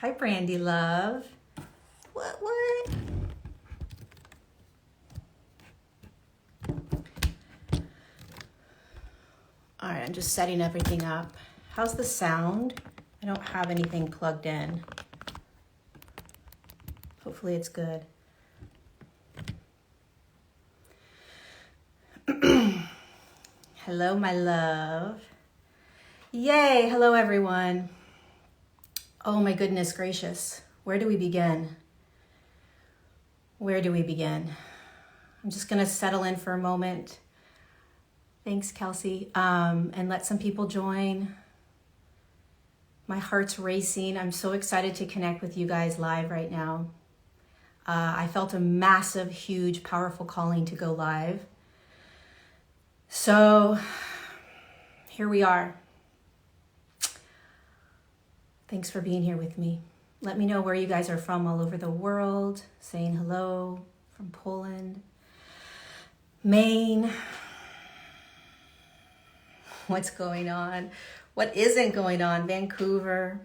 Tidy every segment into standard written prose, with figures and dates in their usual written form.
Hi, Brandy love. What? All right, I'm just setting everything up. How's the sound? I don't have anything plugged in. Hopefully it's good. Hello, my love. Yay, hello everyone. Oh my goodness gracious. Where do we begin? Where do we begin? I'm just gonna settle in for a moment. Thanks, Kelsey. And let some people join. My heart's racing. I'm so excited to connect with you guys live right now. I felt a massive, huge, powerful calling to go live. So here we are. Thanks for being here with me. Let me know where you guys are from all over the world. Saying hello from Poland, Maine. What's going on? What isn't going on? Vancouver.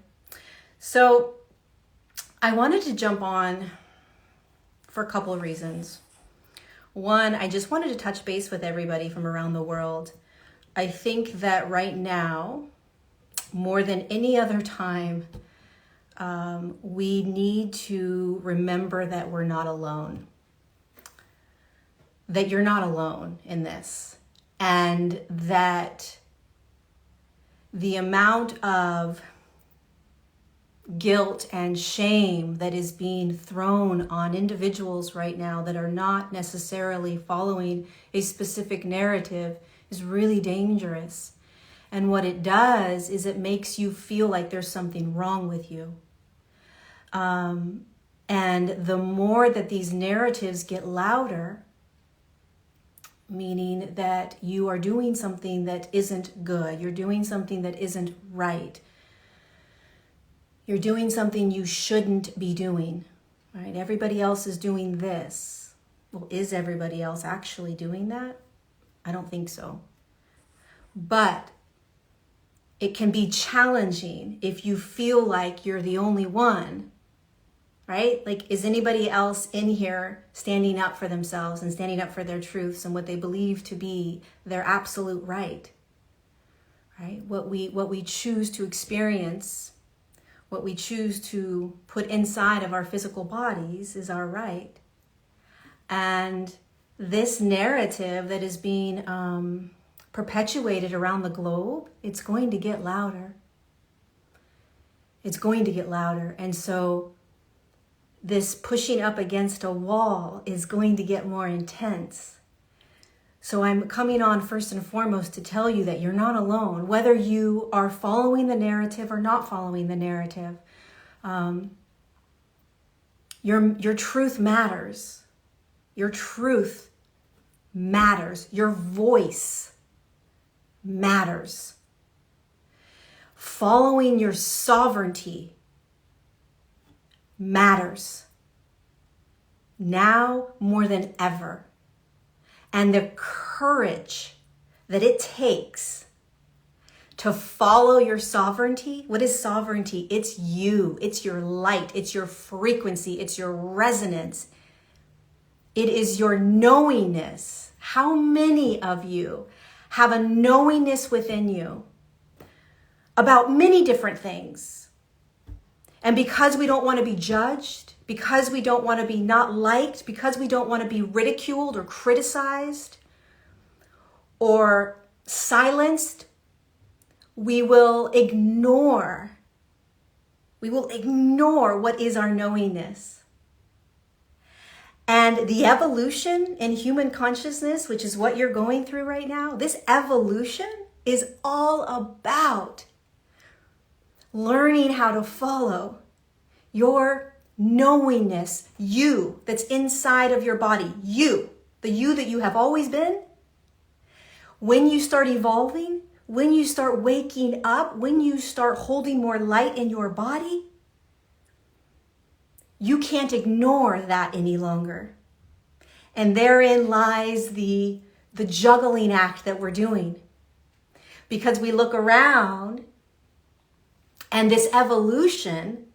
So I wanted to jump on for a couple of reasons. One, I just wanted to touch base with everybody from around the world. I think that right now, more than any other time, we need to remember that we're not alone. That you're not alone in this. And that the amount of guilt and shame that is being thrown on individuals right now that are not necessarily following a specific narrative is really dangerous. And what it does is it makes you feel like there's something wrong with you. And the more that these narratives get louder, meaning that you are doing something that isn't good, you're doing something that isn't right, you're doing something you shouldn't be doing, right? Everybody else is doing this. Well, is everybody else actually doing that? I don't think so. But it can be challenging if you feel like you're the only one, right? Like, is anybody else in here standing up for themselves and standing up for their truths and what they believe to be their absolute right? Right? What we choose to experience, what we choose to put inside of our physical bodies is our right. And this narrative that is being perpetuated around the globe, it's going to get louder. It's going to get louder. And so this pushing up against a wall is going to get more intense. So I'm coming on first and foremost to tell you that you're not alone, whether you are following the narrative or not following the narrative. Your truth matters. Your truth matters. Your voice matters. Following your sovereignty matters. Now more than ever. And the courage that it takes to follow your sovereignty. What is sovereignty? It's you. It's your light. It's your frequency. It's your resonance. It is your knowingness. How many of you have a knowingness within you about many different things? And because we don't want to be judged, because we don't want to be not liked, because we don't want to be ridiculed or criticized or silenced, we will ignore what is our knowingness. And the evolution in human consciousness, which is what you're going through right now, this evolution is all about learning how to follow your knowingness, you that's inside of your body, you, the you that you have always been. When you start evolving, when you start waking up, when you start holding more light in your body, you can't ignore that any longer. And therein lies the juggling act that we're doing. Because we look around and this evolution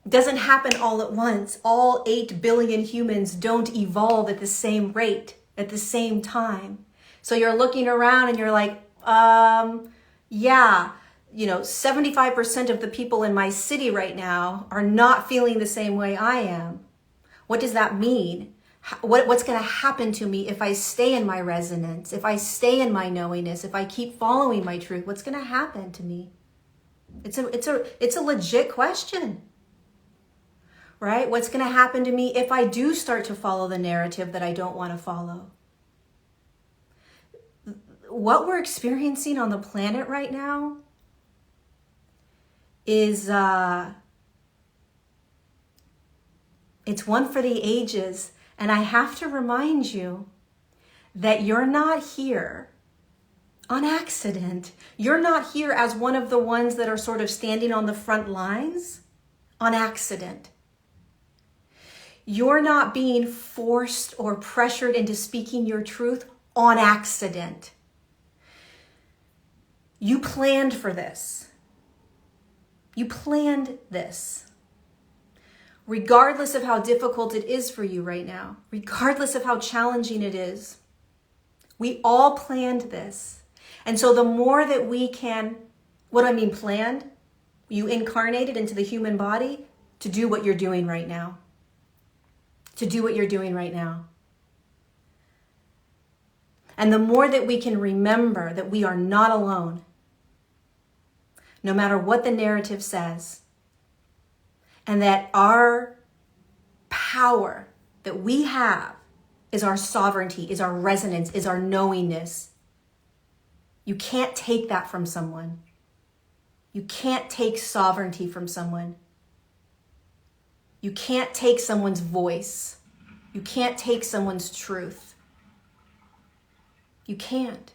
It doesn't happen all at once. All 8 billion humans don't evolve at the same rate, at the same time. So you're looking around and you're like, yeah, 75% of the people in my city right now are not feeling the same way I am. What does that mean? What's going to happen to me if I stay in my resonance, if I stay in my knowingness, if I keep following my truth? What's going to happen to me? It's a legit question, right? What's going to happen to me if I do start to follow the narrative that I don't want to follow? What we're experiencing on the planet right now is it's one for the ages. And I have to remind you that you're not here on accident. You're not here as one of the ones that are sort of standing on the front lines on accident. You're not being forced or pressured into speaking your truth on accident. You planned for this. You planned this. Regardless of how difficult it is for you right now, regardless of how challenging it is, we all planned this. And so the more that we can, what I mean planned, you incarnated into the human body to do what you're doing right now. To do what you're doing right now. And the more that we can remember that we are not alone, no matter what the narrative says, and that our power that we have is our sovereignty, is our resonance, is our knowingness. You can't take that from someone. You can't take sovereignty from someone. You can't take someone's voice. You can't take someone's truth. You can't.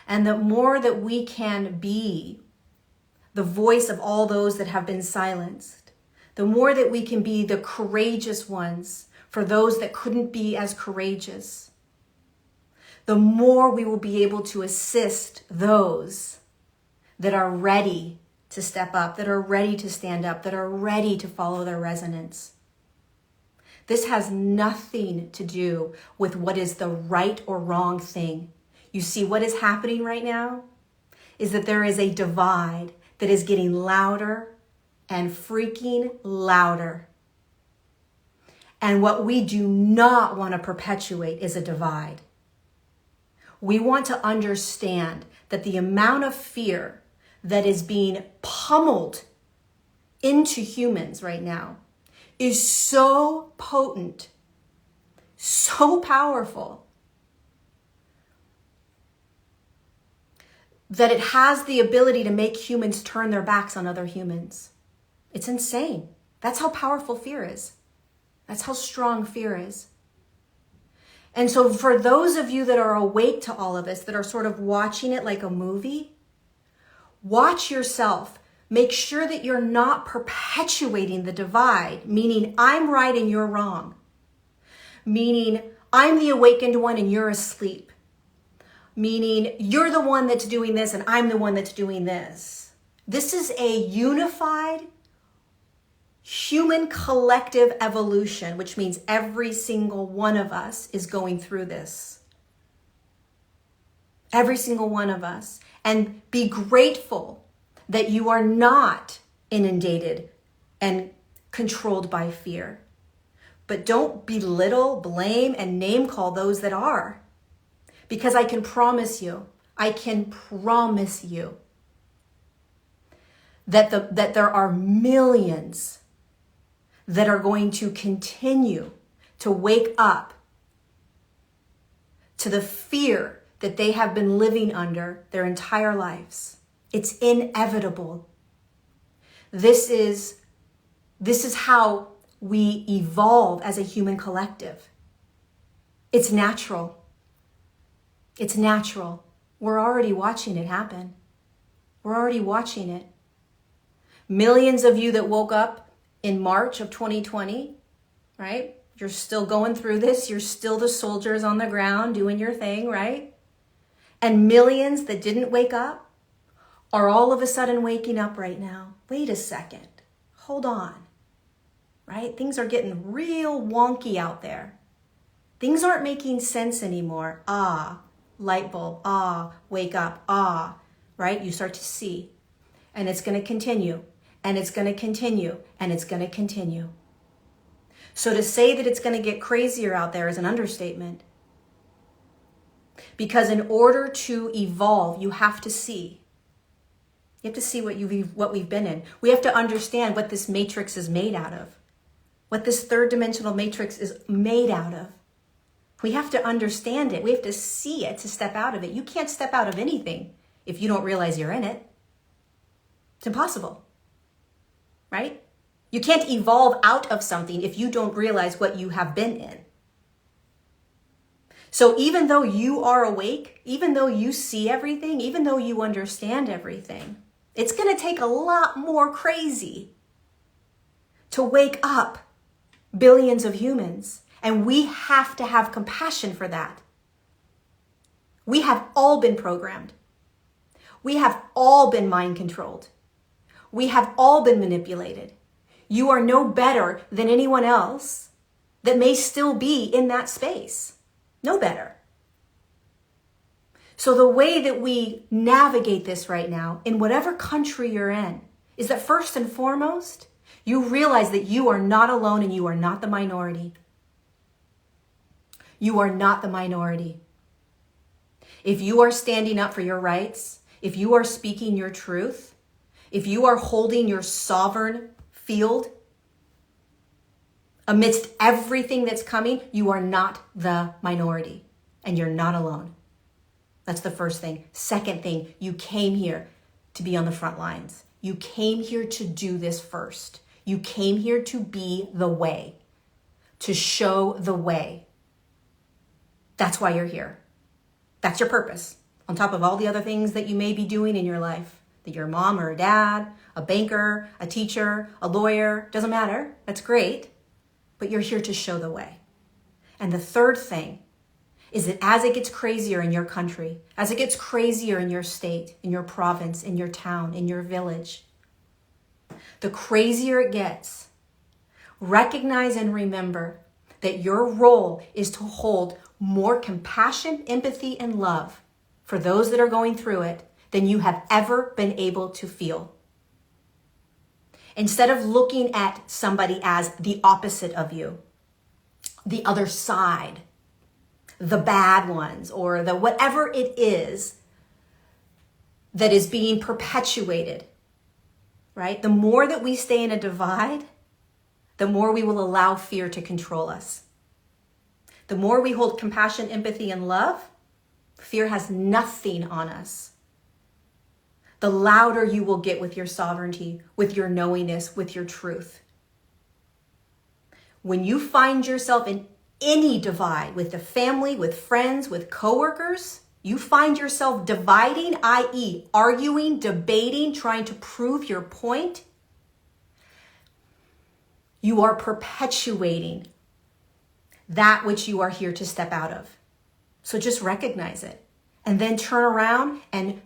And the more that we can be the voice of all those that have been silenced, the more that we can be the courageous ones for those that couldn't be as courageous, the more we will be able to assist those that are ready to step up, that are ready to stand up, that are ready to follow their resonance. This has nothing to do with what is the right or wrong thing. You see, what is happening right now is that there is a divide that is getting louder and freaking louder. And what we do not want to perpetuate is a divide. We want to understand that the amount of fear that is being pummeled into humans right now is so potent, so powerful, that it has the ability to make humans turn their backs on other humans. It's insane. That's how powerful fear is. That's how strong fear is. And so for those of you that are awake to all of this, that are sort of watching it like a movie, watch yourself. Make sure that you're not perpetuating the divide, meaning I'm right and you're wrong. Meaning I'm the awakened one and you're asleep. Meaning you're the one that's doing this and I'm the one that's doing this. This is a unified human collective evolution, which means every single one of us is going through this. Every single one of us. And be grateful that you are not inundated and controlled by fear. But don't belittle, blame, and name call those that are. Because I can promise you that there are millions that are going to continue to wake up to the fear that they have been living under their entire lives. It's inevitable. This is how we evolve as a human collective. It's natural. It's natural. We're already watching it happen. We're already watching it. Millions of you that woke up in March of 2020, right? You're still going through this. You're still the soldiers on the ground doing your thing, right? And millions that didn't wake up are all of a sudden waking up right now. Wait a second. hold on, right? Things are getting real wonky out there. Things aren't making sense anymore. Light bulb. Wake up. Right? You start to see. And it's going to continue. And it's going to continue. And it's going to continue. So to say that it's going to get crazier out there is an understatement. Because in order to evolve, you have to see. You have to see what we've been in. We have to understand what this matrix is made out of. What this third dimensional matrix is made out of. We have to understand it. We have to see it to step out of it. You can't step out of anything if you don't realize you're in it. It's impossible, right? You can't evolve out of something if you don't realize what you have been in. So even though you are awake, even though you see everything, even though you understand everything, it's going to take a lot more crazy to wake up billions of humans. And we have to have compassion for that. We have all been programmed. We have all been mind controlled. We have all been manipulated. You are no better than anyone else that may still be in that space. No better. So the way that we navigate this right now, in whatever country you're in, is that first and foremost, you realize that you are not alone and you are not the minority. You are not the minority. If you are standing up for your rights, if you are speaking your truth, if you are holding your sovereign field amidst everything that's coming, you are not the minority and you're not alone. That's the first thing. Second thing, you came here to be on the front lines. You came here to do this first. You came here to be the way, to show the way. That's why you're here. That's your purpose. On top of all the other things that you may be doing in your life, that you're a mom or a dad, a banker, a teacher, a lawyer, doesn't matter. That's great. But you're here to show the way. And the third thing is that as it gets crazier in your country, as it gets crazier in your state, in your province, in your town, in your village, the crazier it gets, recognize and remember that your role is to hold more compassion, empathy, and love for those that are going through it than you have ever been able to feel. Instead of looking at somebody as the opposite of you, the other side, the bad ones, or the whatever it is that is being perpetuated, right? The more that we stay in a divide, the more we will allow fear to control us. The more we hold compassion, empathy, and love, fear has nothing on us. The louder you will get with your sovereignty, with your knowingness, with your truth. When you find yourself in any divide with the family, with friends, with coworkers, you find yourself dividing, i.e., arguing, debating, trying to prove your point, you are perpetuating that which you are here to step out of. So just recognize it and then turn around and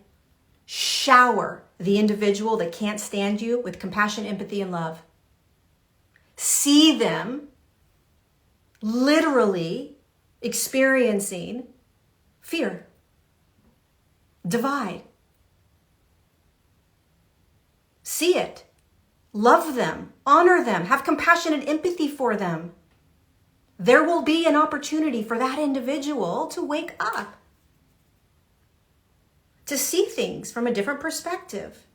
shower the individual that can't stand you with compassion, empathy, and love. See them literally experiencing fear, divide. See it. Love them, honor them, have compassion and empathy for them. There will be an opportunity for that individual to wake up, to see things from a different perspective.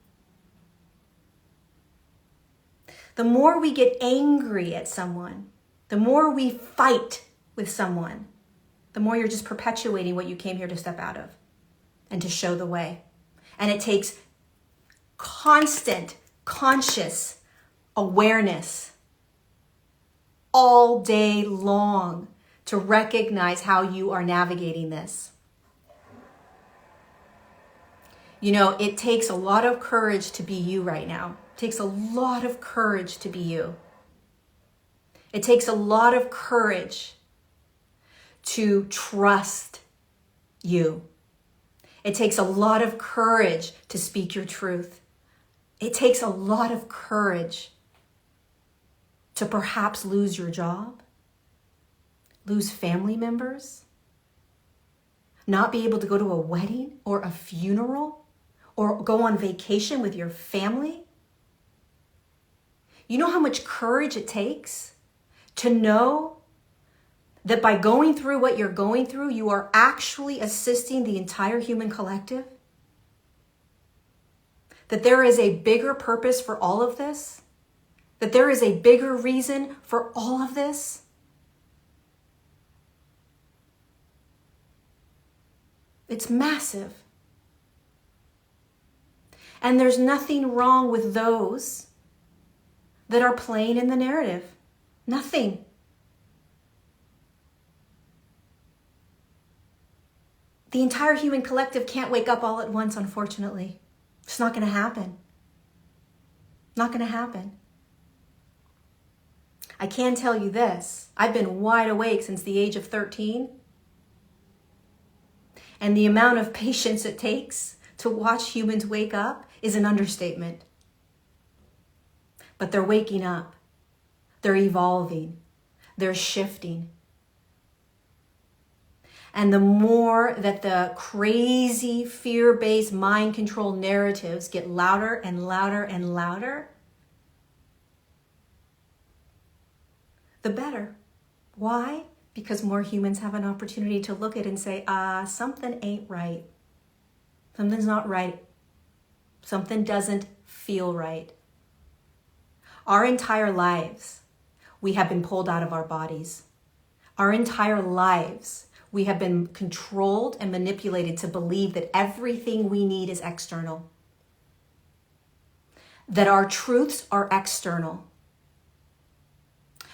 The more we get angry at someone, the more we fight with someone, the more you're just perpetuating what you came here to step out of and to show the way. And it takes constant, conscious awareness all day long to recognize how you are navigating this. You know, it takes a lot of courage to be you right now. It takes a lot of courage to be you. It takes a lot of courage to trust you. It takes a lot of courage to speak your truth. It takes a lot of courage to perhaps lose your job, lose family members, not be able to go to a wedding or a funeral or go on vacation with your family? You know how much courage it takes to know that by going through what you're going through, you are actually assisting the entire human collective? That there is a bigger purpose for all of this? That there is a bigger reason for all of this? It's massive. And there's nothing wrong with those that are playing in the narrative. Nothing. The entire human collective can't wake up all at once, unfortunately. It's not going to happen. Not going to happen. I can tell you this. I've been wide awake since the age of 13. And the amount of patience it takes to watch humans wake up is an understatement. But they're waking up. They're evolving. They're shifting. And the more that the crazy fear-based mind control narratives get louder and louder and louder, the better. Why? Because more humans have an opportunity to look at it and say, something ain't right. Something's not right. Something doesn't feel right. Our entire lives, we have been pulled out of our bodies. Our entire lives, we have been controlled and manipulated to believe that everything we need is external. That our truths are external.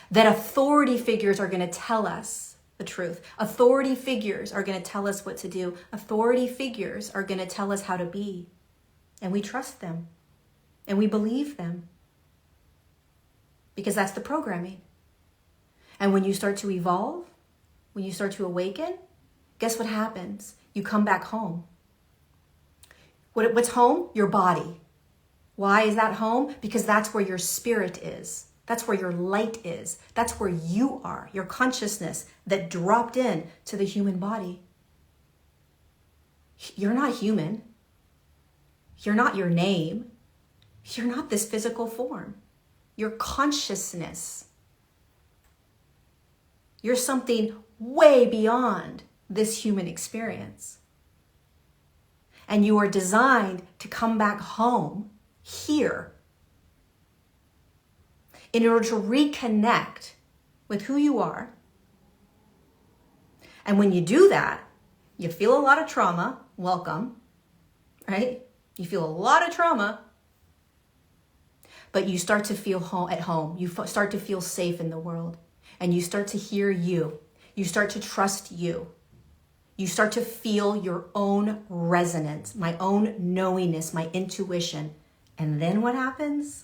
That authority figures are going to tell us the truth. Authority figures are going to tell us what to do. Authority figures are going to tell us how to be. And we trust them. And we believe them. Because that's the programming. And when you start to evolve, when you start to awaken, guess what happens? You come back home. What's home? Your body. Why is that home? Because that's where your spirit is. That's where your light is. That's where you are, your consciousness that dropped in to the human body. You're not human. You're not your name. You're not this physical form. Your consciousness. You're something way beyond this human experience. And you are designed to come back home here in order to reconnect with who you are. And when you do that, you feel a lot of trauma. Welcome, right? You feel a lot of trauma, but you start to feel at home. You start to feel safe in the world, and you start to hear you. You start to trust you. You start to feel your own resonance, my own knowingness, my intuition. And then what happens?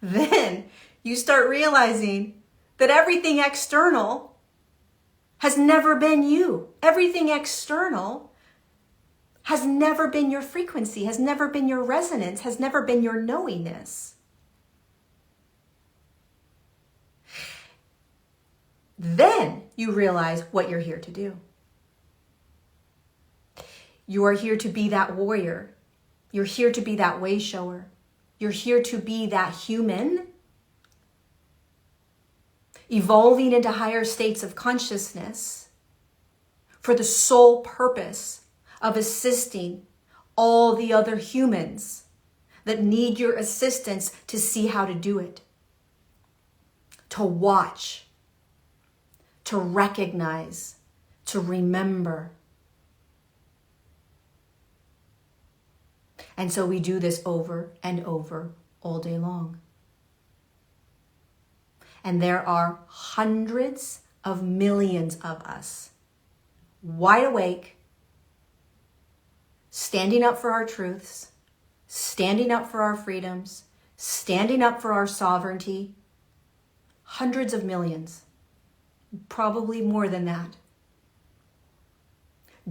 Then you start realizing that everything external has never been you. Everything external has never been your frequency, has never been your resonance, has never been your knowingness. Then you realize what you're here to do. You are here to be that warrior. You're here to be that way shower. You're here to be that human, evolving into higher states of consciousness for the sole purpose of assisting all the other humans that need your assistance to see how to do it, to watch, to recognize, to remember. And so we do this over and over all day long. And there are hundreds of millions of us wide awake, standing up for our truths, standing up for our freedoms, standing up for our sovereignty. Hundreds of millions, probably more than that.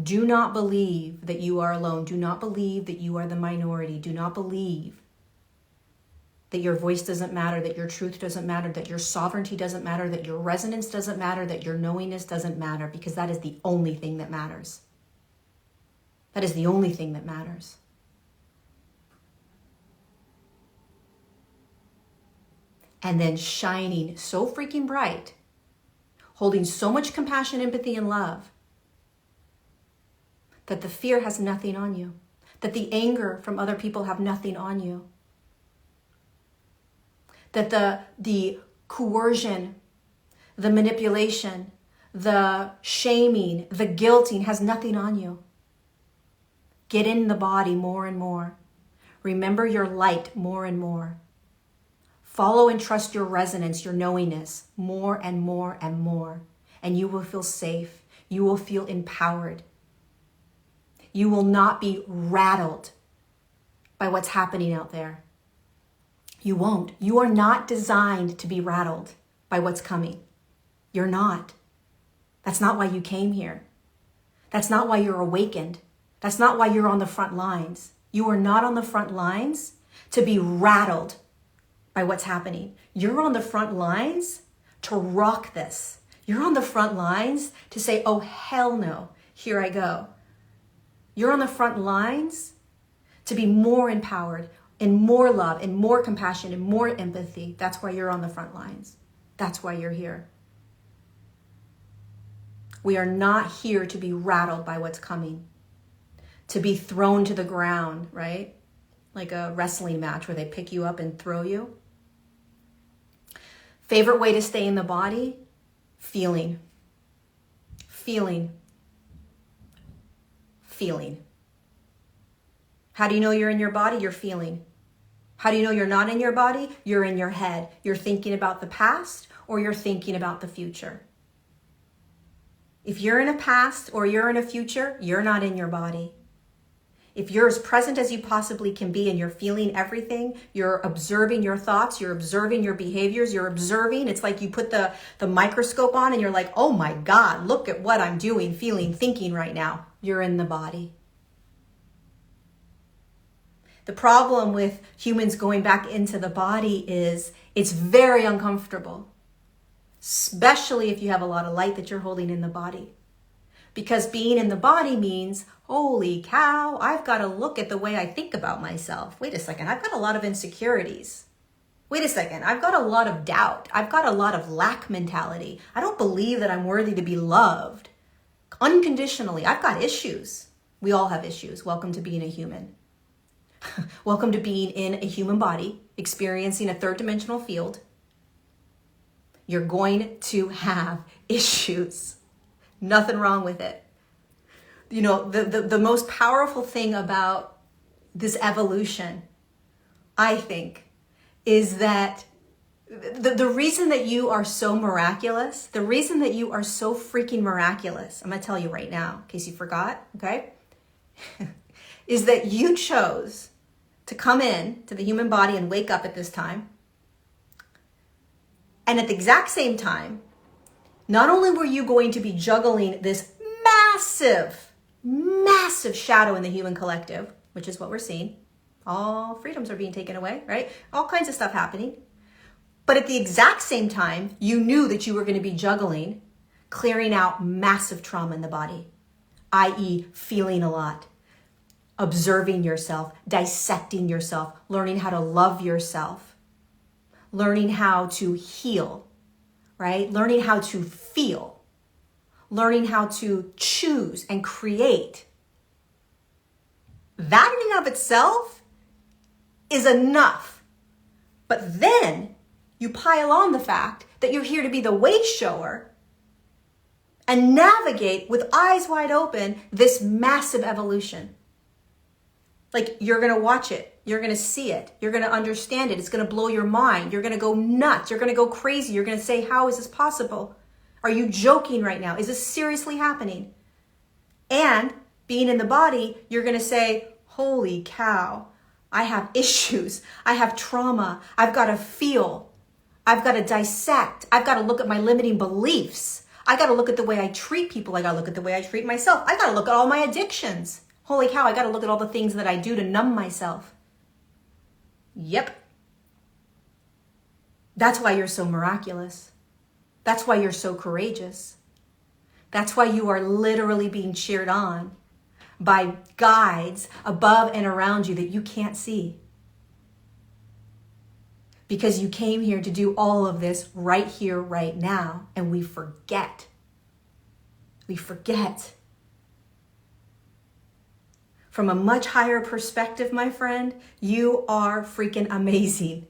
Do not believe that you are alone. Do not believe that you are the minority. Do not believe that your voice doesn't matter, that your truth doesn't matter, that your sovereignty doesn't matter, that your resonance doesn't matter, that your knowingness doesn't matter, because that is the only thing that matters. That is the only thing that matters. And then shining so freaking bright, holding so much compassion, empathy, and love, that the fear has nothing on you, that the anger from other people have nothing on you, that the coercion, the manipulation, the shaming, the guilting has nothing on you. Get in the body more and more. Remember your light more and more. Follow and trust your resonance, your knowingness, more and more and more. And you will feel safe. You will feel empowered. You will not be rattled by what's happening out there. You won't. You are not designed to be rattled by what's coming. You're not. That's not why you came here. That's not why you're awakened. That's not why you're on the front lines. You are not on the front lines to be rattled by what's happening. You're on the front lines to rock this. You're on the front lines to say, oh, hell no, here I go. You're on the front lines to be more empowered and more love and more compassion and more empathy. That's why you're on the front lines. That's why you're here. We are not here to be rattled by what's coming, to be thrown to the ground, right? Like a wrestling match where they pick you up and throw you. Favorite way to stay in the body? Feeling. Feeling. Feeling. How do you know you're in your body? You're feeling. How do you know you're not in your body? You're in your head. You're thinking about the past or you're thinking about the future. If you're in a past or you're in a future, you're not in your body. If you're as present as you possibly can be and you're feeling everything, you're observing your thoughts, you're observing your behaviors, you're observing. It's like you put the microscope on and you're like, oh my God, look at what I'm doing, feeling, thinking right now. You're in the body. The problem with humans going back into the body is it's very uncomfortable, especially if you have a lot of light that you're holding in the body. Because being in the body means, holy cow, I've got to look at the way I think about myself. Wait a second, I've got a lot of insecurities. Wait a second, I've got a lot of doubt. I've got a lot of lack mentality. I don't believe that I'm worthy to be loved unconditionally. I've got issues. We all have issues. Welcome to being a human. Welcome to being in a human body, experiencing a third dimensional field. You're going to have issues. Nothing wrong with it. You know, the most powerful thing about this evolution, I think, is that the reason that you are so miraculous, the reason that you are so freaking miraculous, I'm going to tell you right now, in case you forgot, okay, is that you chose to come in to the human body and wake up at this time. And at the exact same time, not only were you going to be juggling this massive, massive shadow in the human collective, which is what we're seeing. All freedoms are being taken away, right? All kinds of stuff happening. But at the exact same time, you knew that you were going to be juggling, clearing out massive trauma in the body, i.e. feeling a lot, observing yourself, dissecting yourself, learning how to love yourself, learning how to heal, right? Learning how to feel, learning how to choose and create. That in and of itself is enough. But then you pile on the fact that you're here to be the way shower and navigate with eyes wide open this massive evolution. Like, you're going to watch it. You're going to see it. You're going to understand it. It's going to blow your mind. You're going to go nuts. You're going to go crazy. You're going to say, how is this possible? Are you joking right now? Is this seriously happening? And being in the body, you're going to say, holy cow, I have issues. I have trauma. I've got to feel. I've got to dissect. I've got to look at my limiting beliefs. I got to look at the way I treat people. I got to look at the way I treat myself. I got to look at all my addictions. Holy cow, I got to look at all the things that I do to numb myself. Yep. That's why you're so miraculous. That's why you're so courageous. That's why you are literally being cheered on by guides above and around you that you can't see. Because you came here to do all of this right here, right now, and we forget. We forget. From a much higher perspective, my friend, you are freaking amazing.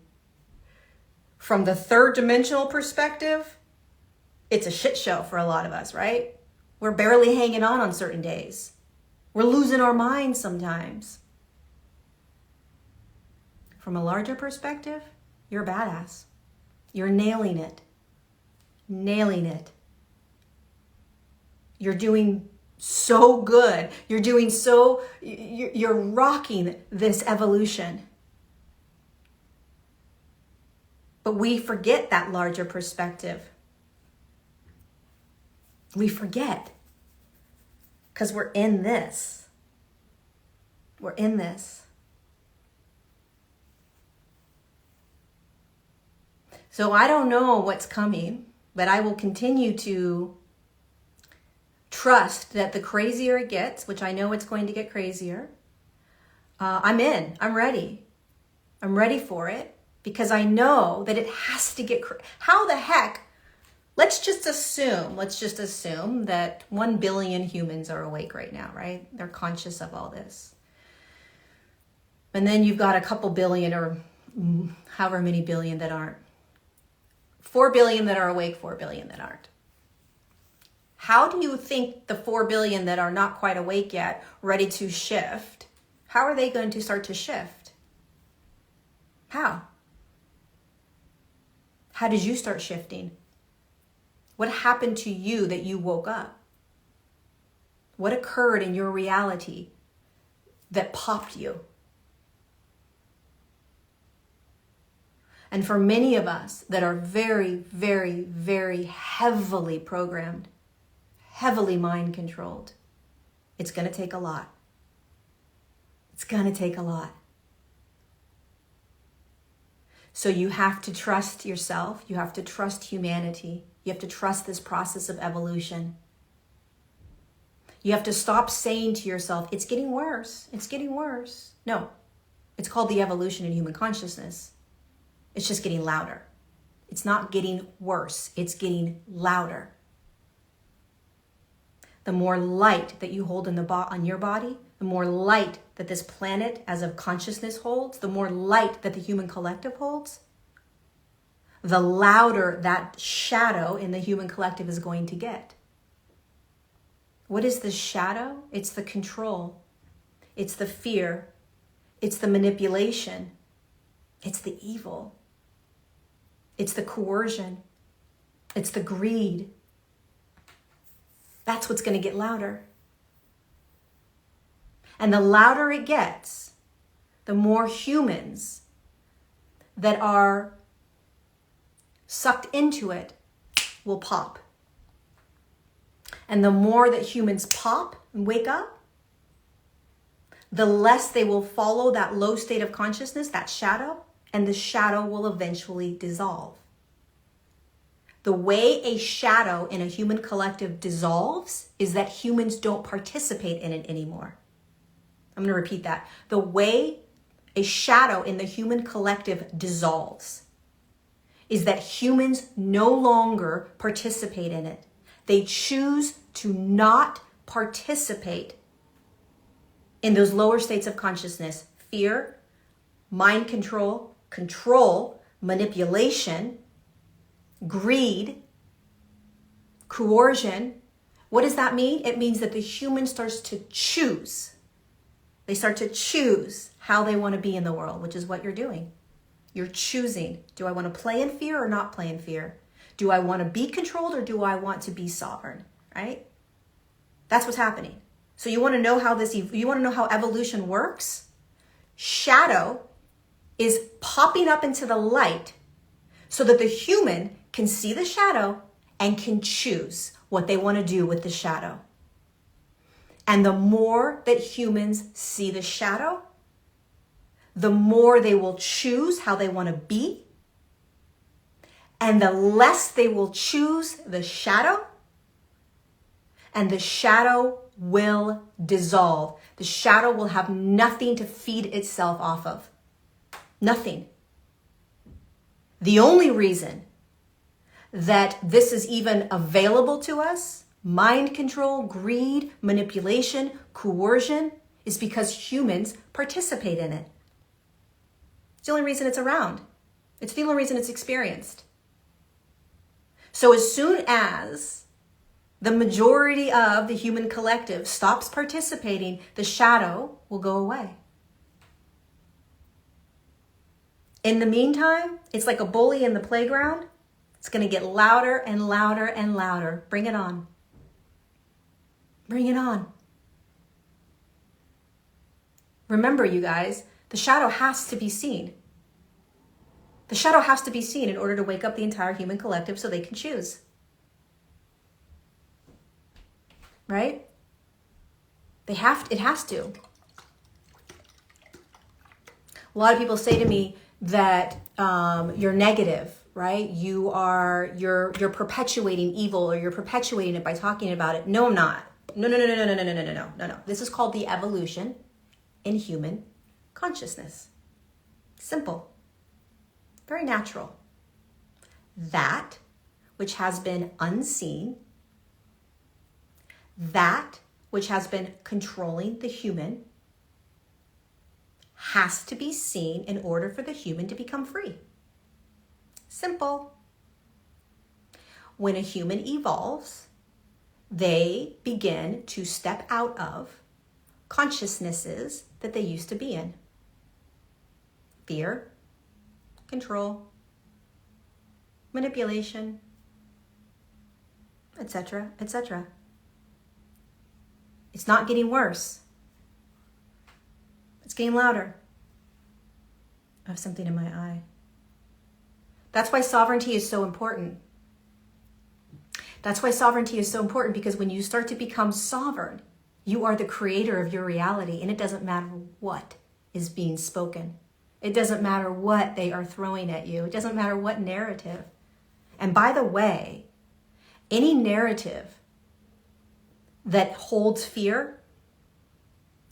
From the third dimensional perspective, it's a shit show for a lot of us, right? We're barely hanging on certain days. We're losing our minds sometimes. From a larger perspective, you're a badass. You're nailing it. Nailing it. You're doing so good. You're rocking this evolution. But we forget that larger perspective. We forget. Because we're in this. We're in this. So I don't know what's coming, but I will continue to trust that the crazier it gets, which I know it's going to get crazier, I'm in. I'm ready. I'm ready for it because I know that it has to get how the heck? Let's just assume that 1 billion humans are awake right now, right? They're conscious of all this. And then you've got a couple billion or however many billion that aren't. 4 billion that are awake, 4 billion that aren't. How do you think the 4 billion that are not quite awake yet, ready to shift, how are they going to start to shift? How? How did you start shifting? What happened to you that you woke up? What occurred in your reality that popped you? And for many of us that are very, very, very heavily programmed, heavily mind controlled, it's going to take a lot. It's going to take a lot. So you have to trust yourself. You have to trust humanity. You have to trust this process of evolution. You have to stop saying to yourself, it's getting worse. It's getting worse. No, it's called the evolution in human consciousness. It's just getting louder. It's not getting worse. It's getting louder. The more light that you hold on your body, the more light that this planet as of consciousness holds, the more light that the human collective holds, the louder that shadow in the human collective is going to get. What is the shadow? It's the control. It's the fear. It's the manipulation. It's the evil. It's the coercion. It's the greed. That's what's going to get louder. And the louder it gets, the more humans that are sucked into it will pop. And the more that humans pop and wake up, the less they will follow that low state of consciousness, that shadow, and the shadow will eventually dissolve. The way a shadow in a human collective dissolves is that humans don't participate in it anymore. I'm going to repeat that. The way a shadow in the human collective dissolves is that humans no longer participate in it. They choose to not participate in those lower states of consciousness: fear, mind control, manipulation, greed, coercion. What does that mean? It means that the human starts to choose. They start to choose how they want to be in the world, which is what you're doing. You're choosing. Do I want to play in fear or not play in fear? Do I want to be controlled or do I want to be sovereign? Right? That's what's happening. So you want to know how evolution works? Shadow is popping up into the light so that the human can see the shadow and can choose what they want to do with the shadow. And the more that humans see the shadow, the more they will choose how they want to be, And the less they will choose the shadow, and the shadow will dissolve. The shadow will have nothing to feed itself off of. Nothing. The only reason that this is even available to us, mind control, greed, manipulation, coercion, is because humans participate in it. It's the only reason it's around. It's the only reason it's experienced. So as soon as the majority of the human collective stops participating, the shadow will go away. In the meantime, it's like a bully in the playground. It's going to get louder and louder and louder. Bring it on. Bring it on. Remember, you guys, the shadow has to be seen. The shadow has to be seen in order to wake up the entire human collective so they can choose. Right? It has to. A lot of people say to me that you're negative, right? You're perpetuating evil, or you're perpetuating it by talking about it. No, I'm not. No. This is called the evolution in human consciousness. Simple. Very natural. That which has been unseen, that which has been controlling the human, has to be seen in order for the human to become free. Simple. When a human evolves, they begin to step out of consciousnesses that they used to be in. Fear, control, manipulation, etc., etc. It's not getting worse. It's getting louder. I have something in my eye. That's why sovereignty is so important. That's why sovereignty is so important, because when you start to become sovereign, you are the creator of your reality, and it doesn't matter what is being spoken. It doesn't matter what they are throwing at you. It doesn't matter what narrative. And by the way, any narrative that holds fear,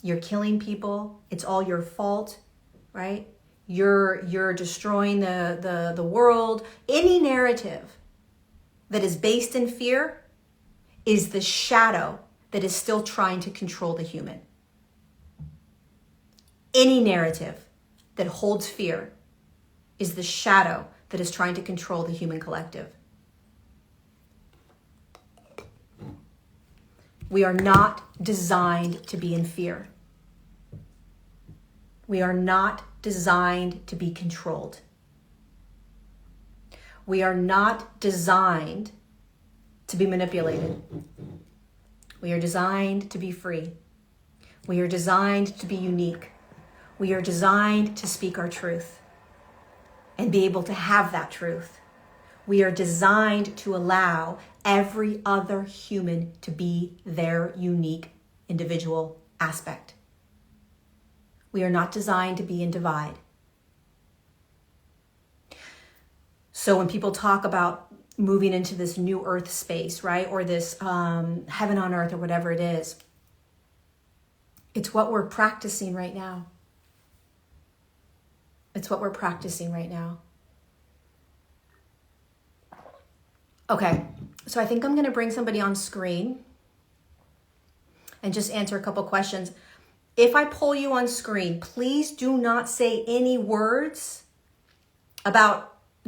you're killing people, it's all your fault, right? You're destroying the world. Any narrative that is based in fear is the shadow that is still trying to control the human. Any narrative that holds fear is the shadow that is trying to control the human collective. We are not designed to be in fear. We are not designed to be controlled. We are not designed to be manipulated. We are designed to be free. We are designed to be unique. We are designed to speak our truth and be able to have that truth. We are designed to allow every other human to be their unique individual aspect. We are not designed to be in divide. So when people talk about moving into this new earth space, right, or this heaven on earth or whatever it is, it's what we're practicing right now. It's what we're practicing right now. Okay, so I think I'm going to bring somebody on screen and just answer a couple questions. If I pull you on screen, please do not say any words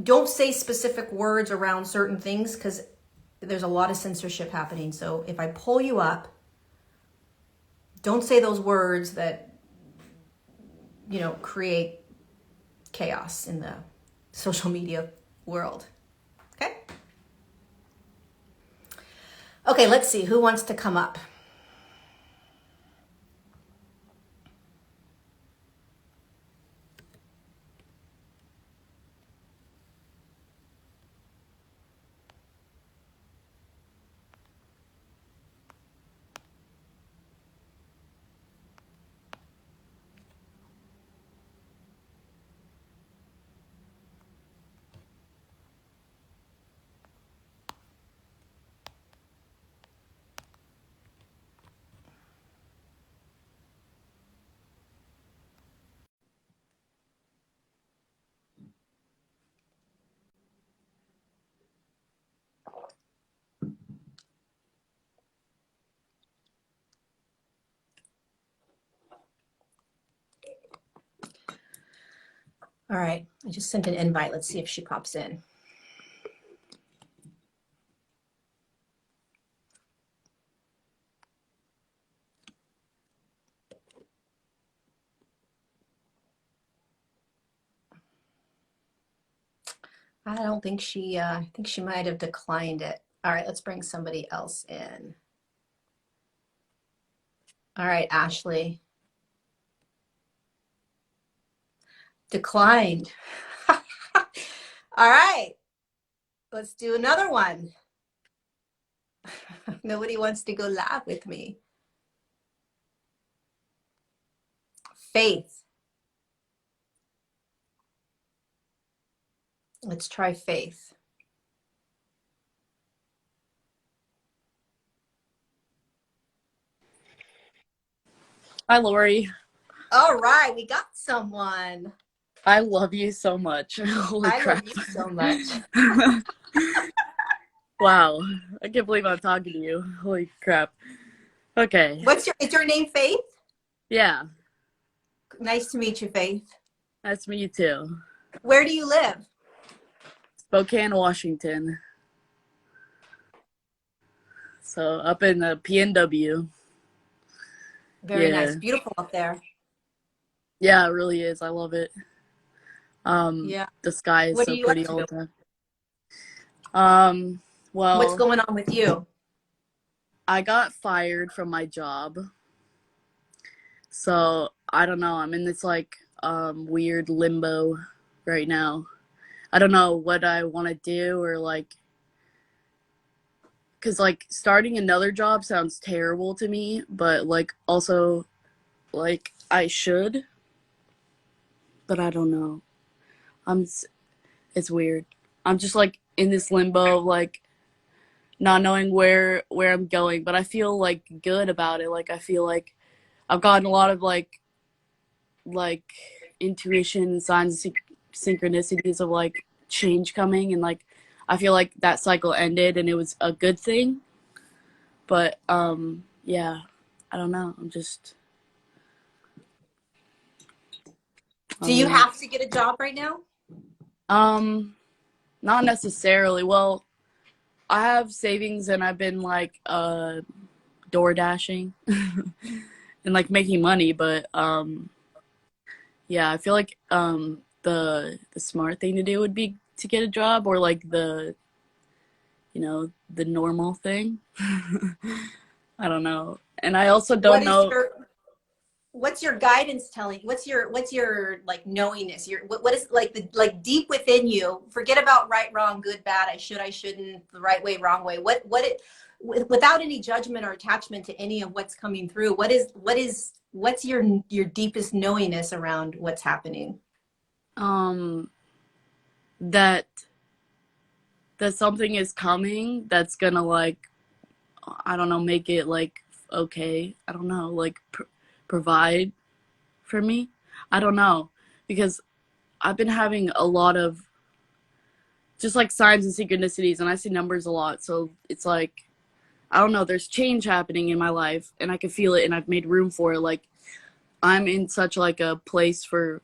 don't say specific words around certain things, because there's a lot of censorship happening. So if I pull you up, don't say those words that, create chaos in the social media world. Okay? Okay, let's see. Who wants to come up? All right, I just sent an invite. Let's see if she pops in. I don't think I think she might have declined it. All right, let's bring somebody else in. All right, Ashley. Declined. All right, let's do another one. Nobody wants to go live with me. Faith. Let's try Faith. Hi, Lori. All right, we got someone. I love you so much. Holy I crap. love you so much. Wow. I can't believe I'm talking to you. Holy crap. Okay. Is your name Faith? Yeah. Nice to meet you, Faith. Nice to meet you too. Where do you live? Spokane, Washington. So up in the PNW. Very nice. Beautiful up there. Yeah, it really is. I love it. Yeah. The sky is What so are you up pretty to? all the time. What's Well, going on with you? I got fired from my job. So I don't know. I'm in this like weird limbo right now. I don't know what I want to do or like, because like starting another job sounds terrible to me, but like also like I should, but I don't know. I'm it's weird. I'm just like in this limbo of like not knowing where I'm going, but I feel like good about it. Like I feel like I've gotten a lot of like intuition, signs, synchronicities of like change coming, and like I feel like that cycle ended and it was a good thing. But yeah, I don't know. I'm just Do you have to get a job right now? not necessarily. Well, I have savings and I've been like door dashing and like making money, but yeah, I feel like the smart thing to do would be to get a job, or like the normal thing. I don't know. And I also don't know. What's your guidance telling? What's your like knowingness? What is like like deep within you? Forget about right, wrong, good, bad, I should, I shouldn't, the right way, wrong way. Without any judgment or attachment to any of what's coming through, what's your deepest knowingness around what's happening? Um that something is coming that's gonna like, I don't know, make it like okay. I don't know, like provide for me. I don't know, because I've been having a lot of just like signs and synchronicities, and I see numbers a lot. So it's like, I don't know, there's change happening in my life and I can feel it and I've made room for it. Like I'm in such like a place for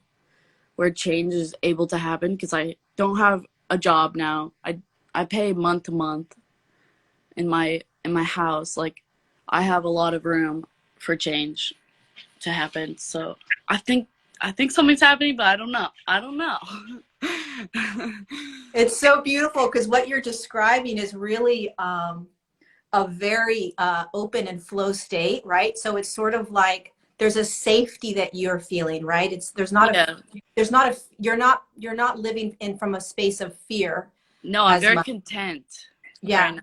where change is able to happen because I don't have a job now. I pay month to month in my house. Like I have a lot of room for change to happen. So I think something's happening, but I don't know. I don't know. It's so beautiful because what you're describing is really a very open and flow state, right? So it's sort of like there's a safety that you're feeling, right? Yeah. You're not living in from a space of fear. No, I'm As very much. content right Yeah. now.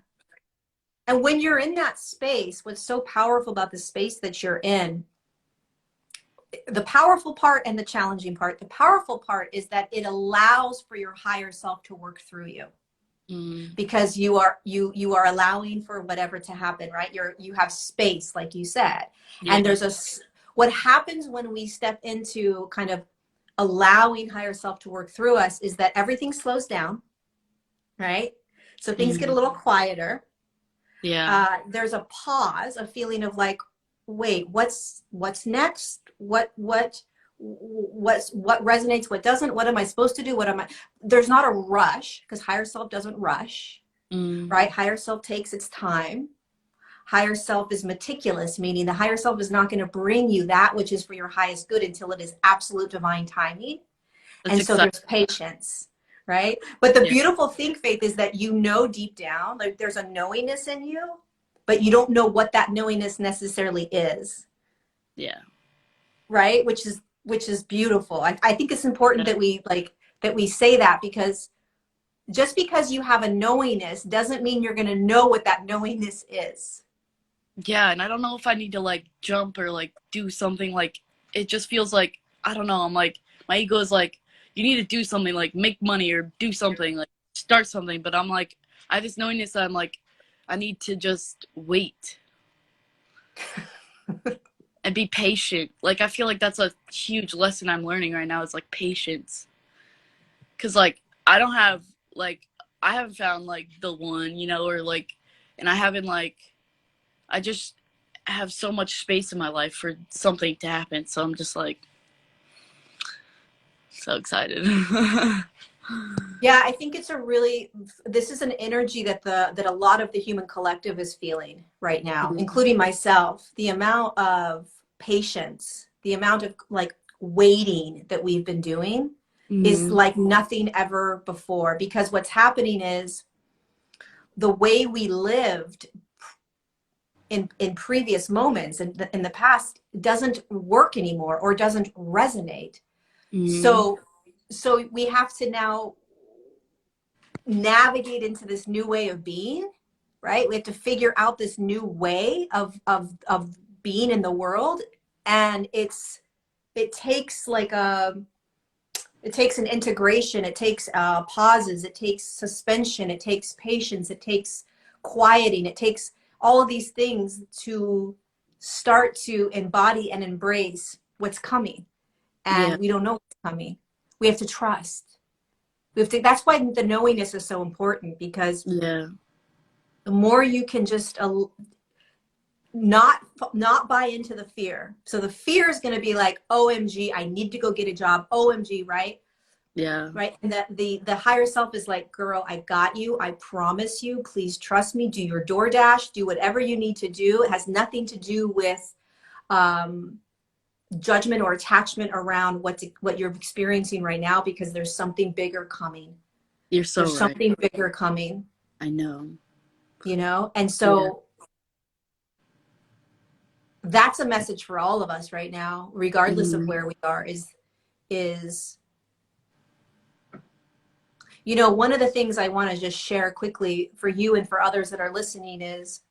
And when you're in that space, what's so powerful about the space that you're in, the powerful part and the challenging part, the powerful part is that it allows for your higher self to work through you. Because you are allowing for whatever to happen, right? You have space, like you said. Yeah. And what happens when we step into kind of allowing higher self to work through us is that everything slows down, right? So things get a little quieter. Yeah. There's a pause, a feeling of like, wait, what's next? What what resonates, what doesn't, what am I supposed to do, what am I, there's not a rush, because higher self doesn't rush, Mm. right? Higher self takes its time. Higher self is meticulous, meaning the higher self is not going to bring you that which is for your highest good until it is absolute divine timing. That's And so exciting. there's patience, right? But the Yeah. beautiful thing, Faith, is that you know deep down, like there's a knowingness in you, but you don't know what that knowingness necessarily is, Yeah. right? Which is beautiful. I think it's important Yeah. that we say that, because just because you have a knowingness doesn't mean you're going to know what that knowingness is. Yeah, and I don't know if I need to like jump or like do something like it just feels like I don't know, I'm like my ego is like you need to do something like make money or do something like start something, but I'm like I have this knowingness that I'm like I need to just wait and be patient. Like I feel like that's a huge lesson I'm learning right now is like patience. 'Cause like I don't have like I haven't found like the one, you know, or like and I haven't like I just have so much space in my life for something to happen. So I'm just like so excited. Yeah, I think this is an energy that a lot of the human collective is feeling right now, including myself. The amount of patience, the amount of like waiting that we've been doing is Mm-hmm. like nothing ever before, because what's happening is the way we lived in previous moments in the past doesn't work anymore or doesn't resonate. Mm-hmm. So we have to now navigate into this new way of being, right? We have to figure out this new way of being in the world. And it takes like it takes an integration, it takes pauses, it takes suspension, it takes patience, it takes quieting, it takes all of these things to start to embody and embrace what's coming. Yeah. And we don't know what's coming. We have to trust. We have to, that's why the knowingness is so important, because Yeah. the more you can just not buy into the fear. So the fear is going to be like, OMG, I need to go get a job. OMG, right? Yeah. Right. And that the higher self is like, girl, I got you. I promise you. Please trust me. Do your DoorDash. Do whatever you need to do. It has nothing to do with um, judgment or attachment around what you're experiencing right now, because there's something bigger coming. You're so There's right. something bigger coming, I know. And Yeah. so that's a message for all of us right now, regardless of Mm-hmm. where we are, is one of the things I want to just share quickly for you and for others that are listening is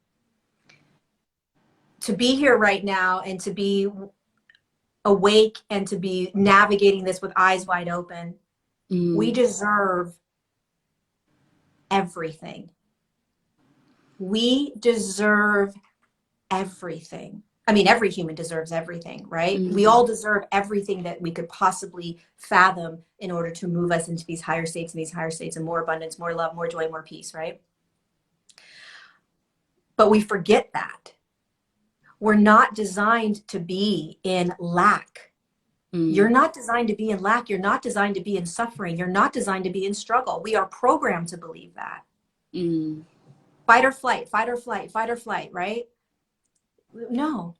to be here right now and to be awake and to be navigating this with eyes wide open. We Mm-hmm. deserve everything. We deserve everything. I mean, every human deserves everything, right? We Mm-hmm. all deserve everything that we could possibly fathom in order to move us into these higher states and these higher states and more abundance, more love, more joy, more peace, right? But we forget that. We're not designed to be in lack. You're not designed to be in lack. You're not designed to be in suffering. You're not designed to be in struggle. We are programmed to believe that. Mm-hmm. Fight or flight, fight or flight, fight or flight, right? No.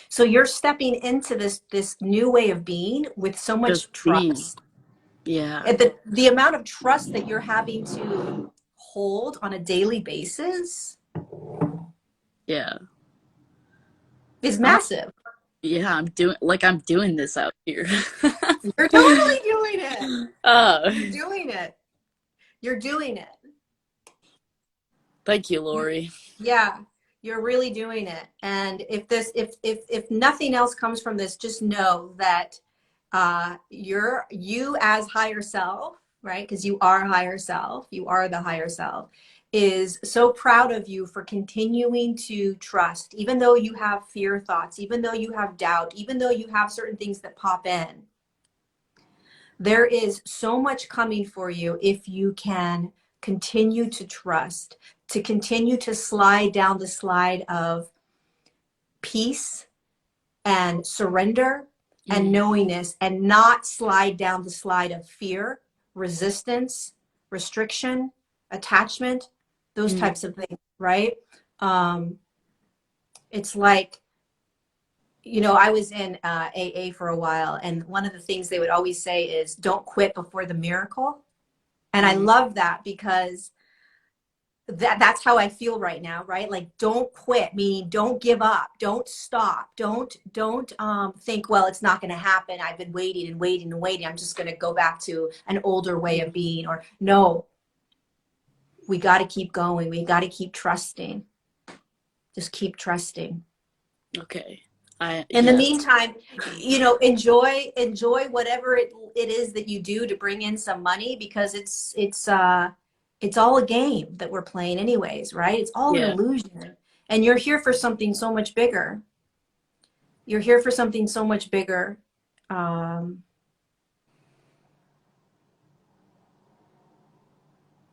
So you're stepping into this new way of being with so Just much being. trust. Yeah. And the amount of trust that you're having to hold on a daily basis Yeah. is I'm massive. yeah, I'm doing this out here. You're totally doing it. uh You're doing it. You're doing it. thank you, You, Lori. yeah, you're really doing it. And if nothing else comes from this, just know that you as higher self, right? Because you are higher self, you are the higher self, is so proud of you for continuing to trust, even though you have fear thoughts, even though you have doubt, even though you have certain things that pop in. There is so much coming for you if you can continue to trust, to continue to slide down the slide of peace and surrender and Mm, knowingness, and not slide down the slide of fear, resistance, restriction, attachment, those mm, types of things, right? Um, it's like, I was in AA for a while, and one of the things they would always say is, don't quit before the miracle. And I mm. love that because that's how I feel right now, right? Like, don't quit, meaning don't give up, don't stop, don't think, well, it's not going to happen. I've been waiting and waiting and waiting. I'm just going to go back to an older way of being. Or no, we got to keep going. We got to keep trusting. Just keep trusting. Okay. In the Yes. meantime, enjoy whatever it is that you do to bring in some money, because it's all a game that we're playing anyways, right? It's all an Yeah. illusion. And you're here for something so much bigger. You're here for something so much bigger. Um,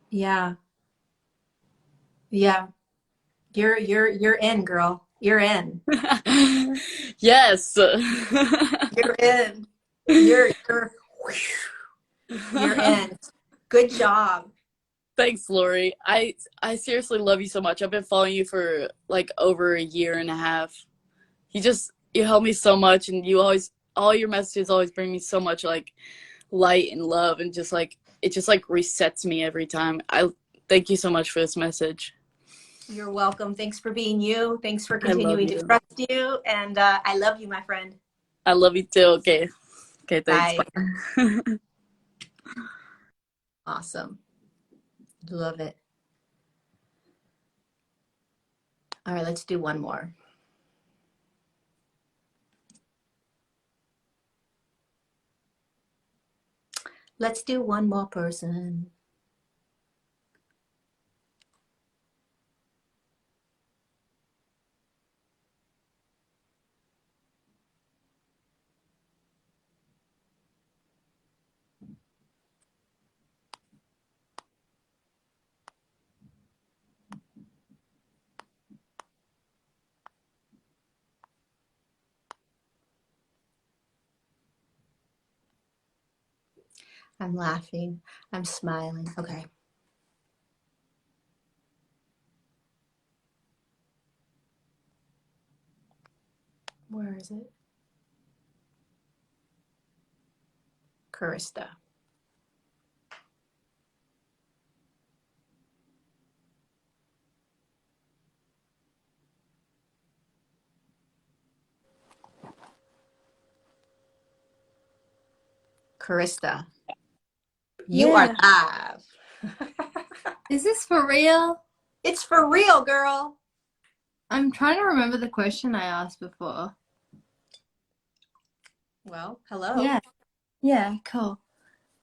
yeah. Yeah. You're in, girl. You're in. Yes. You're in. You're you're in. Good job. Thanks, Lori. I seriously love you so much. I've been following you for like over a year and a half. You help me so much, and you always all your messages always bring me so much like light and love, and just like it just like resets me every time. I thank you so much for this message. You're welcome. Thanks for being you. Thanks for I love continuing to you. trust you. And I love you, my friend. I love you too. Okay. Okay, thanks. Bye. Bye. Awesome. Love it. All right, let's do one more. Let's do one more person. I'm laughing. I'm smiling. Okay. Where is it? Karista. Karista, you are Yeah. live. Is this for real? It's for real, girl. I'm trying to remember the question I asked before. Well, hello. Yeah. Yeah, cool.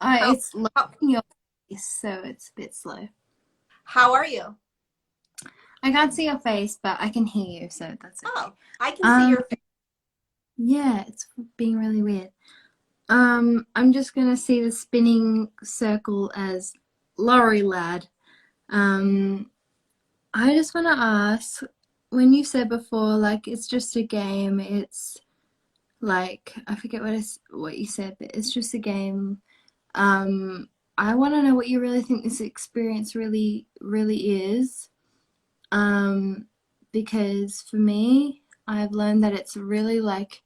How, It's loading how, your face, so it's a bit slow. how are you? I can't see your face, but I can hear you, so that's okay. Oh, I can see Um, your face. yeah, it's being really weird. I'm just gonna see the spinning circle as Laurie Lad. Um, I just wanna ask, when you said before, like it's just a game, it's like I forget what you said, but it's just a game. Um, I want to know what you really think this experience really is. Um, because for me, I've learned that it's really like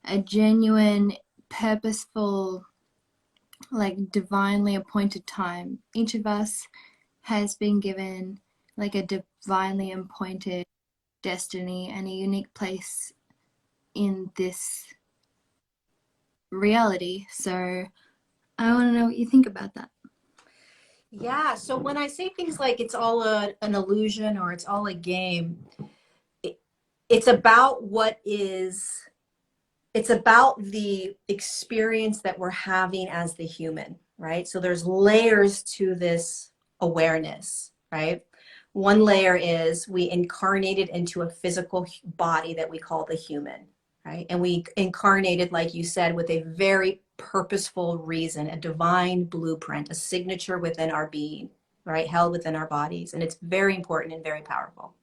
a genuine, purposeful, like divinely appointed time. Each of us has been given like a divinely appointed destiny and a unique place in this reality. So I want to know what you think about that. Yeah. So when I say things like it's all an illusion or it's all a game, it, it's about it's about the experience that we're having as the human, right? So there's layers to this awareness, right? One layer is we incarnated into a physical body that we call the human, right? And we incarnated, like you said, with a very purposeful reason, a divine blueprint, a signature within our being, right? Held within our bodies. And it's very important and very powerful.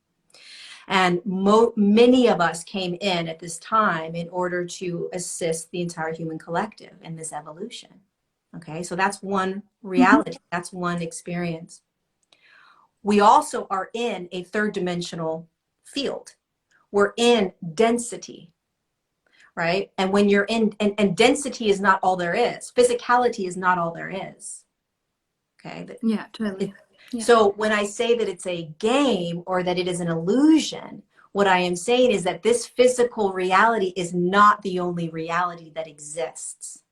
And many of us came in at this time in order to assist the entire human collective in this evolution. Okay, so that's one reality, that's one experience. We also are in a third dimensional field. We're in density, right? And when you're in, and density is not all there is. Physicality is not all there is. Okay. Yeah, totally. Yeah. So when I say that it's a game or that it is an illusion, what I am saying is that this physical reality is not the only reality that exists.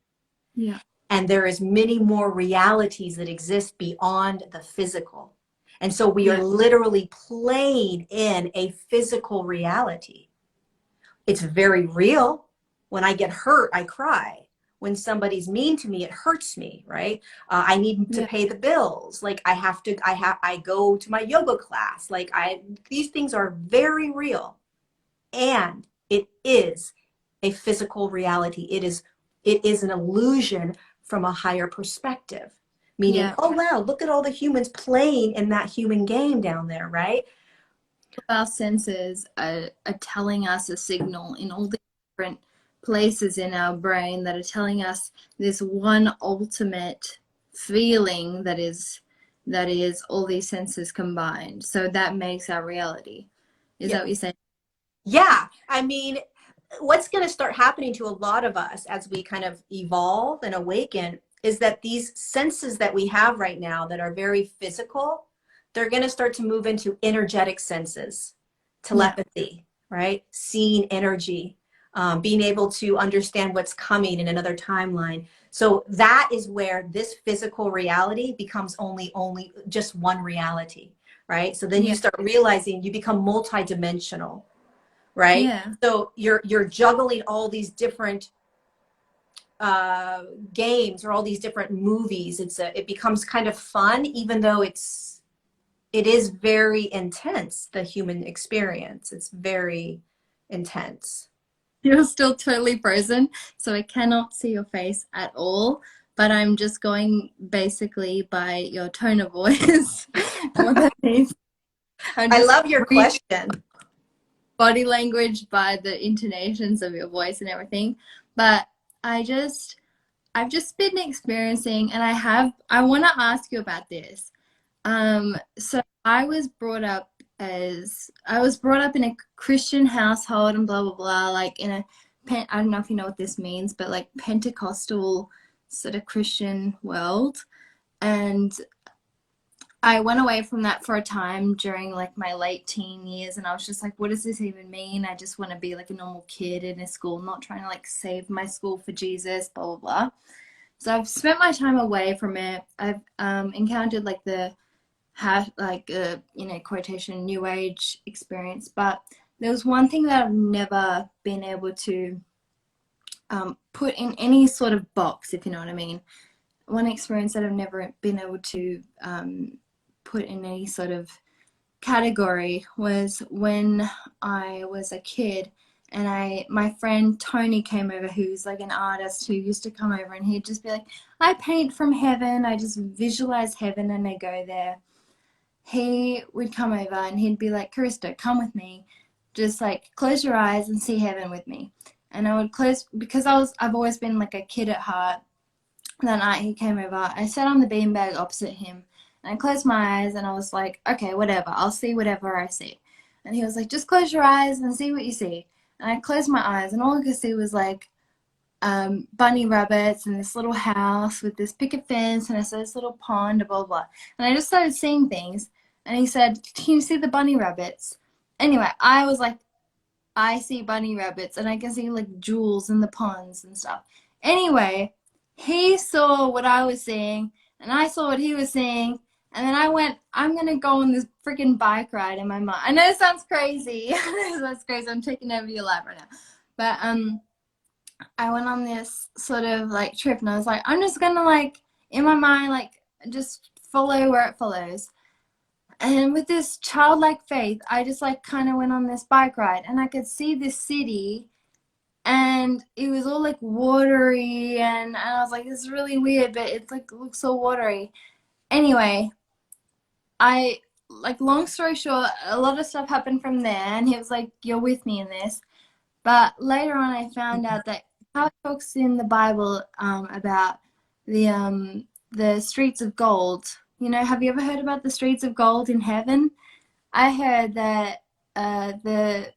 Yeah. And there is many more realities that exist beyond the physical. And so we are literally playing in a physical reality. It's very real. When I get hurt, I cry. When somebody's mean to me, it hurts me, right? I need to pay the bills. Like I go to my yoga class. These things are very real. And it is a physical reality. It is an illusion from a higher perspective. Meaning, oh wow, look at all the humans playing in that human game down there, right? Our senses are telling us a signal in all the different places in our brain that are telling us this one ultimate feeling that is all these senses combined. So that makes our reality. Is that what you're saying? Yeah. I mean, what's going to start happening to a lot of us as we kind of evolve and awaken is that these senses that we have right now that are very physical, they're going to start to move into energetic senses, telepathy, right? Seeing energy, being able to understand what's coming in another timeline. So that is where this physical reality becomes only just one reality, right? So then you start realizing you become multidimensional, right? Yeah. So you're juggling all these different games or all these different movies. It becomes kind of fun, even though it is very intense. The human experience, it's very intense. You're still totally frozen, so I cannot see your face at all, but I'm just going basically by your tone of voice. What that means. I love your question. Body language by the intonations of your voice and everything, but I've just been experiencing, and I want to ask you about this. So I was brought up in a Christian household and blah blah blah, like in a I don't know if you know what this means, but like Pentecostal sort of Christian world. And I went away from that for a time during like my late teen years, and I was just like, what does this even mean? I just want to be like a normal kid in a school, not trying to like save my school for Jesus, blah blah blah. So I've spent my time away from it. I've encountered like the quotation new age experience, but there was one thing that I've never been able to put in any sort of box, if you know what I mean. One experience that I've never been able to put in any sort of category was when I was a kid, and my friend Tony came over, who's like an artist who used to come over, and he'd just be like, I paint from heaven, I just visualize heaven and I go there. He would come over and he'd be like, Karista, come with me, just like close your eyes and see heaven with me. And I would close, because I've always been like a kid at heart. That night he came over, I sat on the beanbag opposite him, and I closed my eyes and I was like, okay, whatever, I'll see whatever I see. And he was like, just close your eyes and see what you see. And I closed my eyes, and all I could see was like bunny rabbits and this little house with this picket fence, and I saw this little pond, blah, blah. And I just started seeing things. And he said, can you see the bunny rabbits? Anyway, I was like, I see bunny rabbits, and I can see like jewels in the ponds and stuff. Anyway, he saw what I was seeing, and I saw what he was seeing, and then I went, I'm going to go on this freaking bike ride in my mind. I know it sounds crazy. That's crazy. I'm taking over your life right now. But I went on this sort of like trip, and I was like, I'm just going to like, in my mind, like just follow where it follows. And with this childlike faith, I just like kind of went on this bike ride, and I could see this city, and it was all like watery, and I was like, this is really weird, but it's like, it looks so watery. Anyway, I like long story short, a lot of stuff happened from there, and he was like, "You're with me in this." But later on, I found out that God talks in the Bible about the streets of gold. You know, have you ever heard about the streets of gold in heaven? I heard that the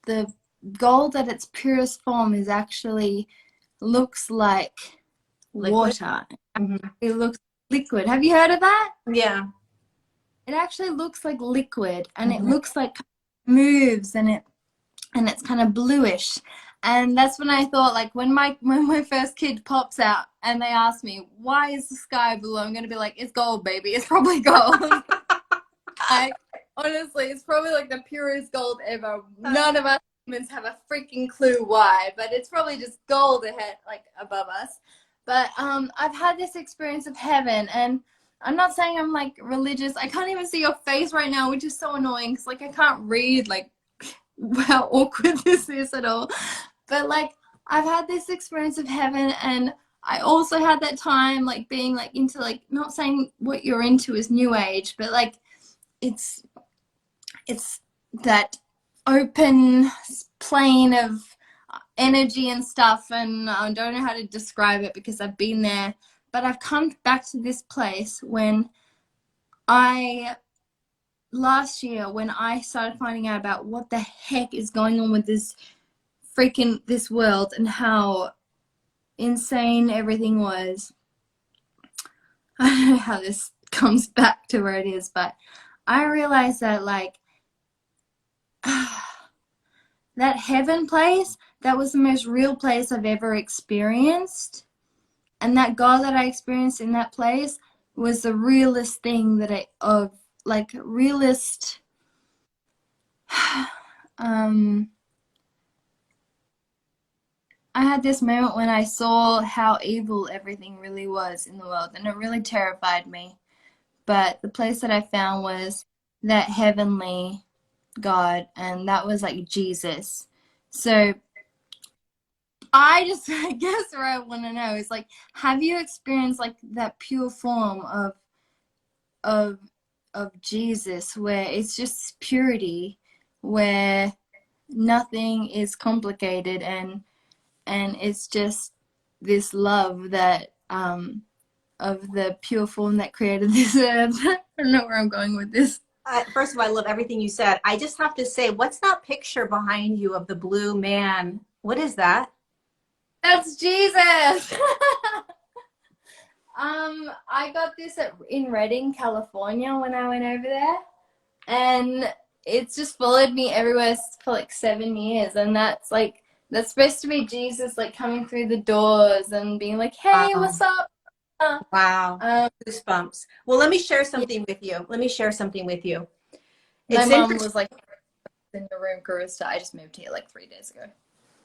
the gold at its purest form is actually looks like Liquid. water. Mm-hmm. It looks liquid. Have you heard of that? Yeah. It actually looks like liquid, and it Mm-hmm. looks like moves, and it's kind of bluish. And that's when I thought, like, when my first kid pops out and they ask me, why is the sky blue? I'm gonna be like, it's gold, baby. It's probably gold. I honestly, it's probably like the purest gold ever. None of us humans have a freaking clue why, but it's probably just gold ahead, like above us. But I've had this experience of heaven, and I'm not saying I'm like religious. I can't even see your face right now, which is so annoying because like I can't read like how awkward this is at all. But like I've had this experience of heaven, and I also had that time like being like into like, not saying what you're into is new age, but like it's that open plane of energy and stuff, and I don't know how to describe it because I've been there, but I've come back to this place when last year when I started finding out about what the heck is going on with this world and how insane everything was. I don't know how this comes back to where it is, but I realized that like that heaven place, that was the most real place I've ever experienced. And that God that I experienced in that place was the realest thing that realest I had this moment when I saw how evil everything really was in the world, and it really terrified me. But the place that I found was that heavenly God, and that was like Jesus. So I guess where I want to know is like, have you experienced like that pure form of Jesus, where it's just purity, where nothing is complicated, and it's just this love that of the pure form that created this earth. I don't know where I'm going with this. First of all, I love everything you said. I just have to say, what's that picture behind you of the blue man? What is that? That's Jesus. I got this in Redding, California when I went over there, and it's just followed me everywhere for like 7 years, and that's supposed to be Jesus like coming through the doors and being like, hey, Wow. what's up? Wow. Goosebumps. Well, let me share something with you. Let me share something with you. My mom was like in the room, Carissa. I just moved here like 3 days ago.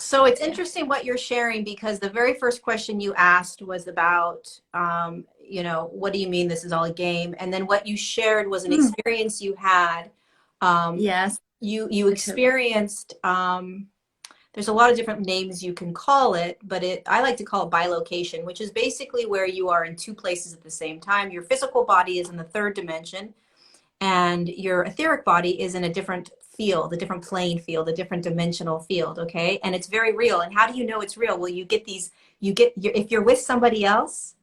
So it's interesting what you're sharing, because the very first question you asked was about, what do you mean this is all a game? And then what you shared was an experience you had. Yes. You experienced, there's a lot of different names you can call it, but I like to call it bilocation, which is basically where you are in two places at the same time. Your physical body is in the third dimension, and your etheric body is in a different field, a different playing field, a different dimensional field. Okay. And it's very real. And how do you know it's real? Well, if you're with somebody else,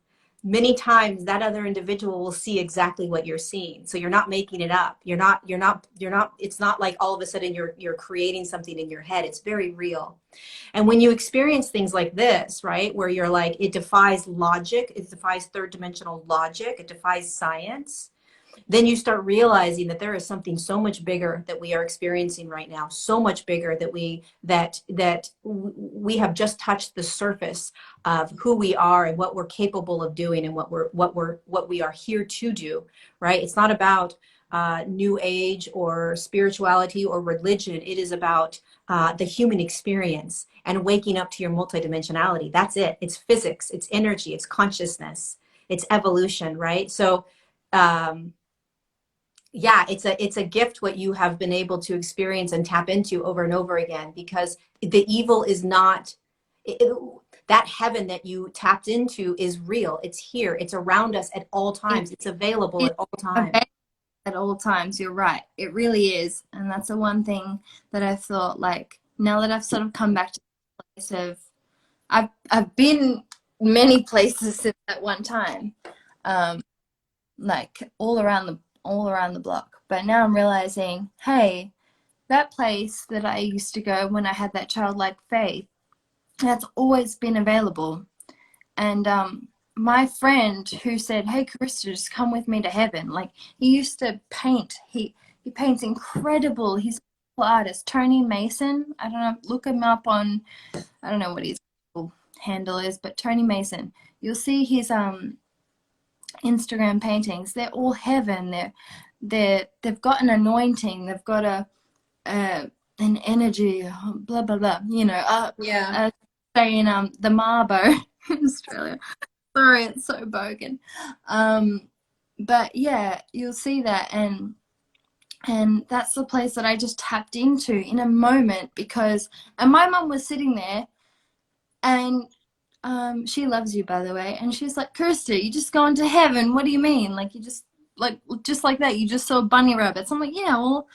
many times that other individual will see exactly what you're seeing. So you're not making it up. It's not like all of a sudden you're creating something in your head. It's very real. And when you experience things like this, right, where you're like, it defies logic, it defies third dimensional logic, it defies science, then you start realizing that there is something so much bigger that we are experiencing right now, so much bigger that we have just touched the surface of who we are and what we're capable of doing and what we are here to do, right? It's not about new age or spirituality or religion. It is about the human experience and waking up to your multidimensionality. That's it. It's physics, it's energy, it's consciousness, it's evolution, right? So yeah, it's a gift what you have been able to experience and tap into over and over again, because the evil is not that heaven that you tapped into is real. It's here. It's around us at all times. It's available at all times. at all times. You're right. It really is. And that's the one thing that I thought, like, now that I've sort of come back to the place of, I've been many places since that one time, like all around the block. But now I'm realizing, hey, that place that I used to go when I had that childlike faith, that's always been available. And my friend who said, hey, Karissa, just come with me to heaven. Like, he used to paint. He paints incredible. He's an artist. Tony Mason. I don't know. Look him up on, I don't know what his handle is, but Tony Mason. You'll see his Instagram paintings. They're all heaven. They've got an anointing. They've got an energy. Blah blah blah. You know. Yeah. Saying the Marbo in Australia. Sorry, it's so bogan. But yeah, you'll see that, and that's the place that I just tapped into in a moment, and my mum was sitting there, and she loves you, by the way, and she's like, Kirsta, you just going to heaven? What do you mean? Like, you just like that, you just saw bunny rabbits? I'm like, yeah, well,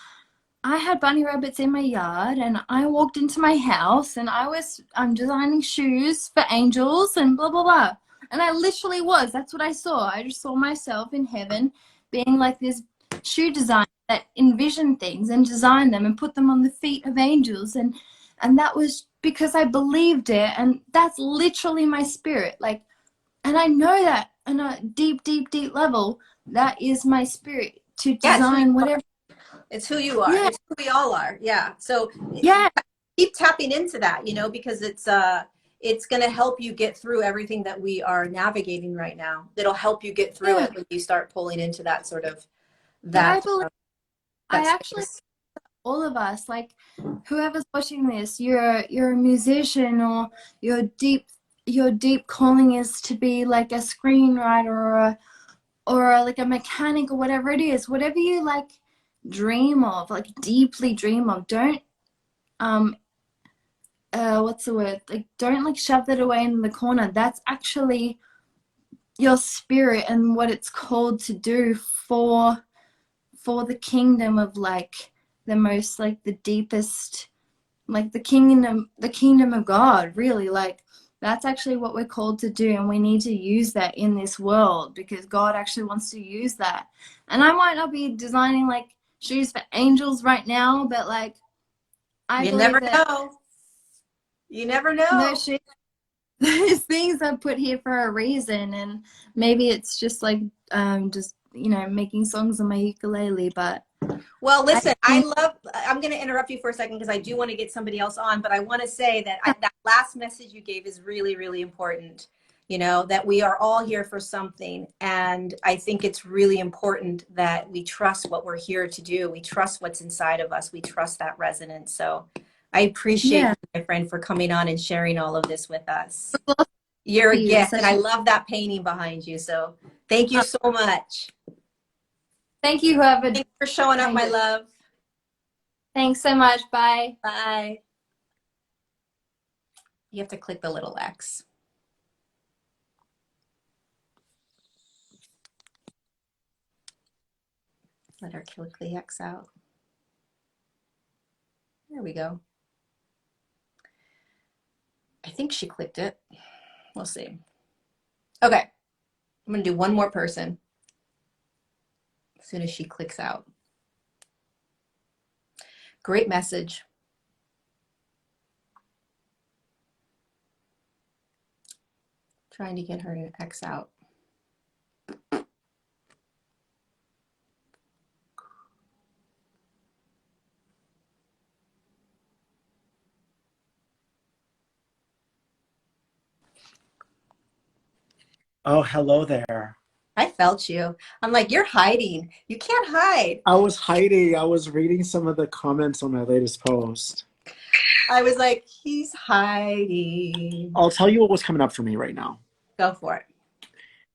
I had bunny rabbits in my yard, and I walked into my house, and I'm designing shoes for angels and blah, blah, blah. And I literally was. That's what I saw. I just saw myself in heaven being like this shoe designer that envisioned things and designed them and put them on the feet of angels. And that was because I believed it. And that's literally my spirit. Like, and I know that on a deep, deep, deep level, that is my spirit to design whatever. It's who you are. Yeah. It's who we all are. Yeah. So yeah, keep tapping into that, you know, because it's going to help you get through everything that we are navigating right now. It'll help you get through it when you start pulling into that sort of that. I believe, I actually, space. all of us, like whoever's watching this, you're a musician, or your deep calling is to be like a screenwriter or like a mechanic or whatever it is, whatever you like dream of, like deeply dream of, don't what's the word, like don't like shove that away in the corner. That's actually your spirit and what it's called to do for the kingdom of, like, the most, like, the deepest, like the kingdom of God, really. Like, that's actually what we're called to do, and we need to use that in this world because God actually wants to use that. And I might not be designing like shoes for angels right now, but like You never know. You never know. Those things are put here for a reason, and maybe it's just like just, you know, making songs on my ukulele. But well, listen, I'm going to interrupt you for a second because I do want to get somebody else on, but I want to say that that last message you gave is really, really important. You know, that we are all here for something. And I think it's really important that we trust what we're here to do. We trust what's inside of us. We trust that resonance. So I appreciate you, my friend, for coming on and sharing all of this with us. You're a gift, and I love that painting behind you. So thank you so much. Thank you, whoever. Thanks for showing up, my love. Thanks so much. Bye. Bye. You have to click the little X. Let her click the X out. There we go. I think she clicked it. We'll see. Okay. I'm going to do one more person as soon as she clicks out. Great message. Trying to get her to X out. Oh, hello there. I felt you. I'm like, you're hiding. You can't hide. I was hiding. I was reading some of the comments on my latest post. I was like, he's hiding. I'll tell you what was coming up for me right now. Go for it.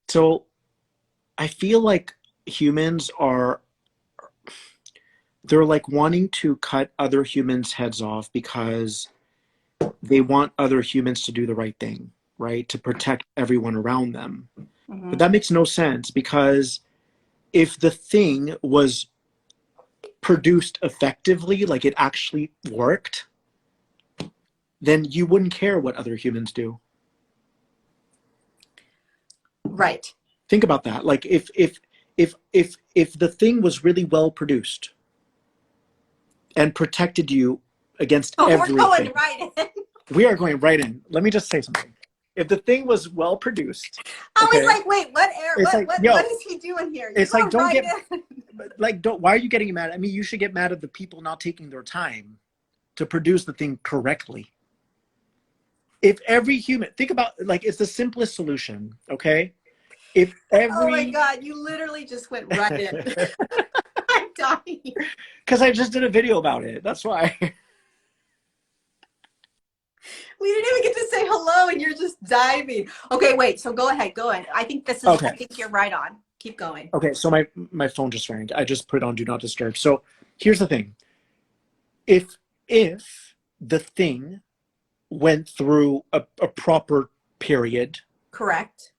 So I feel like humans they're like wanting to cut other humans' heads off because they want other humans to do the right thing, right? To protect everyone around them. Mm-hmm. But that makes no sense, because if the thing was produced effectively, like it actually worked, then you wouldn't care what other humans do. Right. Think about that. Like if the thing was really well produced and protected you against Oh, we're everything. going right in. We are going right in. Let me just say something. If the thing was well produced, I was okay, like, wait, what air? it's like, yo, What is he doing here? it's like, don't right get don't. Why are you getting mad? I mean, you should get mad at the people not taking their time to produce the thing correctly. If every human, think about, like, it's the simplest solution. Okay, if Oh my every, God, you literally just went right in. I'm dying. because I just did a video about it. That's why. We didn't even get to say hello and you're just diving. Okay, wait, so go ahead. I think this is, Okay. I think you're right on. Keep going. Okay, so my phone just rang. I just put it on do not disturb. So here's the thing. If the thing went through a proper period, Correct.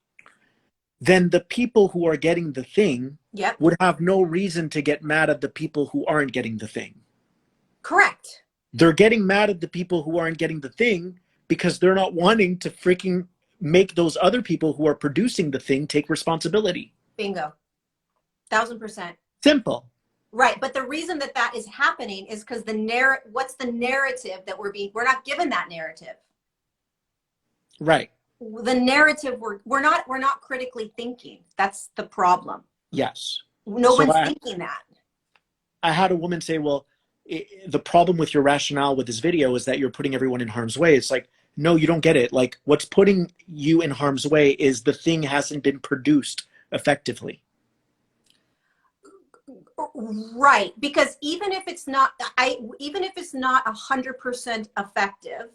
then the people who are getting the thing Yep. would have no reason to get mad at the people who aren't getting the thing. Correct. They're getting mad at the people who aren't getting the thing because they're not wanting to freaking make those other people who are producing the thing take responsibility. Bingo. 1000%. Simple. Right, but the reason that that is happening is because what's the narrative that we're not given that narrative. Right. The narrative we're not critically thinking. That's the problem. Yes. No So one's thinking that. I had a woman say, well, the problem with your rationale with this video is that you're putting everyone in harm's way. It's like, no, you don't get it. Like, what's putting you in harm's way is the thing hasn't been produced effectively. Right, because even if it's not 100% effective,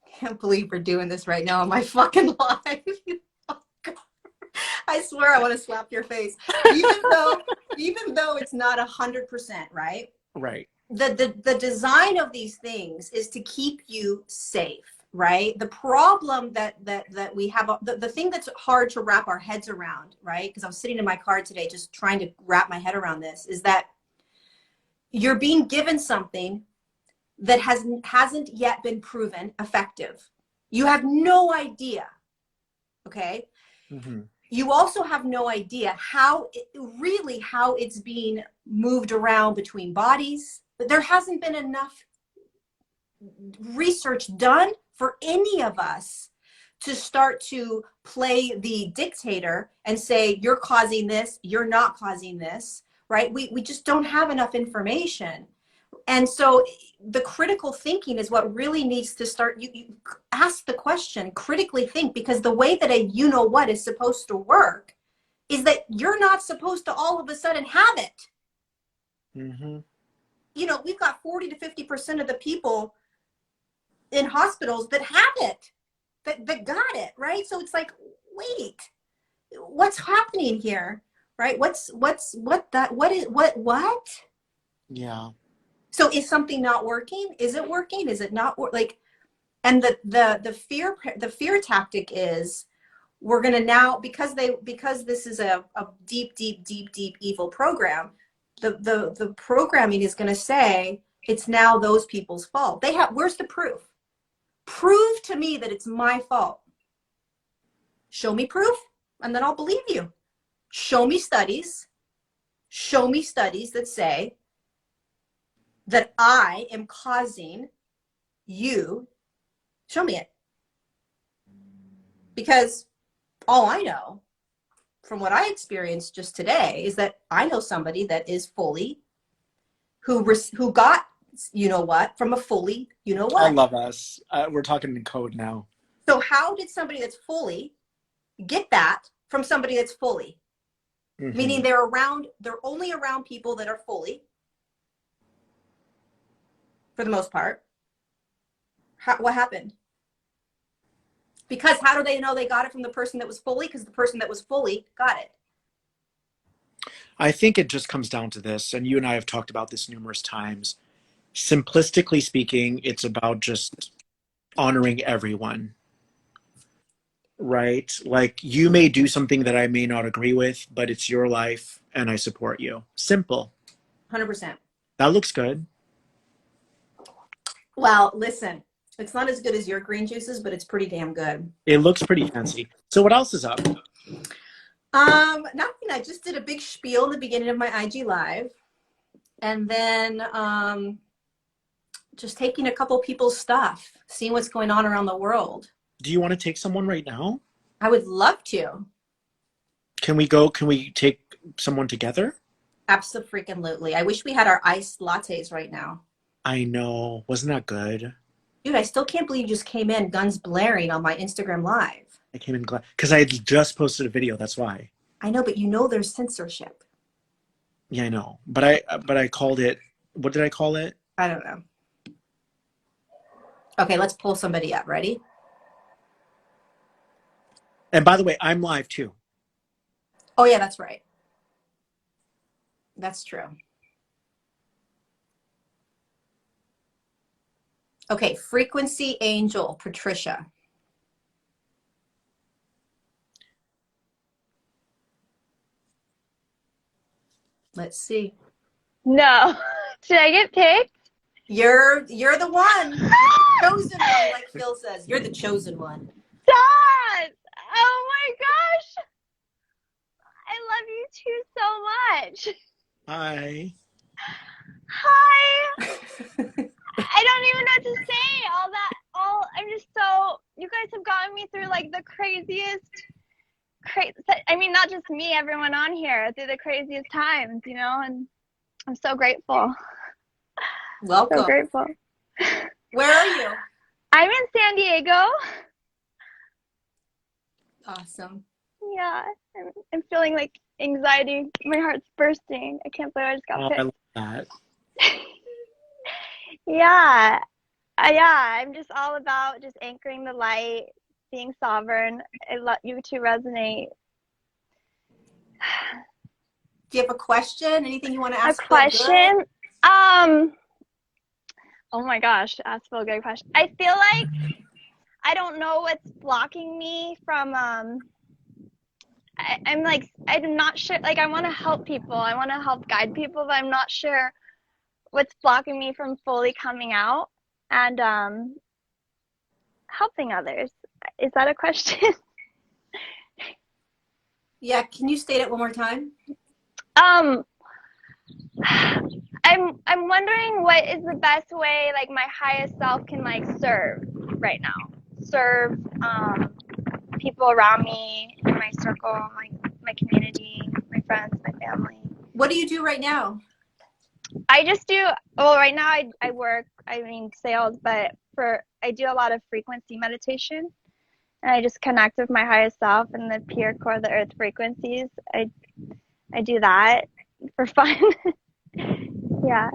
I can't believe we're doing this right now on my fucking live. I swear I want to slap your face. Even though it's not 100%, right? Right. The design of these things is to keep you safe, right? The problem that we have, the thing that's hard to wrap our heads around, right? Because I was sitting in my car today just trying to wrap my head around this, is that you're being given something that hasn't yet been proven effective. You have no idea, okay? Mm-hmm. You also have no idea how it's being moved around between bodies. But there hasn't been enough research done for any of us to start to play the dictator and say, you're causing this, you're not causing this, right? We just don't have enough information. And so the critical thinking is what really needs to start. You ask the question, critically think, because the way that a you-know-what is supposed to work is that you're not supposed to all of a sudden have it. Mm-hmm. You know, we've got 40 to 50% of the people in hospitals that have it, that got it, right? So it's like, wait, what's happening here, right? What? Yeah. So is something not working? Is it working? Is it not like? And the fear tactic is, we're gonna now, because this is a deep evil program. The programming is going to say it's now those people's fault. Where's the proof? Prove to me that it's my fault. Show me proof, and then I'll believe you. Show me studies that say that I am causing you. Show me it. Because all I know from what I experienced just today is that I know somebody that is fully, who got, you know what, from a fully, you know what. I love us. We're talking in code now. So how did somebody that's fully get that from somebody that's fully? Mm-hmm. Meaning they're only around people that are fully, for the most part. What happened? Because how do they know they got it from the person that was fully? Because the person that was fully got it. I think it just comes down to this, and you and I have talked about this numerous times. Simplistically speaking, it's about just honoring everyone. right? Like you may do something that I may not agree with, but it's your life and I support you. Simple. 100%. That looks good. Well, listen, it's not as good as your green juices, but it's pretty damn good. It looks pretty fancy. So what else is up? Nothing. I just did a big spiel in the beginning of my IG live, and then just taking a couple people's stuff, seeing what's going on around the world. Do you want to take someone right now? I would love to. Can we take someone together? Absolutely. I wish we had our iced lattes right now. I know. Wasn't that good? Dude, I still can't believe you just came in guns blaring on my Instagram live. I came in glad because I had just posted a video. That's why. I know, but you know there's censorship. Yeah, I know. But I called it. What did I call it? I don't know. Okay, let's pull somebody up. Ready? And by the way, I'm live too. Oh, yeah, that's right. That's true. Okay, Frequency Angel, Patricia. Let's see. No. Should I get picked? You're the one. Chosen one, like Phil says. You're the chosen one. Stop! Oh my gosh! I love you two so much. Hi. Hi. I don't even know what to say. I'm just so, you guys have gotten me through like the craziest, I mean, not just me, everyone on here, through the craziest times, you know, and I'm so grateful. Welcome. So grateful. Where are you? I'm in San Diego. Awesome. Yeah, I'm feeling like anxiety. My heart's bursting. I can't believe I just got I picked. love that. Yeah. I'm just all about just anchoring the light, being sovereign. I let you two resonate. Do you have a question? Anything you want to ask? A question? Oh my gosh, ask Phil a good question. I feel like I don't know what's blocking me from I'm not sure, like I want to help people. I want to help guide people, but I'm not sure what's blocking me from fully coming out and helping others. Is that a question? Yeah, can you state it one more time? I'm wondering what is the best way like my highest self can like serve right now. Serve people around me in my circle, my community, my friends, my family. What do you do right now? I just do, well, right now I work, sales, but I do a lot of frequency meditation, and I just connect with my highest self and the pure core of the earth frequencies. I do that for fun. Yeah.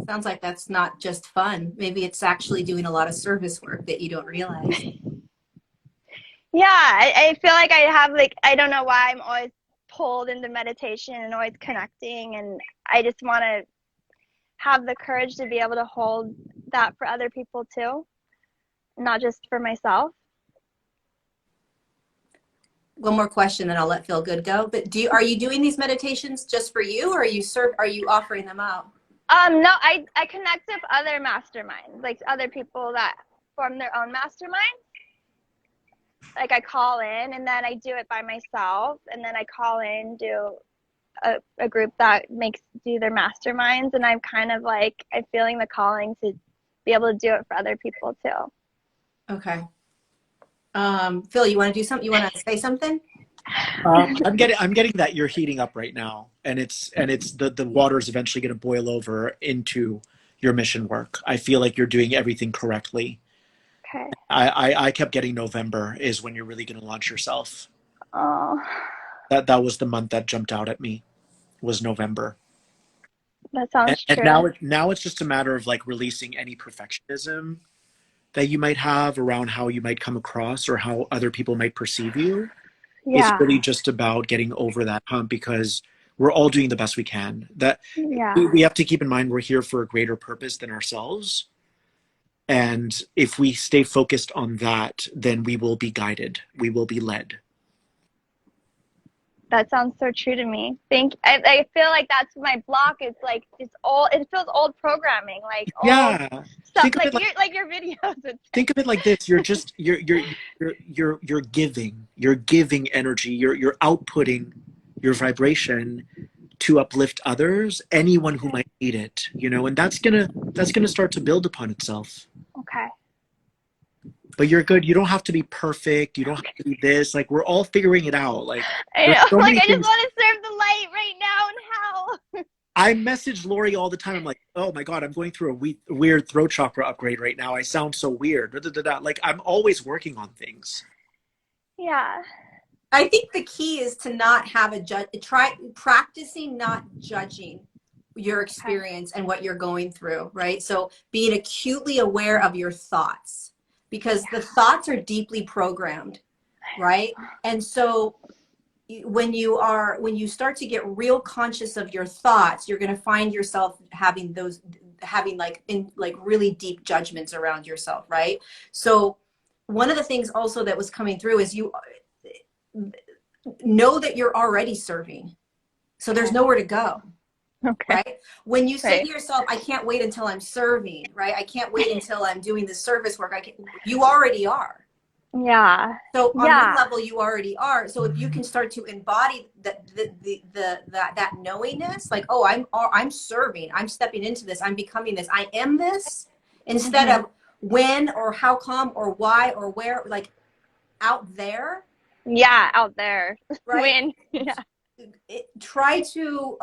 Sounds like that's not just fun. Maybe it's actually doing a lot of service work that you don't realize. Yeah, I feel like I have I don't know why I'm always pulled into meditation and always connecting, and I just want to have the courage to be able to hold that for other people too, not just for myself. One more question, then I'll let Phil Good go. But are you doing these meditations just for you, or are you offering them out? No, I connect with other masterminds, like other people that form their own masterminds. Like I call in, and then I do it by myself, and then I call in, do a group that do their masterminds, and I'm kind of like, I'm feeling the calling to be able to do it for other people too. Okay. Phil, you want to do something? You want to say something? I'm getting that you're heating up right now, and it's the water is eventually going to boil over into your mission work. I feel like you're doing everything correctly. Okay. I kept getting November is when you're really going to launch yourself. Oh, That was the month that jumped out at me, was November. that sounds true. And now it's just a matter of like releasing any perfectionism that you might have around how you might come across or how other people might perceive you. Yeah. It's really just about getting over that hump, because we're all doing the best we can. Yeah. We have to keep in mind we're here for a greater purpose than ourselves. And if we stay focused on that, then we will be guided. We will be led. That sounds so true to me. I feel like that's my block. It's like it's all. It feels old programming, like old Yeah. stuff, Think of it like your videos. think of it like this. You're just you're giving. You're giving energy. You're outputting your vibration to uplift others, anyone who might need it, you know, and that's gonna start to build upon itself. Okay. But you're good. You don't have to be perfect. You don't have to be this. Like, we're all figuring it out. Like, I there's know. so Like many I just things. want to serve the light right now and how. I message Lori all the time. I'm like, oh my God, I'm going through a weird throat chakra upgrade right now. I sound so weird. Da, da, da, da. Like, I'm always working on things. Yeah. I think the key is to not have a judge. Try practicing not judging your experience and what you're going through, right? So being acutely aware of your thoughts, because the thoughts are deeply programmed, right? And so when you start to get real conscious of your thoughts, you're going to find yourself having like really deep judgments around yourself, right? So one of the things also that was coming through is you know that you're already serving. So there's nowhere to go. Okay. Right? When you say Right. to yourself, I can't wait until I'm serving, right? I can't wait until I'm doing the service work. You already are. Yeah. So on Yeah. one level, you already are. So if you can start to embody that knowingness, like, oh, I'm serving, I'm stepping into this, I'm becoming this, I am this, instead of when or how come or why or where, like out there, Yeah. Out there. right? When. Yeah. Try to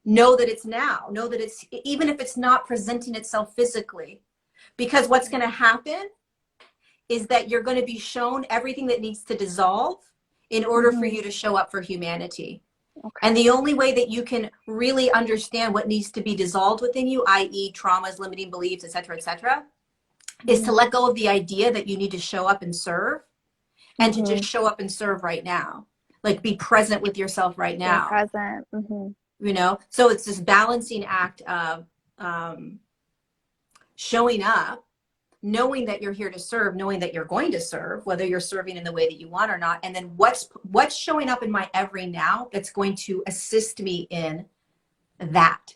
know that it's now. Know that it's, even if it's not presenting itself physically, because what's going to happen is that you're going to be shown everything that needs to dissolve in order for you to show up for humanity. Okay. And the only way that you can really understand what needs to be dissolved within you, i.e. traumas, limiting beliefs, et cetera, is to let go of the idea that you need to show up and serve, and to just show up and serve right now. Like, be present with yourself right Being now. present. You know? So it's this balancing act of showing up, knowing that you're here to serve, knowing that you're going to serve, whether you're serving in the way that you want or not. And then what's showing up in my every now that's going to assist me in that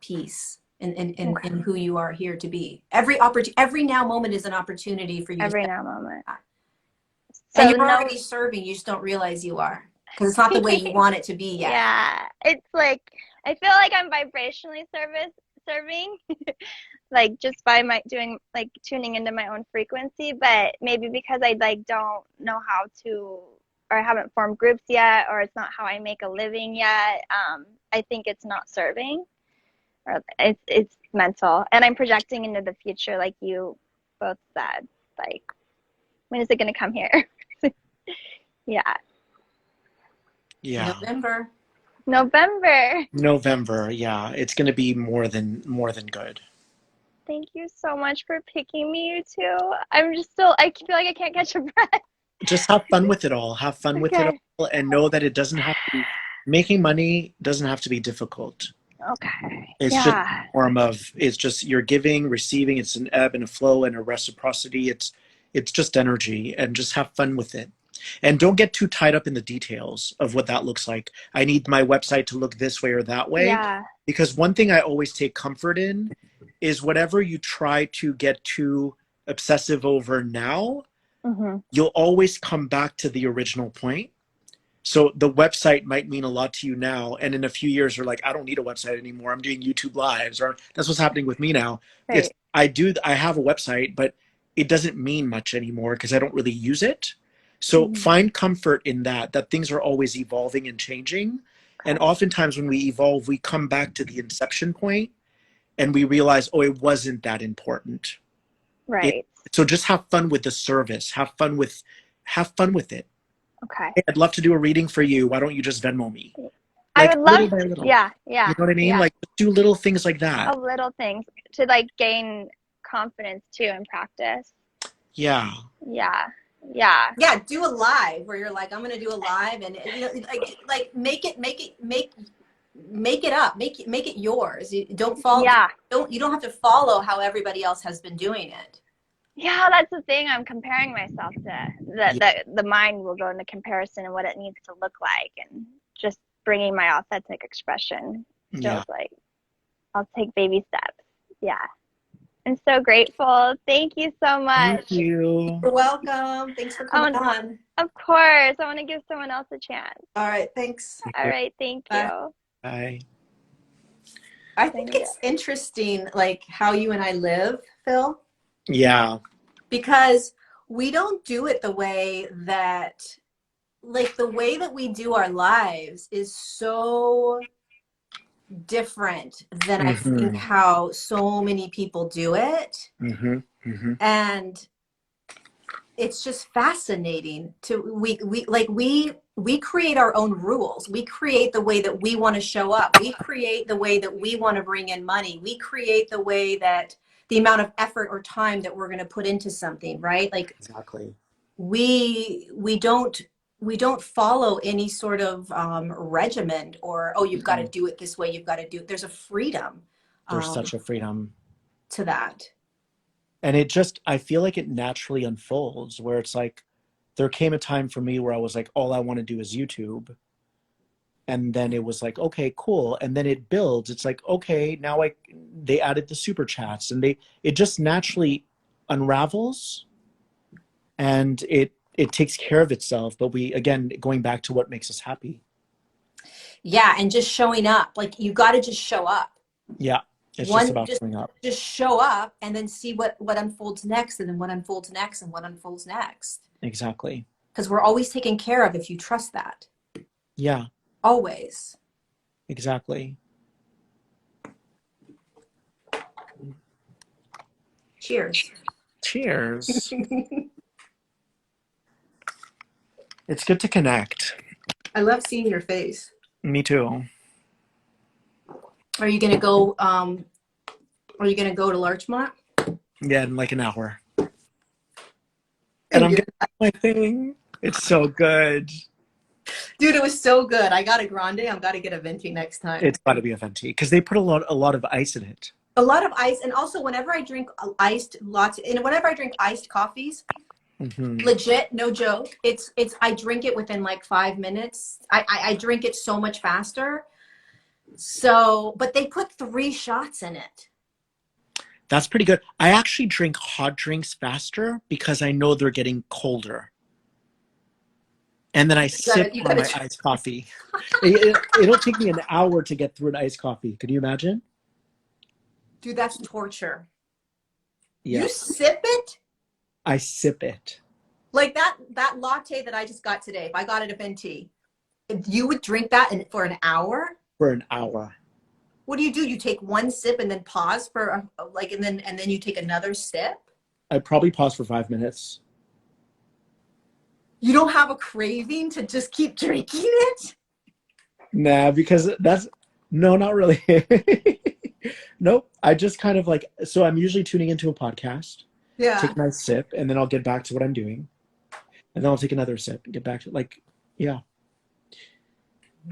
piece, in who you are here to be. Every now moment is an opportunity for you. Every now moment. And So you're no. already serving, you just don't realize you are, because it's not the way you want it to be yet. Yeah. It's like I feel like I'm vibrationally serving. Like just by my doing, like tuning into my own frequency, but maybe because I like don't know how to, or I haven't formed groups yet, or it's not how I make a living yet. I think it's not serving, or it's mental, and I'm projecting into the future, like you both said. Like, when is it going to come here? Yeah. Yeah. November. Yeah. It's going to be more than good. Thank you so much for picking me, you two. I'm just still, I feel like I can't catch a breath. Just have fun with it all. Have fun with it Okay. all, and know that it doesn't have to be, making money doesn't have to be difficult. Okay. It's just a form of, it's just you're giving, receiving. It's an ebb and a flow and a reciprocity. It's just energy, and just have fun with it. And don't get too tied up in the details of what that looks like. I need my website to look this way or that way. Yeah. Because one thing I always take comfort in is whatever you try to get too obsessive over now, you'll always come back to the original point. So the website might mean a lot to you now, and in a few years you're like, I don't need a website anymore. I'm doing YouTube lives, or that's what's happening with me now. Right. I have a website, but it doesn't mean much anymore because I don't really use it. So find comfort in that things are always evolving and changing. And oftentimes when we evolve, we come back to the inception point and we realize, oh, it wasn't that important. Right. So just have fun with the service. Have fun with it. Okay. Hey, I'd love to do a reading for you. Why don't you just Venmo me? I Like, would love, little by little. yeah. You know what I mean? Yeah. Like, do little things like that. Little things to like gain confidence too and practice. Yeah. Yeah. Do a live where you're like, I'm gonna do a live, and you know, like make make it up, make it yours. You don't follow, Yeah. you don't have to follow how everybody else has been doing it. Yeah, that's the thing. I'm comparing myself to the mind will go into comparison and what it needs to look like, and just bringing my authentic expression Yeah. feels like I'll take baby steps. Yeah. I'm so grateful. Thank you so much. Thank you. You're welcome. Thanks for coming on. Of course. I want to give someone else a chance. All right, thanks. All right. Thank Bye. you. Bye. I think it's interesting, like how you and I live, Phil, Yeah. because we don't do it the way that, like the way that we do our lives is so different than I think how so many people do it. And it's just fascinating to we create our own rules. We create the way that we want to show up. We create the way that we want to bring in money. We create the way that the amount of effort or time that we're going to put into something, right? Like Exactly. we don't follow any sort of regimen or, oh, you've got to do it this way. You've got to do it. There's a freedom. There's such a freedom to that. And it just, I feel like it naturally unfolds where it's like, there came a time for me where I was like, all I want to do is YouTube. And then it was like, okay, cool. And then it builds. It's like, okay, now they added the super chats and it just naturally unravels and it takes care of itself. But we, again, going back to what makes us happy. Yeah. And just showing up, like you got to just show up. Yeah. It's just about showing up. Just show up and then see what unfolds next, and then what unfolds next, and what unfolds next. Exactly. Because we're always taken care of if you trust that. Yeah. Always. Exactly. Cheers. Cheers. It's good to connect. I love seeing your face. Me too. Are you gonna go to Larchmont? Yeah, in like an hour. And I'm getting my thing. It's so good. Dude, it was so good. I got a grande. I've got to get a venti next time. It's got to be a venti because they put a lot of ice in it. A lot of ice, and also whenever I drink whenever I drink iced coffees, legit, no joke, it's I drink it within like 5 minutes. I drink it so much faster. So, but they put 3 shots in it. That's pretty good. I actually drink hot drinks faster because I know they're getting colder. And then I sip on my iced coffee. It'll take me an hour to get through an iced coffee. Could you imagine? Dude, that's torture. Yeah. You sip it? I sip it. Like that latte that I just got today, if I got it a venti, you would drink that for an hour? For an hour. What do? You take 1 sip and then pause for and then you take another sip? I'd probably pause for 5 minutes. You don't have a craving to just keep drinking it? Nah, because no, not really. Nope. I just kind of like, so I'm usually tuning into a podcast. Yeah. Take my sip and then I'll get back to what I'm doing. And then I'll take another sip and get back to yeah.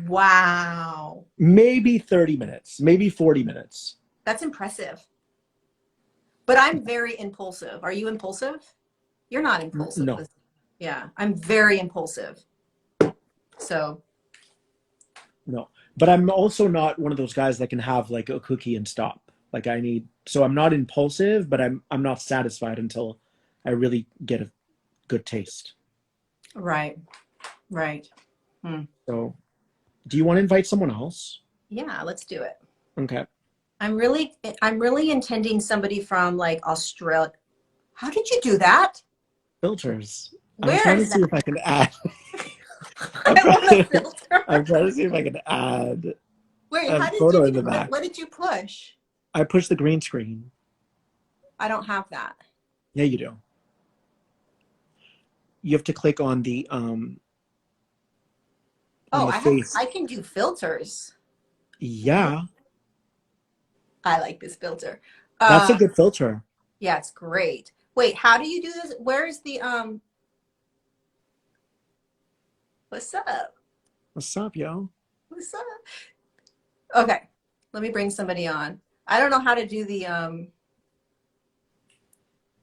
Wow. Maybe 30 minutes, maybe 40 minutes. That's impressive. But I'm very impulsive. Are you impulsive? You're not impulsive. No. Yeah, I'm very impulsive. So. No, but I'm also not one of those guys that can have like a cookie and stop. Like so I'm not impulsive, but I'm not satisfied until I really get a good taste. Right. So, do you want to invite someone else? Yeah, let's do it. Okay. I'm really intending somebody from like Australia. How did you do that? Filters. Where I'm trying to is see that? if I can add. I want a filter. I'm trying to see if I can add Wait, a how did photo you in the do back. it? What did you push? I pushed the green screen. I don't have that. Yeah, you do. You have to click on the face. I can do filters. Yeah, I like this filter. that's a good filter. Yeah, it's great. Wait, how do you do this? Where's the what's up? What's up, yo? What's up? Okay, let me bring somebody on. I don't know how to do the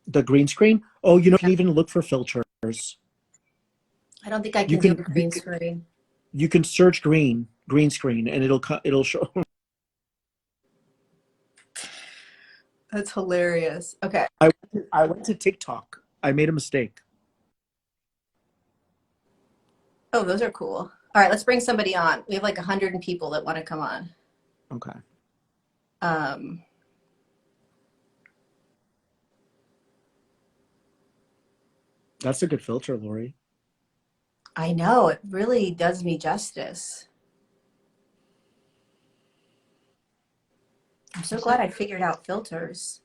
The green screen. Oh, you can even look for filters. I don't think I You can do a can green screen. you can search green screen, and it'll show. That's hilarious. Okay. I went to TikTok. I made a mistake. Oh, those are cool. All right, let's bring somebody on. We have like 100 people that want to come on. Okay. Um, That's a good filter, Lori. I know, it really does me justice. I'm so glad I figured out filters.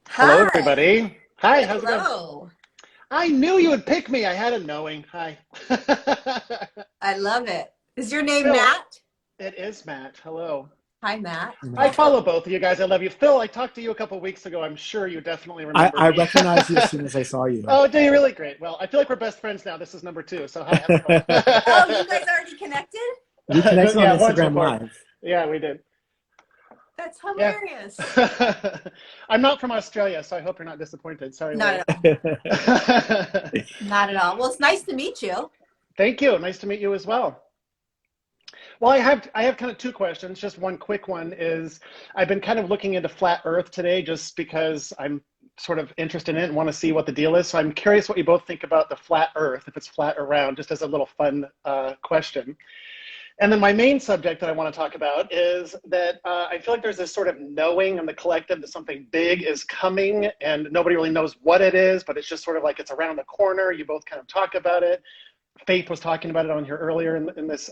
Hello, Hi. everybody. Hi, how's it going? Hello. I knew you would pick me. I had a knowing. Hi. I love it. Is your name Phil. Matt? It is Matt. Hello. Hi, Matt. I follow both of you guys. I love you. Phil, I talked to you a couple weeks ago. I'm sure you definitely remember I me. recognized you as soon as I saw you. Oh, do you really? Great. Well, I feel like we're best friends now. This is number 2. So hi, how's it going? Oh, you guys already connected? We connected Yeah, on once Instagram before. Live. Yeah, we did. That's Yeah. hilarious. I'm not from Australia, so I hope you're not disappointed. Sorry. Not at all. Not at all. Well, it's nice to meet you. Thank you. Nice to meet you as well. Well, I have kind of 2 questions. Just one quick one is I've been kind of looking into flat Earth today just because I'm sort of interested in it and want to see what the deal is. So I'm curious what you both think about the flat Earth, if it's flat or round, just as a little fun question. And then my main subject that I want to talk about is that I feel like there's this sort of knowing in the collective that something big is coming and nobody really knows what it is, but it's just sort of like it's around the corner. You both kind of talk about it. Faith was talking about it on here earlier in this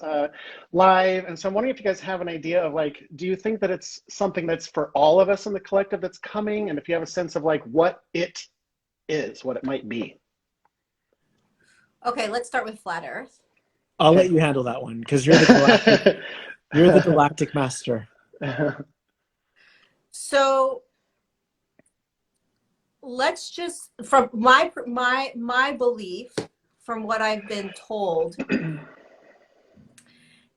live. And so I'm wondering if you guys have an idea of like, do you think that it's something that's for all of us in the collective that's coming? And if you have a sense of like what it is, what it might be. Okay, let's start with flat Earth. I'll let you handle that one because you're the galactic master. So let's just, from my belief, from what I've been told,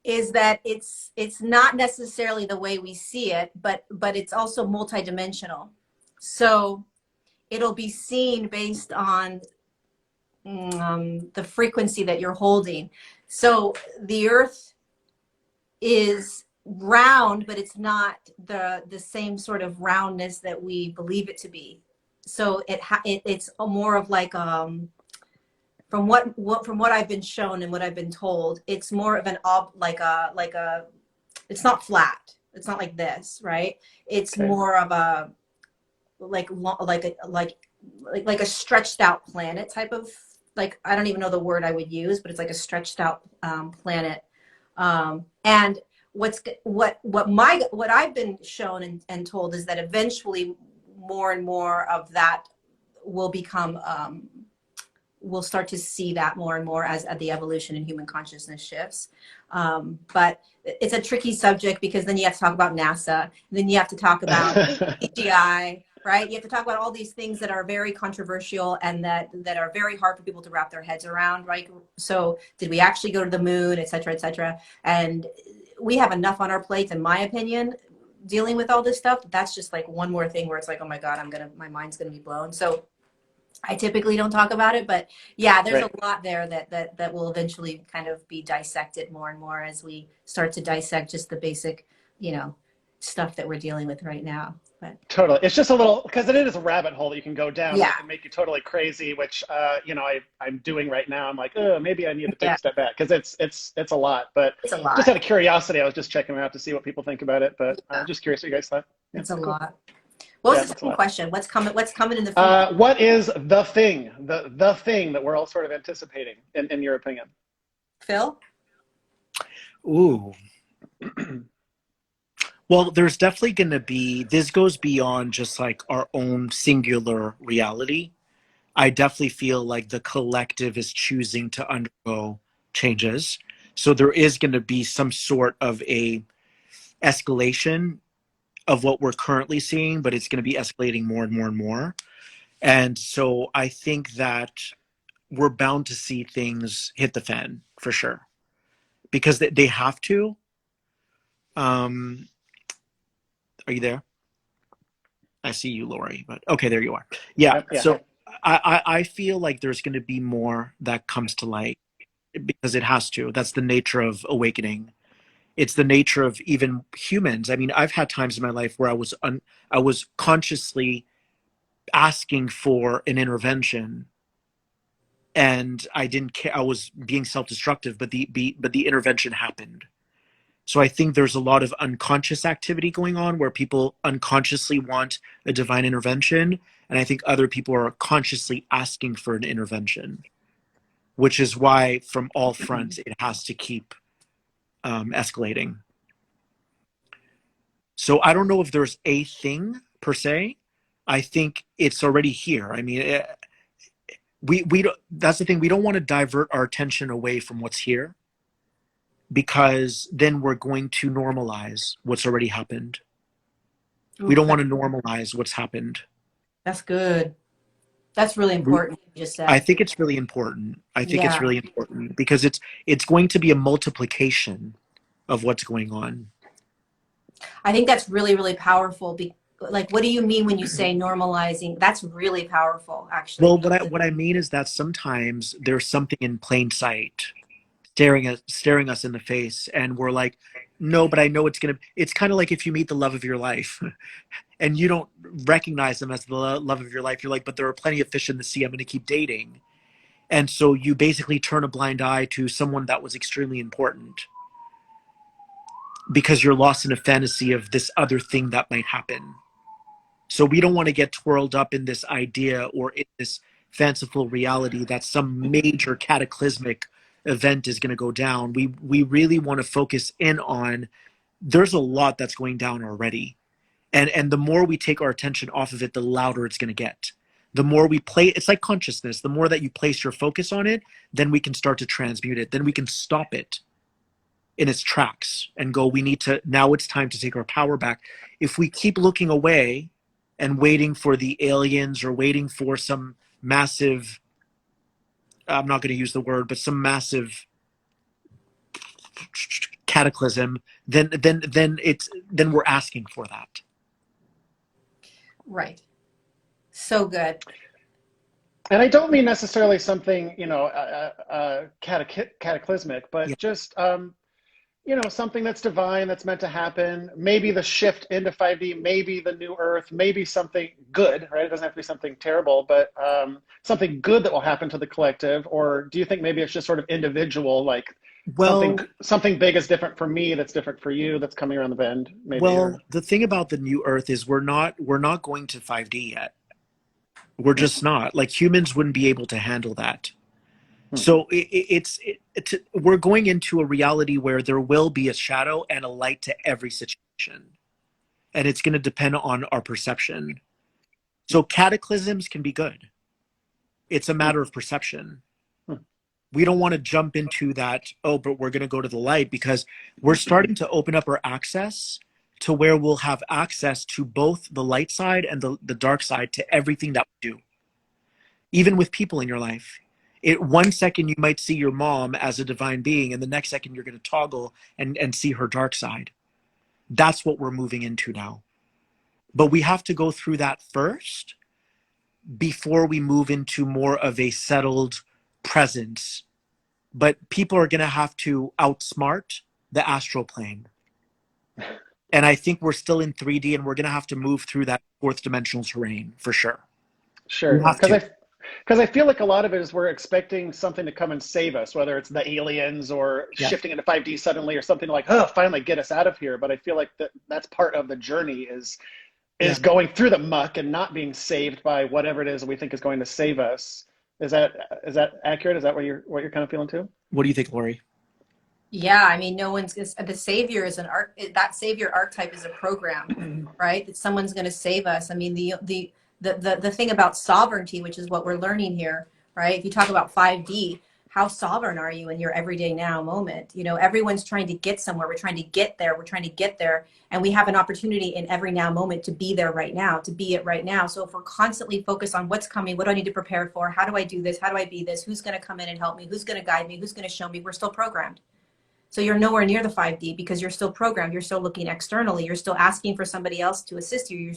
is that it's not necessarily the way we see it, but it's also multidimensional. So it'll be seen based on the frequency that you're holding. So the Earth is round, but it's not the same sort of roundness that we believe it to be. So it's more of like from what I've been shown and what I've been told, it's more of an it's not flat. It's not like this, right? It's Okay. more of a like a stretched out planet type of, like, I don't even know the word I would use, but it's like a stretched out planet. And what I've been shown and told is that eventually more and more of that will become we'll start to see that more and more as the evolution in human consciousness shifts. But it's a tricky subject because then you have to talk about NASA, then you have to talk about CGI, right? You have to talk about all these things that are very controversial and that are very hard for people to wrap their heads around, right? So did we actually go to the moon, et cetera, et cetera? And we have enough on our plates, in my opinion, dealing with all this stuff. That's just like one more thing where it's like, oh my God, my mind's gonna be blown. So I typically don't talk about it, but yeah, there's Right. a lot there that will eventually kind of be dissected more and more as we start to dissect just the basic, stuff that we're dealing with right now. But Totally. It's just a little, because it is a rabbit hole that you can go down Yeah. that can make you totally crazy, which, I'm doing right now. I'm like, oh, maybe I need to take Yeah. a step back because it's a lot. But it's a lot. just out of curiosity, I was just checking it out to see what people think about it. But Yeah. just curious what you guys thought. Yeah, It's a cool. lot. What was Yeah, the that's a second lot. question? What's coming in the future? What is the thing, the thing that we're all sort of anticipating, in your opinion? Phil? Ooh. Well, there's definitely going to be, this goes beyond just like our own singular reality. I definitely feel like the collective is choosing to undergo changes. So there is going to be some sort of a escalation of what we're currently seeing, but it's going to be escalating more and more and more. And so I think that we're bound to see things hit the fan for sure, because they have to. Um, are you there? I see you, Lori, but okay, there you are. Yeah. Yep, yeah. So I feel like there's going to be more that comes to light because it has to. That's the nature of awakening. It's the nature of even humans. I mean, I've had times in my life where I was consciously asking for an intervention, and I didn't care. I was being self-destructive, but the intervention happened. So I think there's a lot of unconscious activity going on where people unconsciously want a divine intervention, and I think other people are consciously asking for an intervention, which is why from all fronts it has to keep escalating. So I don't know if there's a thing per se. I think it's already here. I mean, we don't, that's the thing. We don't want to divert our attention away from what's here, because then we're going to normalize what's already happened. We don't want to normalize what's happened. That's good. That's really important. You just said. I think it's really important. I think it's really important because it's going to be a multiplication of what's going on. I think that's really, really powerful. Like, what do you mean when you say normalizing? That's really powerful, actually. Well, what I mean is that sometimes there's something in plain sight staring us in the face, and we're like, no, but I know it's kind of like if you meet the love of your life and you don't recognize them as the love of your life. You're like, but there are plenty of fish in the sea. I'm going to keep dating. And so you basically turn a blind eye to someone that was extremely important because you're lost in a fantasy of this other thing that might happen. So we don't want to get twirled up in this idea or in this fanciful reality that some major cataclysmic event is going to go down. We really want to focus in on there's a lot that's going down already. And the more we take our attention off of it, the louder it's going to get. The more we play, it's like consciousness. The more that you place your focus on it, then we can start to transmute it. Then we can stop it in its tracks and go, now it's time to take our power back. If we keep looking away and waiting for the aliens or waiting for some massive, I'm not going to use the word, but some massive cataclysm, then we're asking for that. Right. So good. And I don't mean necessarily something, cataclysmic, but just, something that's divine, that's meant to happen. Maybe the shift into 5D, maybe the new Earth, maybe something good, right? It doesn't have to be something terrible, but something good that will happen to the collective. Or do you think maybe it's just sort of individual, like something big is different for me, that's different for you, that's coming around the bend? Maybe. Well, the thing about the new Earth is we're not going to 5D yet. We're just not. Like, humans wouldn't be able to handle that. So we're going into a reality where there will be a shadow and a light to every situation. And it's going to depend on our perception. So cataclysms can be good. It's a matter of perception. We don't want to jump into that, but we're going to go to the light, because we're starting to open up our access to where we'll have access to both the light side and the dark side to everything that we do. Even with people in your life. One second you might see your mom as a divine being, and the next second you're going to toggle and see her dark side. That's what we're moving into now. But we have to go through that first before we move into more of a settled presence. But people are going to have to outsmart the astral plane. And I think we're still in 3D, and we're going to have to move through that fourth dimensional terrain for sure. Sure. Because I feel like a lot of it is we're expecting something to come and save us, whether it's the aliens or shifting into 5D suddenly or something like, finally get us out of here. But I feel like that's part of the journey is going through the muck and not being saved by whatever it is that we think is going to save us. Is that accurate? Is that what you're kind of feeling too? What do you think, Lori? Yeah, I mean, the savior is that savior archetype is a program, right? That someone's going to save us. I mean, the thing about sovereignty, which is what we're learning here, right? If you talk about 5D, how sovereign are you in your everyday now moment? Everyone's trying to get somewhere. We're trying to get there. We're trying to get there. And we have an opportunity in every now moment to be there right now, to be it right now. So if we're constantly focused on what's coming, what do I need to prepare for? How do I do this? How do I be this? Who's going to come in and help me? Who's going to guide me? Who's going to show me? We're still programmed. So you're nowhere near the 5D because you're still programmed. You're still looking externally. You're still asking for somebody else to assist you.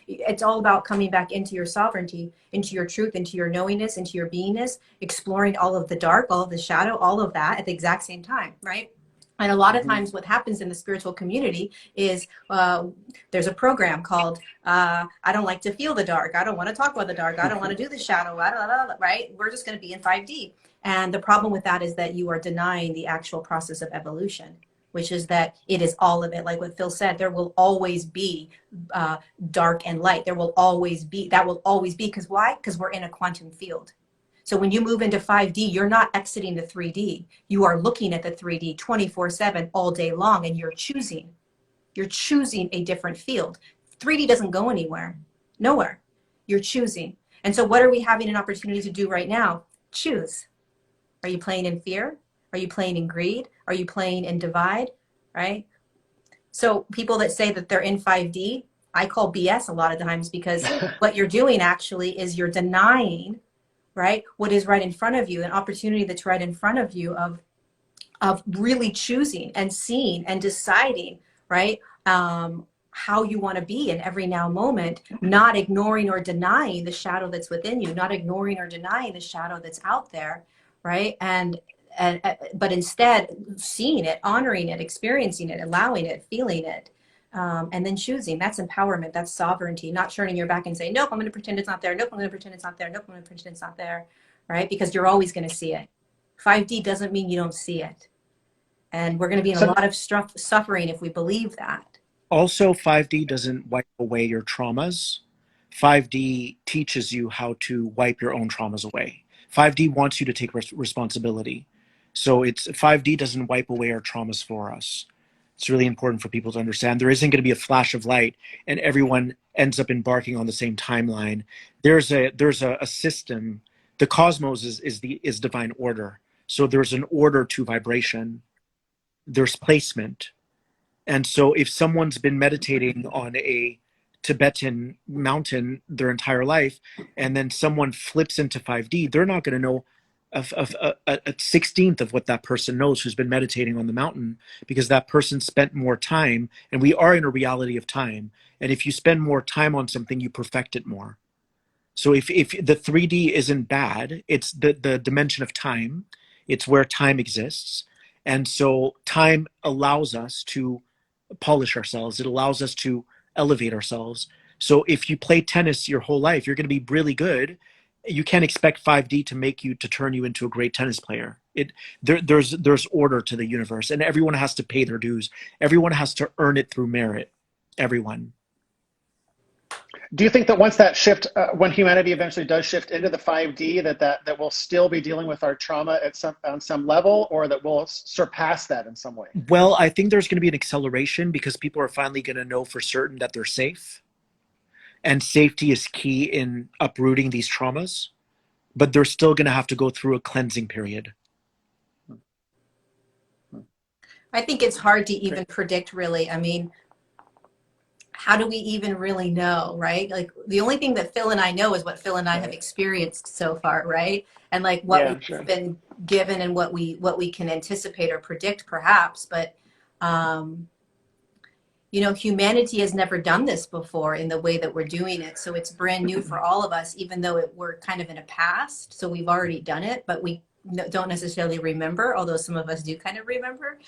It's all about coming back into your sovereignty, into your truth, into your knowingness, into your beingness, exploring all of the dark, all of the shadow, all of that at the exact same time, right? And a lot of times what happens in the spiritual community is there's a program called I don't like to feel the dark. I don't want to talk about the dark. I don't want to do the shadow, right? We're just going to be in 5D. And the problem with that is that you are denying the actual process of evolution, which is that it is all of it. Like what Phil said, there will always be dark and light. That will always be, because why? Because we're in a quantum field. So when you move into 5D, you're not exiting the 3D. You are looking at the 3D 24/7 all day long, and you're choosing a different field. 3D doesn't go anywhere, nowhere. You're choosing. And so what are we having an opportunity to do right now? Choose. Are you playing in fear? Are you playing in greed? Are you playing in divide, right? So people that say that they're in 5D, I call BS a lot of times, because what you're doing actually is you're denying, right, what is right in front of you, an opportunity that's right in front of you of really choosing and seeing and deciding, right, how you want to be in every now moment, not ignoring or denying the shadow that's within you, not ignoring or denying the shadow that's out there, right? But instead seeing it, honoring it, experiencing it, allowing it, feeling it, and then choosing. That's empowerment. That's sovereignty. Not turning your back and saying, nope, I'm going to pretend it's not there. Nope, I'm going to pretend it's not there. Nope, I'm going to pretend it's not there, right? Because you're always going to see it. 5D doesn't mean you don't see it. And we're going to be in a lot of suffering if we believe that. Also, 5D doesn't wipe away your traumas. 5D teaches you how to wipe your own traumas away. 5D wants you to take responsibility. So 5D doesn't wipe away our traumas for us. It's really important for people to understand. There isn't going to be a flash of light and everyone ends up embarking on the same timeline. There's a system. The cosmos is divine order. So there's an order to vibration. There's placement. And so if someone's been meditating on a Tibetan mountain their entire life, and then someone flips into 5D, they're not going to know a 16th of what that person knows who's been meditating on the mountain, because that person spent more time, and we are in a reality of time. And if you spend more time on something, you perfect it more. So if the 3D isn't bad, it's the dimension of time. It's where time exists. And so time allows us to polish ourselves. It allows us to elevate ourselves. So if you play tennis your whole life, you're going to be really good. You can't expect 5D to turn you into a great tennis player. There's order to the universe, and everyone has to pay their dues. Everyone has to earn it through merit. Everyone. Do you think that once that shift, when humanity eventually does shift into the 5D, that we'll still be dealing with our trauma on some level, or that we'll surpass that in some way? Well, I think there's going to be an acceleration because people are finally going to know for certain that they're safe. And safety is key in uprooting these traumas, but they're still going to have to go through a cleansing period. I think it's hard to even predict, really. I mean, how do we even really know, right? Like, the only thing that Phil and I know is what Phil and I have experienced so far, right? And like what we've been given and what we can anticipate or predict, perhaps. But you know, humanity has never done this before in the way that we're doing it. So it's brand new for all of us, even though we're kind of in a past. So we've already done it, but we don't necessarily remember, although some of us do kind of remember.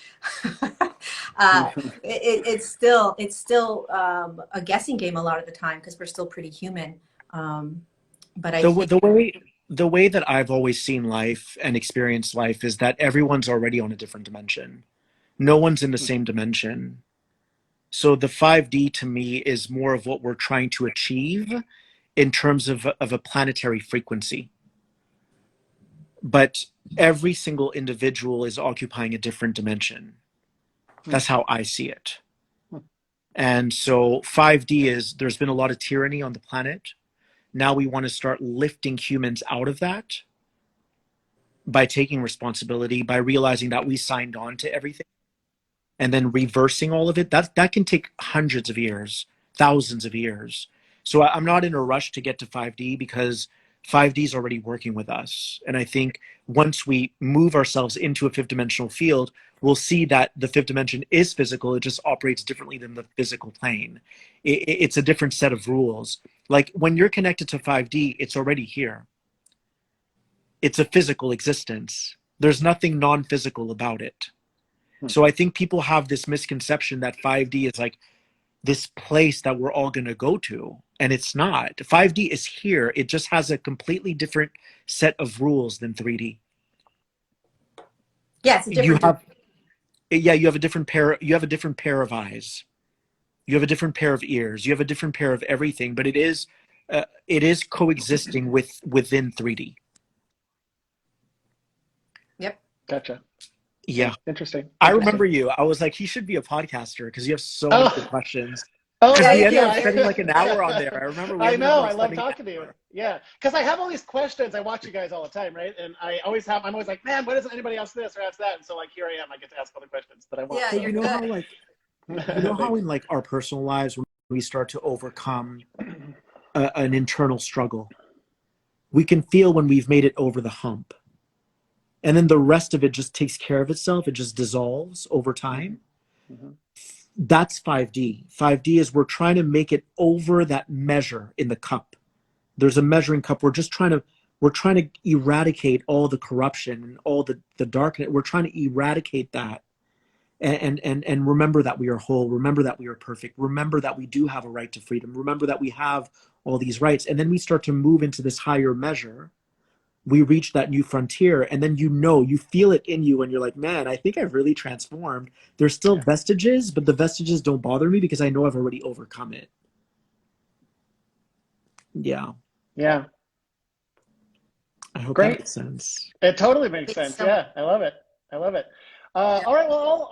It's still a guessing game a lot of the time because we're still pretty human. But the way that I've always seen life and experienced life is that everyone's already on a different dimension. No one's in the same dimension. So the 5D to me is more of what we're trying to achieve in terms of a planetary frequency. But every single individual is occupying a different dimension. That's how I see it. And so 5D there's been a lot of tyranny on the planet. Now we want to start lifting humans out of that by taking responsibility, by realizing that we signed on to everything, and then reversing all of it. That can take hundreds of years, thousands of years. So I'm not in a rush to get to 5D because 5D is already working with us. And I think once we move ourselves into a fifth dimensional field, we'll see that the fifth dimension is physical. It just operates differently than the physical plane. It's a different set of rules. Like when you're connected to 5D, it's already here. It's a physical existence. There's nothing non-physical about it. So I think people have this misconception that 5D is like this place that we're all going to go to, and it's not. 5D is here. It just has a completely different set of rules than 3D. Yeah, it's a different. You have a different pair. You have a different pair of eyes. You have a different pair of ears. You have a different pair of everything. But it is coexisting within 3D. Yep. Gotcha. Yeah. Interesting. I remember you. I was like, he should be a podcaster because you have so many good questions. Oh, Because we yeah, ended yeah. up spending like an hour on there. I remember. We I ended know. up, like, I love spending talking to an you. hour. Yeah, because I have all these questions. I watch you guys all the time, right? And I'm always like, man, why doesn't anybody ask this or ask that? And so like here I am. I get to ask all the questions that I want. Yeah, So So. you're you know how good. like you know how in like our personal lives when we start to overcome an internal struggle, we can feel when we've made it over the hump, and then the rest of it just takes care of itself. It just dissolves over time. Mhm. That's 5D. 5D is we're trying to make it over that measure in the cup. There's a measuring cup. We're trying to eradicate all the corruption and all the darkness. We're trying to eradicate that and remember that we are whole. Remember that we are perfect. Remember that we do have a right to freedom. Remember that we have all these rights. And then we start to move into this higher measure. We reach that new frontier, and then you feel it in you, and you're like, man, I think I've really transformed. There's still vestiges, but the vestiges don't bother me because I know I've already overcome it. Yeah. Yeah. I hope that Great. makes sense. It totally makes Thanks sense. so Yeah, I love it. I love it. All right. Well,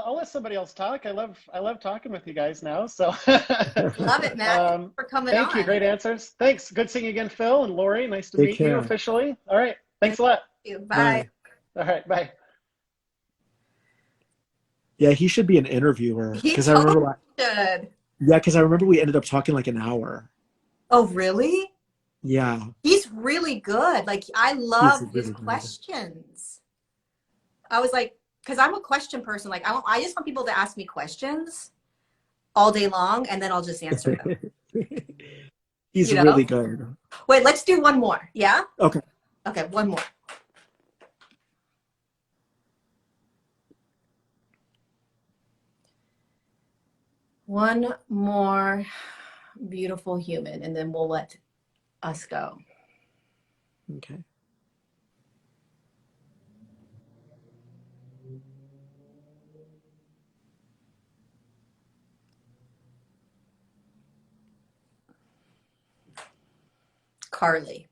I'll let somebody else talk. I love talking with you guys now. So Love it, Matt. Thanks for coming thank you. on. Great answers. Thanks. Good seeing you again, Phil and Lori. Nice to Take meet you care. officially. All right. Thanks a lot. Bye. All right. Bye. Yeah, he should be an interviewer He because I remember. should. Yeah, because I remember we ended up talking like an hour. Oh, really? Yeah, He's really good. Like, I he's love his really good. questions. I was like, because I'm a question person. Like, I just want people to ask me questions all day long, and then I'll just answer them. He's You know? really good. Wait, let's do one more. Yeah? Okay. Okay, one more. One more beautiful human, and then we'll let us go. Okay. Carly.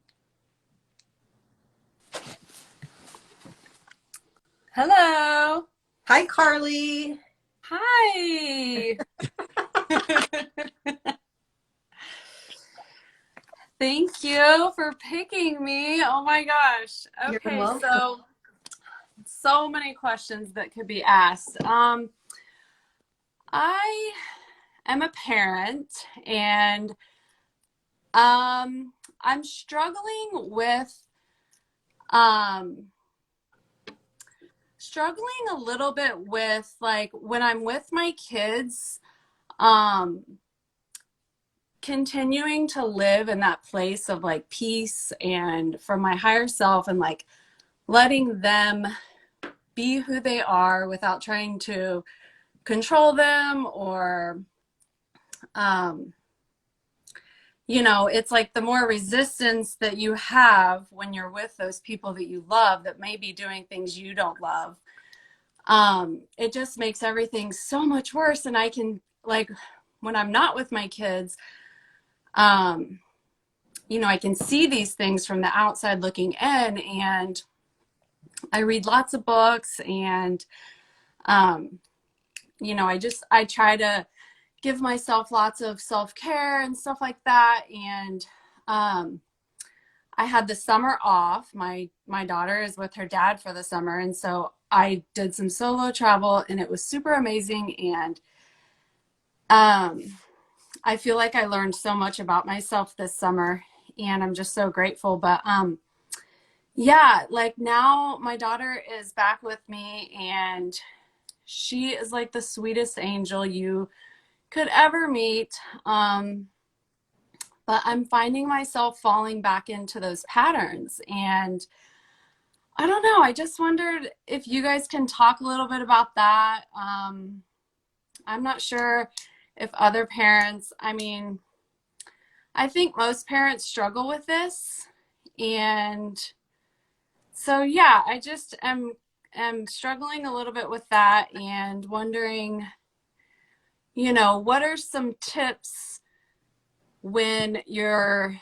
Hello. Hi, Carly. Hi. Thank you for picking me. Oh my gosh. You're Okay, welcome. so many questions that could be asked. I am a parent and I'm struggling a little bit with like when I'm with my kids, continuing to live in that place of like peace and for my higher self and like letting them be who they are without trying to control them or it's like the more resistance that you have when you're with those people that you love that may be doing things you don't love, it just makes everything so much worse. And I can, like, when I'm not with my kids, I can see these things from the outside looking in, and I read lots of books, and I try to give myself lots of self-care and stuff like that. And I had the summer off. My daughter is with her dad for the summer, and so I did some solo travel, and it was super amazing. And I feel like I learned so much about myself this summer, and I'm just so grateful. But yeah, like now my daughter is back with me, and she is like the sweetest angel you could ever meet. But I'm finding myself falling back into those patterns. And I don't know, I just wondered if you guys can talk a little bit about that. I'm not sure if other parents, I mean, I think most parents struggle with this. And so, yeah, I just am struggling a little bit with that and wondering, you know, what are some tips when you're,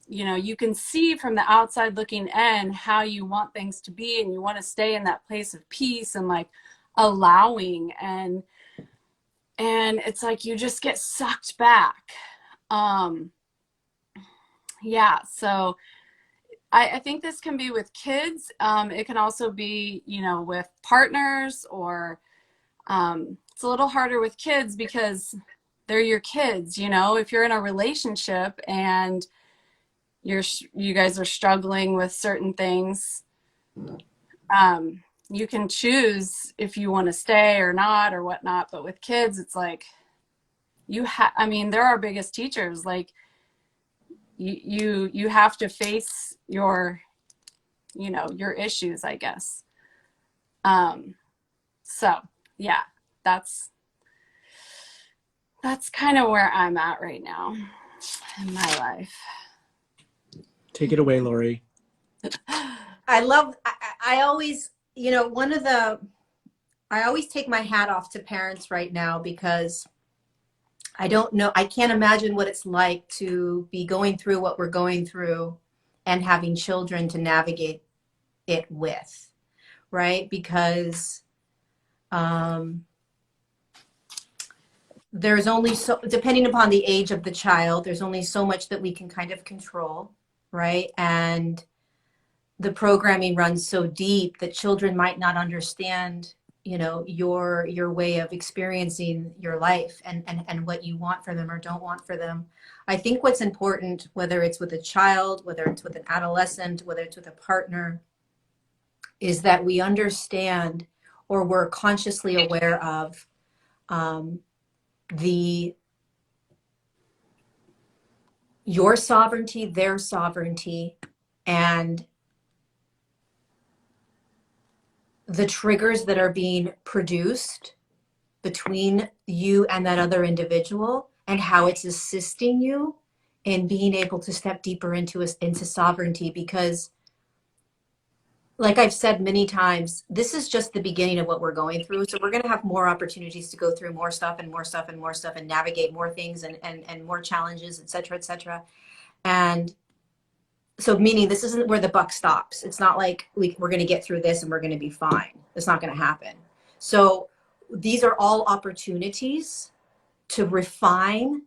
you know, you can see from the outside looking in how you want things to be, and you want to stay in that place of peace and like allowing, and it's like you just get sucked back. Yeah, so I think this can be with kids. It can also be, you know, with partners, or it's a little harder with kids because they're your kids. You know, if you're in a relationship and you guys are struggling with certain things, you can choose if you want to stay or not or whatnot. But with kids, it's like I mean, they're our biggest teachers. Like you have to face your, you know, your issues, I guess. So yeah, that's kind of where I'm at right now in my life. Take it away, Lori. I always, you know, I always take my hat off to parents right now, because I don't know, I can't imagine what it's like to be going through what we're going through and having children to navigate it with, right? Because there's only so, depending upon the age of the child, there's only so much that we can kind of control, right? And the programming runs so deep that children might not understand, you know, your way of experiencing your life and what you want for them or don't want for them. I think what's important, whether it's with a child, whether it's with an adolescent, whether it's with a partner, is that we understand, or we're consciously aware of your sovereignty, their sovereignty, and the triggers that are being produced between you and that other individual, and how it's assisting you in being able to step deeper into sovereignty. Because, like I've said many times, this is just the beginning of what we're going through. So we're going to have more opportunities to go through more stuff and more stuff and more stuff, and navigate more things and more challenges, et cetera, et cetera. And so, meaning this isn't where the buck stops. It's not like we're going to get through this and we're going to be fine. It's not going to happen. So these are all opportunities to refine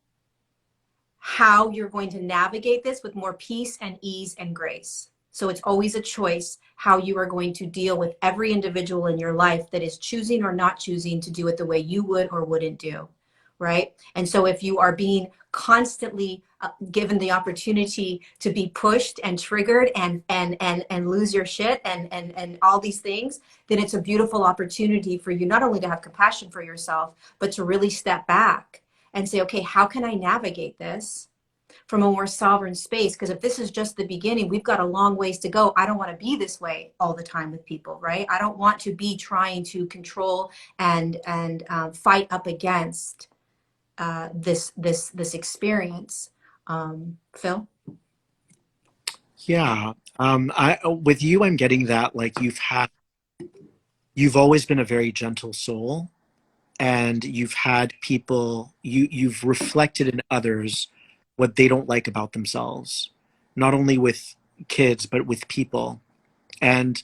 how you're going to navigate this with more peace and ease and grace. So it's always a choice how you are going to deal with every individual in your life that is choosing or not choosing to do it the way you would or wouldn't do, right? And so if you are being constantly given the opportunity to be pushed and triggered and lose your shit and all these things, then it's a beautiful opportunity for you not only to have compassion for yourself, but to really step back and say, okay, how can I navigate this from a more sovereign space? Because if this is just the beginning, we've got a long ways to go. I don't want to be this way all the time with people, right? I don't want to be trying to control and fight up against this experience. Phil? Yeah. With you, I'm getting that, like, you've always been a very gentle soul, and you've had people, you've reflected in others what they don't like about themselves, not only with kids, but with people. And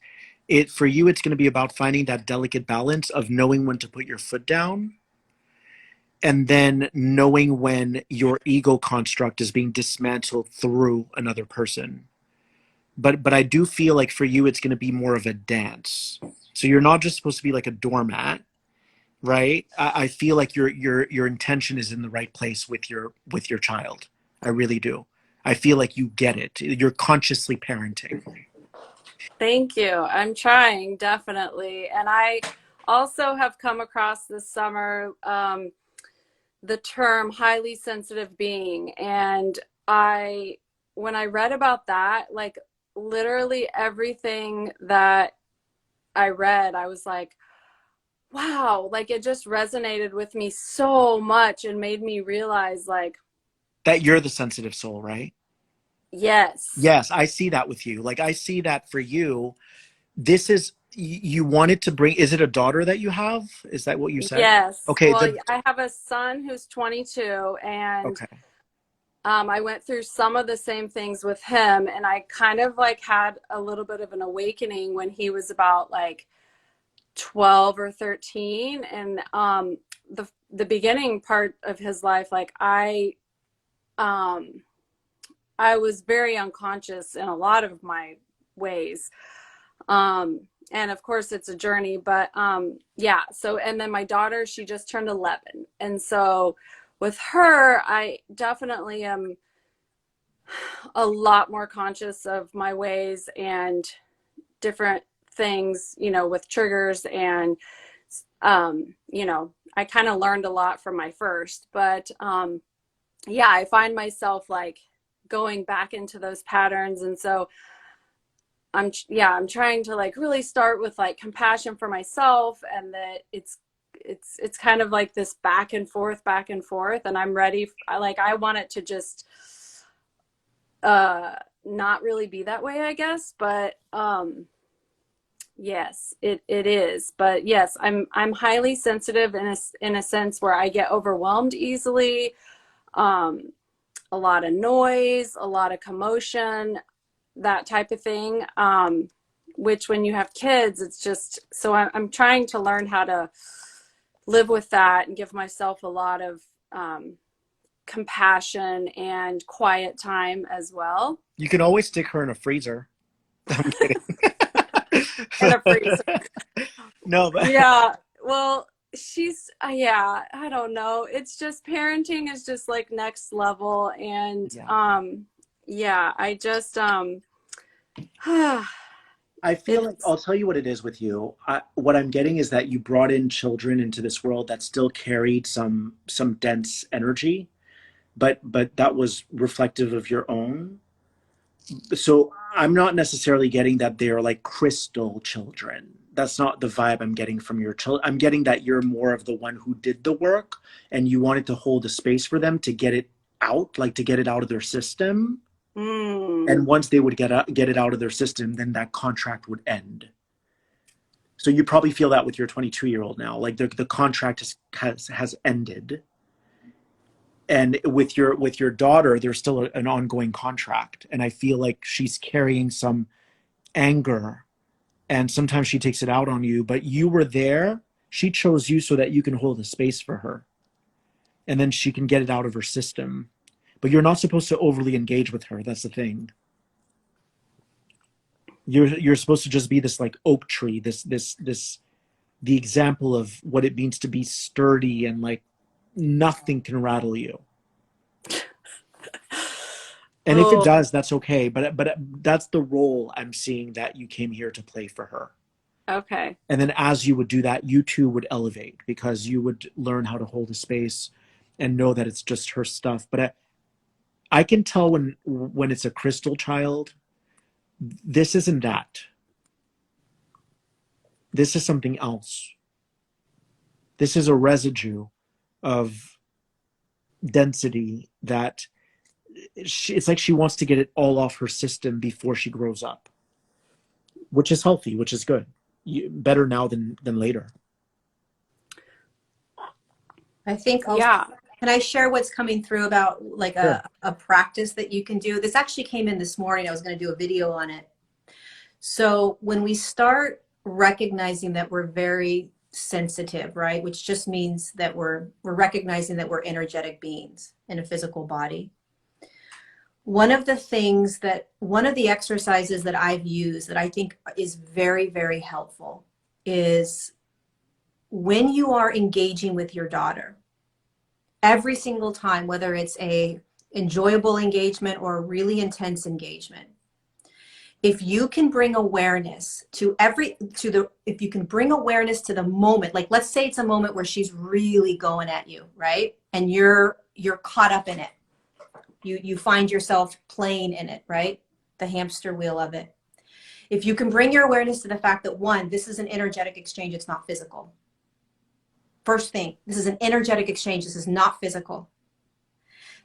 for you, it's going to be about finding that delicate balance of knowing when to put your foot down, and then knowing when your ego construct is being dismantled through another person. But I do feel like for you, it's going to be more of a dance. So you're not just supposed to be like a doormat, right? I feel like your intention is in the right place with your child. I really do. I feel like you get it. You're consciously parenting. Thank you. I'm trying, definitely. And I also have come across this summer the term highly sensitive being. And when I read about that, like literally everything that I read, I was like, wow, like it just resonated with me so much and made me realize, like, That you're the sensitive soul, right? yes, Yes, I see that with you. Like, I see that for you. This is, you wanted to bring, is it a daughter that you have? Is that what you said? yes. Okay, Well, I have a son who's 22, and okay. I went through some of the same things with him, and I kind of like had a little bit of an awakening when he was about like 12 or 13. And the beginning part of his life, like I was very unconscious in a lot of my ways. And of course it's a journey, but yeah. So, and then my daughter, she just turned 11. And so with her, I definitely am a lot more conscious of my ways and different things, you know, with triggers. And, you know, I kind of learned a lot from my first, but yeah, I find myself like going back into those patterns. And so I'm trying to like really start with like compassion for myself, and that it's kind of like this back and forth, and I'm ready. I want it to just not really be that way, I guess, but yes, it is. But yes, I'm highly sensitive in a sense where I get overwhelmed easily. A lot of noise, a lot of commotion, that type of thing. Which when you have kids, it's just, so I'm trying to learn how to live with that and give myself a lot of compassion and quiet time as well. You can always stick her in a freezer. I'm kidding. In a freezer. No, but Yeah. Well, she's, yeah, I don't know. It's just parenting is just like next level. And yeah. yeah, I just, I feel like, it's, I'll tell you what it is with you. What I'm getting is that you brought in children into this world that still carried some dense energy, but that was reflective of your own. So I'm not necessarily getting that they're like crystal children. That's not the vibe I'm getting from your children. I'm getting that you're more of the one who did the work, and you wanted to hold a space for them to get it out, like to get it out of their system. And once they would get it out of their system, then that contract would end. So you probably feel that with your 22-year-old now, like the contract has ended. And with your daughter, there's still an ongoing contract, and I feel like she's carrying some anger, and sometimes she takes it out on you. But you were there; she chose you so that you can hold a space for her, and then she can get it out of her system. But you're not supposed to overly engage with her. That's the thing. You're supposed to just be this like oak tree, this the example of what it means to be sturdy, and like nothing can rattle you. And if it does, that's okay. But that's the role I'm seeing that you came here to play for her. okay. And then as you would do that, you too would elevate, because you would learn how to hold a space and know that it's just her stuff. But I can tell when it's a crystal child, this isn't that. This is something else. This is a residue of density that it's like she wants to get it all off her system before she grows up, which is healthy, which is good. Better now than later. I think also, Yeah. can I share what's coming through about like a practice that you can do? This actually came in this morning. I was going to do a video on it. So when we start recognizing that we're very sensitive, right, which just means that we're recognizing that we're energetic beings in a physical body. One of the exercises that I've used that I think is very, very helpful is when you are engaging with your daughter, every single time, whether it's a enjoyable engagement or a really intense engagement. If you can bring awareness to if you can bring awareness to the moment, like let's say it's a moment where she's really going at you, right? And you're caught up in it. You find yourself playing in it, right? The hamster wheel of it. If you can bring your awareness to the fact that, one, this is an energetic exchange, it's not physical. First thing, this is an energetic exchange, this is not physical.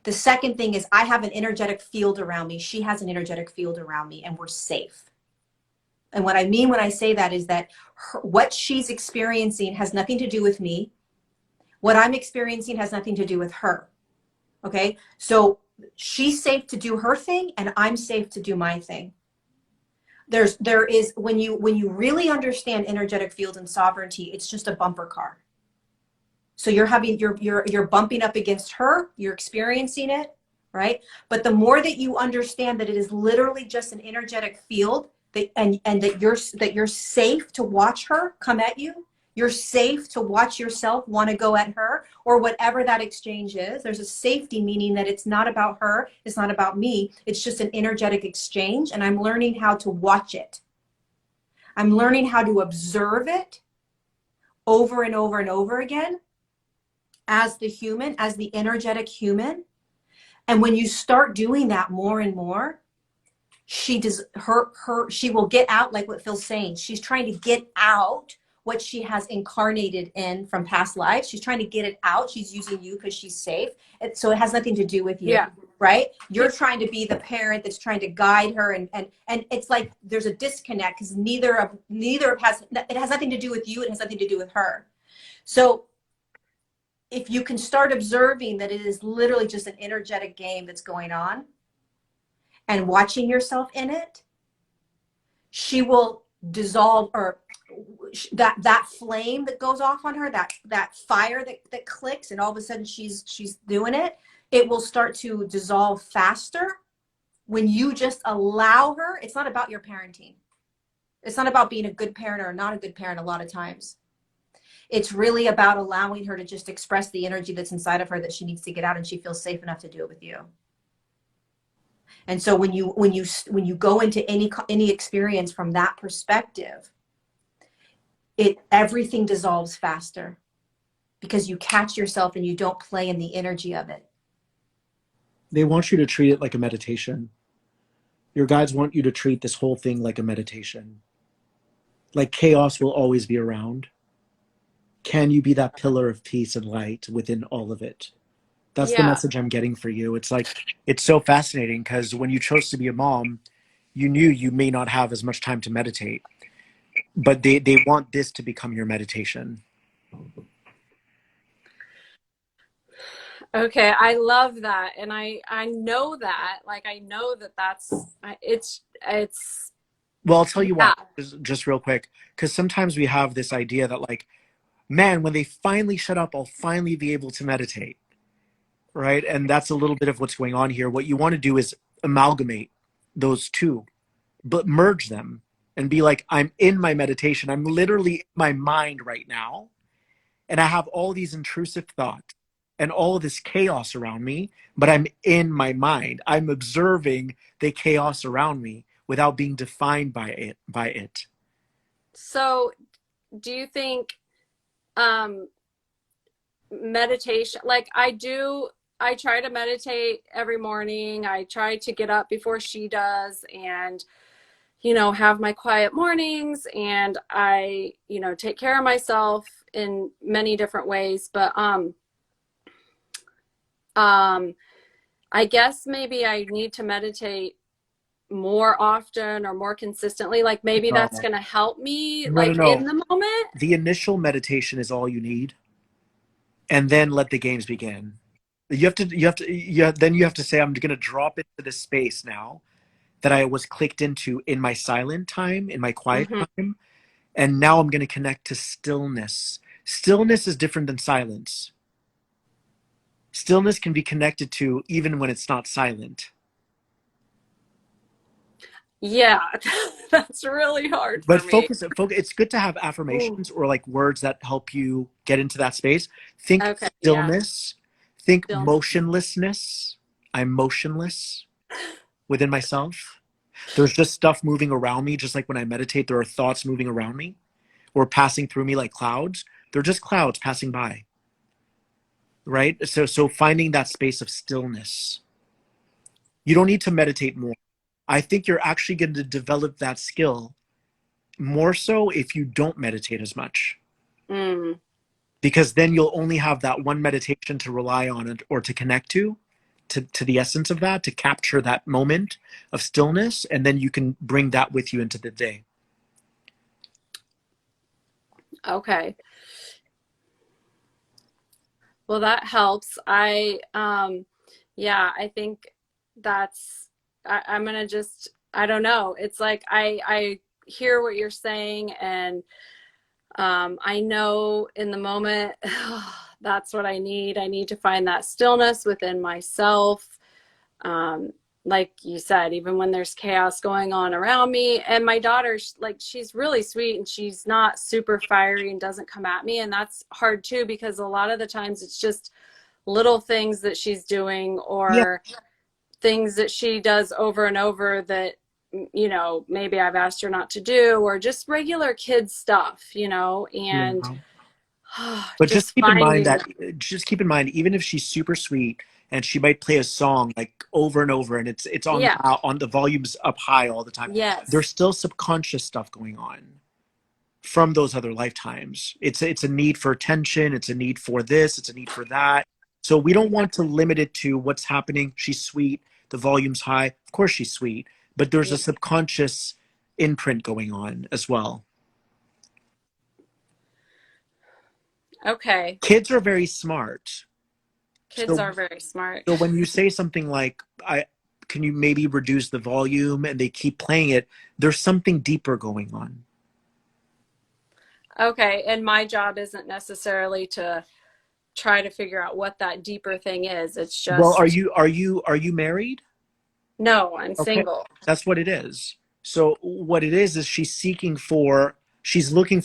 The second thing is I have an energetic field around me, she has an energetic field around me, and we're safe. And what I mean when I say that is that what she's experiencing has nothing to do with me. What I'm experiencing has nothing to do with her. Okay? So she's safe to do her thing, and I'm safe to do my thing. There is when you really understand energetic field and sovereignty, it's just a bumper car. So you're bumping up against her, you're experiencing it, right? But the more that you understand that it is literally just an energetic field, and that you're safe to watch her come at you, you're safe to watch yourself want to go at her, or whatever that exchange is. There's a safety, meaning that it's not about her, it's not about me, it's just an energetic exchange, and I'm learning how to watch it. I'm learning how to observe it over and over and over again as the human, as the energetic human. And when you start doing that more and more, she will get out, like what Phil's saying. She's trying to get out what she has incarnated in from past lives. She's trying to get it out. She's using you because she's safe. So it has nothing to do with you, Yeah. right? You're trying to be the parent that's trying to guide her. And it's like there's a disconnect because it has nothing to do with you. It has nothing to do with her. So if you can start observing that it is literally just an energetic game that's going on and watching yourself in it, she will dissolve, or that flame that goes off on her, that fire that clicks, and all of a sudden she's doing it, it will start to dissolve faster when you just allow her. It's not about your parenting. It's not about being a good parent or not a good parent a lot of times. It's really about allowing her to just express the energy that's inside of her that she needs to get out, and she feels safe enough to do it with you. And so when you go into any experience from that perspective, everything dissolves faster because you catch yourself and you don't play in the energy of it. They want you to treat it like a meditation. Your guides want you to treat this whole thing like a meditation. Like chaos will always be around. Can you be that pillar of peace and light within all of it? That's the message I'm getting for you. It's like, it's so fascinating because when you chose to be a mom, you knew you may not have as much time to meditate, but they want this to become your meditation. Okay, I love that. And I know that, like, I know that's, it's. Well, I'll tell you what, just real quick, because sometimes we have this idea that like, man, when they finally shut up, I'll finally be able to meditate. Right? And that's a little bit of what's going on here. What you want to do is amalgamate those two, but merge them and be like, I'm in my meditation. I'm literally in my mind right now. And I have all these intrusive thoughts and all this chaos around me, but I'm in my mind. I'm observing the chaos around me without being defined by it. So do you think meditation, like I try to meditate every morning. I try to get up before she does and, have my quiet mornings, and I, take care of myself in many different ways. But I guess maybe I need to meditate more often or more consistently. Like maybe that's going to help me in the moment. The initial meditation is all you need. And then let the games begin. Then you have to say, I'm going to drop into this space now that I was clicked into in my silent time, in my quiet time. And now I'm going to connect to stillness. Stillness is different than silence. Stillness can be connected to even when it's not silent. Yeah, that's really hard for But me. focus. It's good to have affirmations or like words that help you get into that space. Think stillness. Think motionlessness. I'm motionless within myself. There's just stuff moving around me, just like when I meditate, there are thoughts moving around me or passing through me like clouds. They're just clouds passing by, right? So finding that space of stillness. You don't need to meditate more. I think you're actually going to develop that skill more so if you don't meditate as much. Mm. Because then you'll only have that one meditation to rely on or to connect to the essence of that, to capture that moment of stillness, and then you can bring that with you into the day. Okay. Well, that helps. Yeah, I think I'm gonna just, I don't know. It's like I hear what you're saying, and I know in the moment, that's what I need. I need to find that stillness within myself. Like you said, even when there's chaos going on around me. And my daughter, like, she's really sweet and she's not super fiery and doesn't come at me. And that's hard too, because a lot of the times it's just little things that she's doing, or things that she does over and over that, you know, maybe I've asked her not to do, or just regular kid stuff, you know, and But just keep in mind even if she's super sweet and she might play a song like over and over and it's on the volumes up high all the time. Yes. There's still subconscious stuff going on from those other lifetimes. It's a need for attention. It's a need for this. It's a need for that. So we don't want to limit it to what's happening. She's sweet. The volume's high. Of course she's sweet, but there's a subconscious imprint going on as well. Okay. Kids are very smart. Kids are very smart. So when you say something like, can you maybe reduce the volume, and they keep playing it, there's something deeper going on. Okay. And my job isn't necessarily to try to figure out what that deeper thing is. It's just, well, are you married? No, I'm single. That's what it is. So what it is she's looking for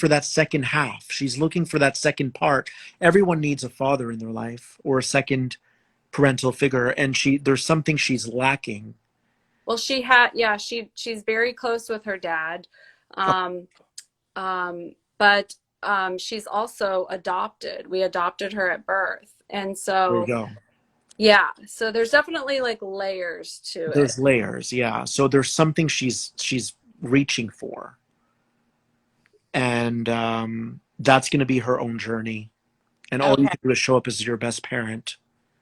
that second half. She's looking for that second part. Everyone needs a father in their life or a second parental figure, and there's something she's lacking. Well, she's very close with her dad. But she's also adopted. We adopted her at birth. And so there you go. Yeah, so there's definitely like layers to it. There's layers, yeah. So there's something she's reaching for. And that's going to be her own journey. And all you can do is show up as your best parent.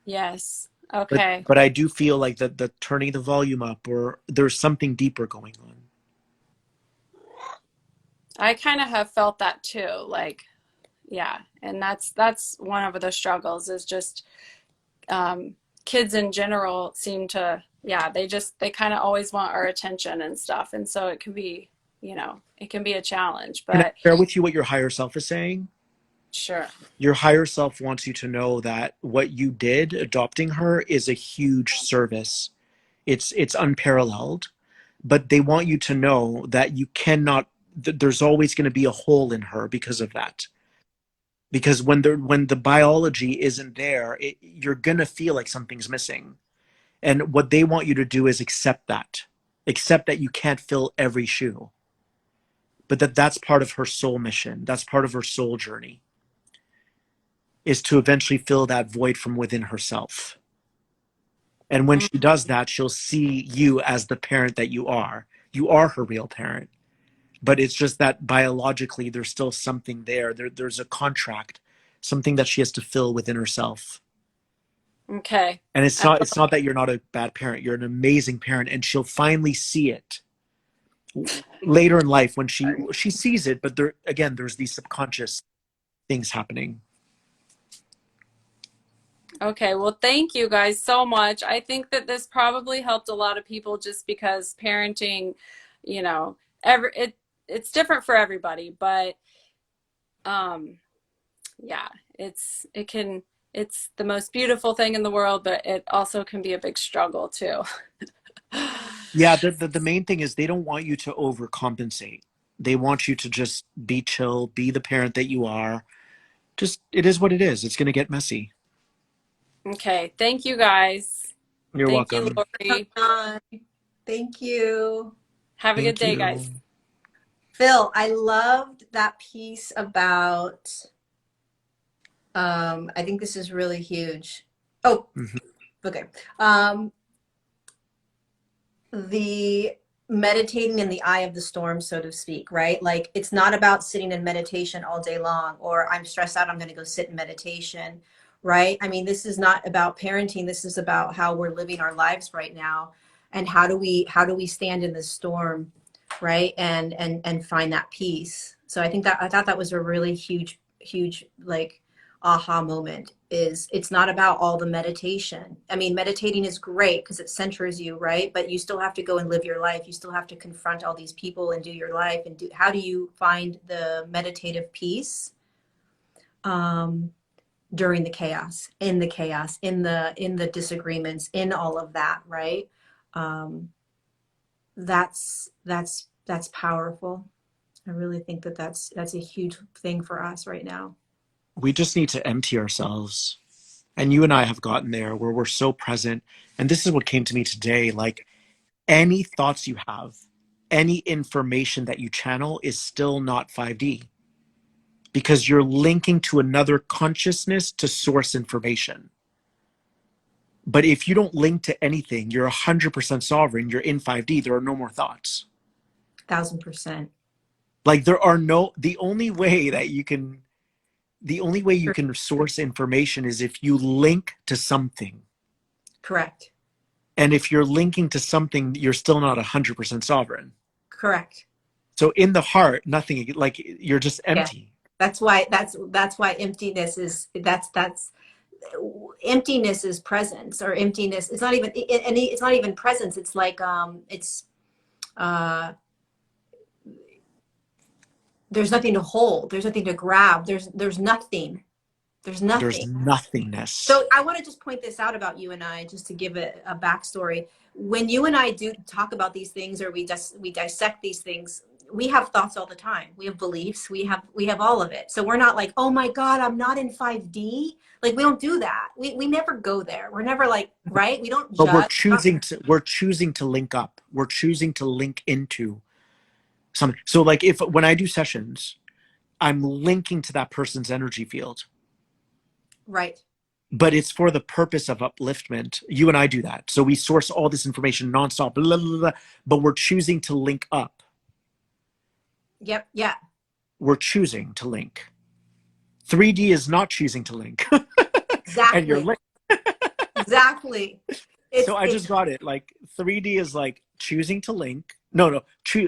Yes. Okay. But I do feel like the turning the volume up, or there's something deeper going on. I kind of have felt that too. Like, yeah. And that's one of the struggles, is just kids in general seem to, they kind of always want our attention and stuff. And so it can be, it can be a challenge. But can I share with you what your higher self is saying? Sure. Your higher self wants you to know that what you did adopting her is a huge service. It's unparalleled, but they want you to know that you cannot, there's always going to be a hole in her because of that. Because when the biology isn't there, you're going to feel like something's missing. And what they want you to do is accept that you can't fill every shoe, but that's part of her soul mission. That's part of her soul journey, is to eventually fill that void from within herself. And when she does that, she'll see you as the parent that you are. You are her real parent. But it's just that biologically, there's still something there. There's a contract, something that she has to fill within herself. Okay. And it's not that you're not a bad parent. You're an amazing parent, and she'll finally see it later in life when she sees it. But there's these subconscious things happening. Okay. Well, thank you guys so much. I think that this probably helped a lot of people, just because parenting, it's different for everybody, but it's the most beautiful thing in the world, but it also can be a big struggle too. Yeah, the main thing is they don't want you to overcompensate. They want you to just be chill, be the parent that you are. Just, it is what it is. It's going to get messy. Okay, thank you guys. You're Thank you, welcome. Lori. Thank you. Have a good Thank day, you. guys. Phil, I loved that piece about, I think this is really huge. Oh, Mhm. okay. The meditating in the eye of the storm, so to speak, right? Like it's not about sitting in meditation all day long, or I'm stressed out, I'm going to go sit in meditation, right? I mean, this is not about parenting. This is about how we're living our lives right now, and how do we stand in the storm, right? And find that peace. So I thought that was a really huge like aha moment. Is it's not about all the meditation. I mean, meditating is great because it centers you, right? But you still have to go and live your life. You still have to confront all these people and do your life. And do, how do you find the meditative peace during the chaos, in the disagreements, in all of that, right? That's powerful. I really think that that's a huge thing for us right now. We just need to empty ourselves. And you and I have gotten there where we're so present. And this is what came to me today. Like any thoughts you have, any information that you channel is still not 5D because you're linking to another consciousness to source information. But if you don't link to anything, you're 100% sovereign. You're in 5D. There are no more thoughts. 1000%. Like the only way you can source information is if you link to something. Correct. And if you're linking to something, you're still not 100% sovereign. Correct. So in the heart, nothing, like you're just empty. That's why emptiness is emptiness is presence, or emptiness. It's not even, and it's not even presence. It's like, there's nothing to hold. There's nothing to grab. There's nothing. There's nothing. There's nothingness. So I want to just point this out about you and I, just to give it a backstory. When you and I do talk about these things, or we dissect these things, we have thoughts all the time. We have beliefs. We have all of it. So we're not like, oh my God, I'm not in 5D. Like we don't do that. We never go there. We're never like, right? We don't judge. But we're choosing to link up. We're choosing to link into something. So like when I do sessions, I'm linking to that person's energy field. Right. But it's for the purpose of upliftment. You and I do that. So we source all this information nonstop, blah, blah, blah, but we're choosing to link up. Yep. Yeah. We're choosing to link. 3D is not choosing to link. Exactly. And you're linked. Exactly. So I just got it. Like 3D is like choosing to link. No,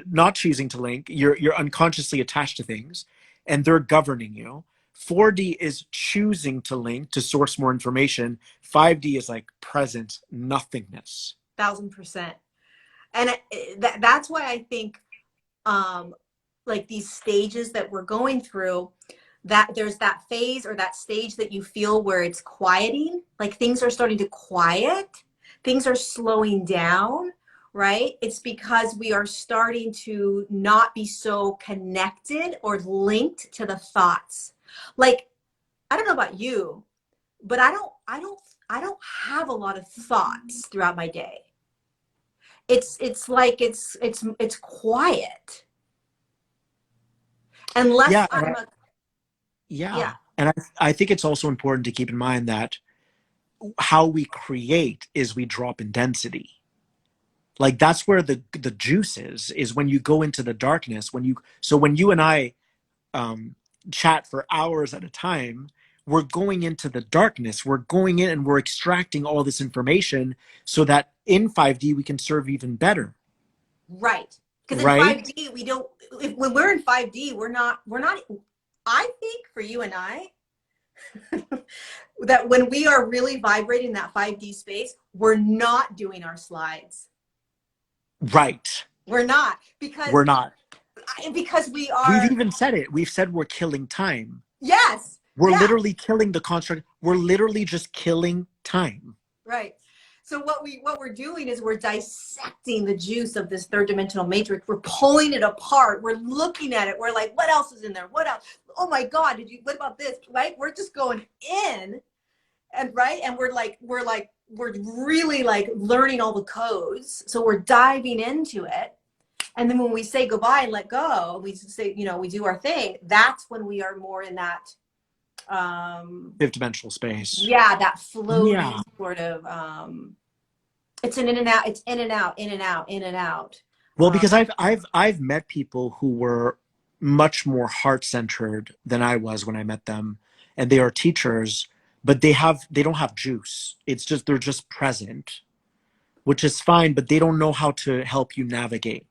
not choosing to link. You're unconsciously attached to things, and they're governing you. 4D is choosing to link to source more information. 5D is like present nothingness. 1000%. And that's why I think, like these stages that we're going through, that there's that phase or that stage that you feel where it's quieting, like things are starting to quiet, things are slowing down, right? It's because we are starting to not be so connected or linked to the thoughts. Like, I don't know about you, but I don't have a lot of thoughts throughout my day. It's like it's quiet. Unless yeah. And I think it's also important to keep in mind that how we create is we drop in density. Like that's where the juice is when you go into the darkness. When you and I chat for hours at a time, we're going into the darkness. We're going in and we're extracting all this information so that in 5D we can serve even better. Right. Because in 5D we don't. When we're in 5D, we're not. I think for you and I, that when we are really vibrating that 5D space, we're not doing our slides. Right. We're not. Because we are. We've even said it. We've said we're killing time. Yes. We're literally killing the construct. We're literally just killing time. Right. So what we're doing is we're dissecting the juice of this third dimensional matrix. We're pulling it apart. We're looking at it. We're like, what else is in there? What else? Oh my God, what about this? Right? We're just going in. and right, and we're really like learning all the codes, so we're diving into it. And then when we say goodbye and let go, we say, you know, we do our thing, that's when we are more in that fifth dimensional space. yeah, that floaty Yeah. sort of it's an in and out, it's in and out, in and out, in and out. Well, because I've met people who were much more heart-centered than I was when I met them, and they are teachers, but they don't have juice. It's just they're just present, which is fine, but they don't know how to help you navigate.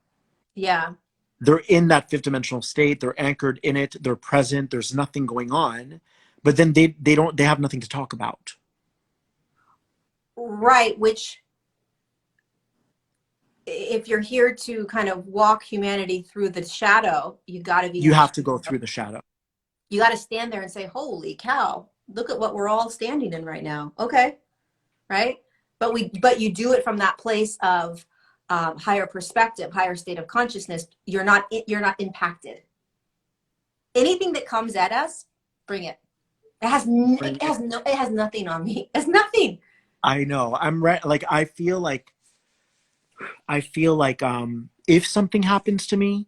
Yeah. They're in that fifth dimensional state, they're anchored in it, they're present, there's nothing going on, but then they have nothing to talk about. Right, which if you're here to kind of walk humanity through the shadow, you have to go through the shadow. You got to stand there and say, holy cow, look at what we're all standing in right now. Okay. Right. But you do it from that place of higher perspective, higher state of consciousness. You're not impacted. Anything that comes at us, bring it. It has nothing on me. It's nothing. I know. I'm right. Like, I feel like if something happens to me,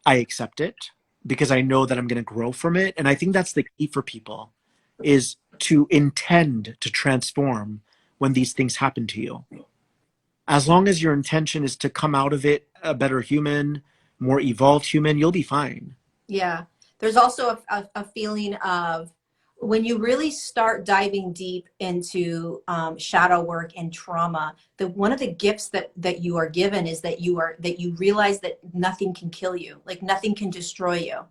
I accept it because I know that I'm going to grow from it. And I think that's the key for people, is to intend to transform when these things happen to you. As long as your intention is to come out of it a better human, more evolved human, you'll be fine. Yeah. There's also a feeling of when you really start diving deep into shadow work and trauma, one of the gifts that you are given is that you realize that nothing can kill you, like nothing can destroy you.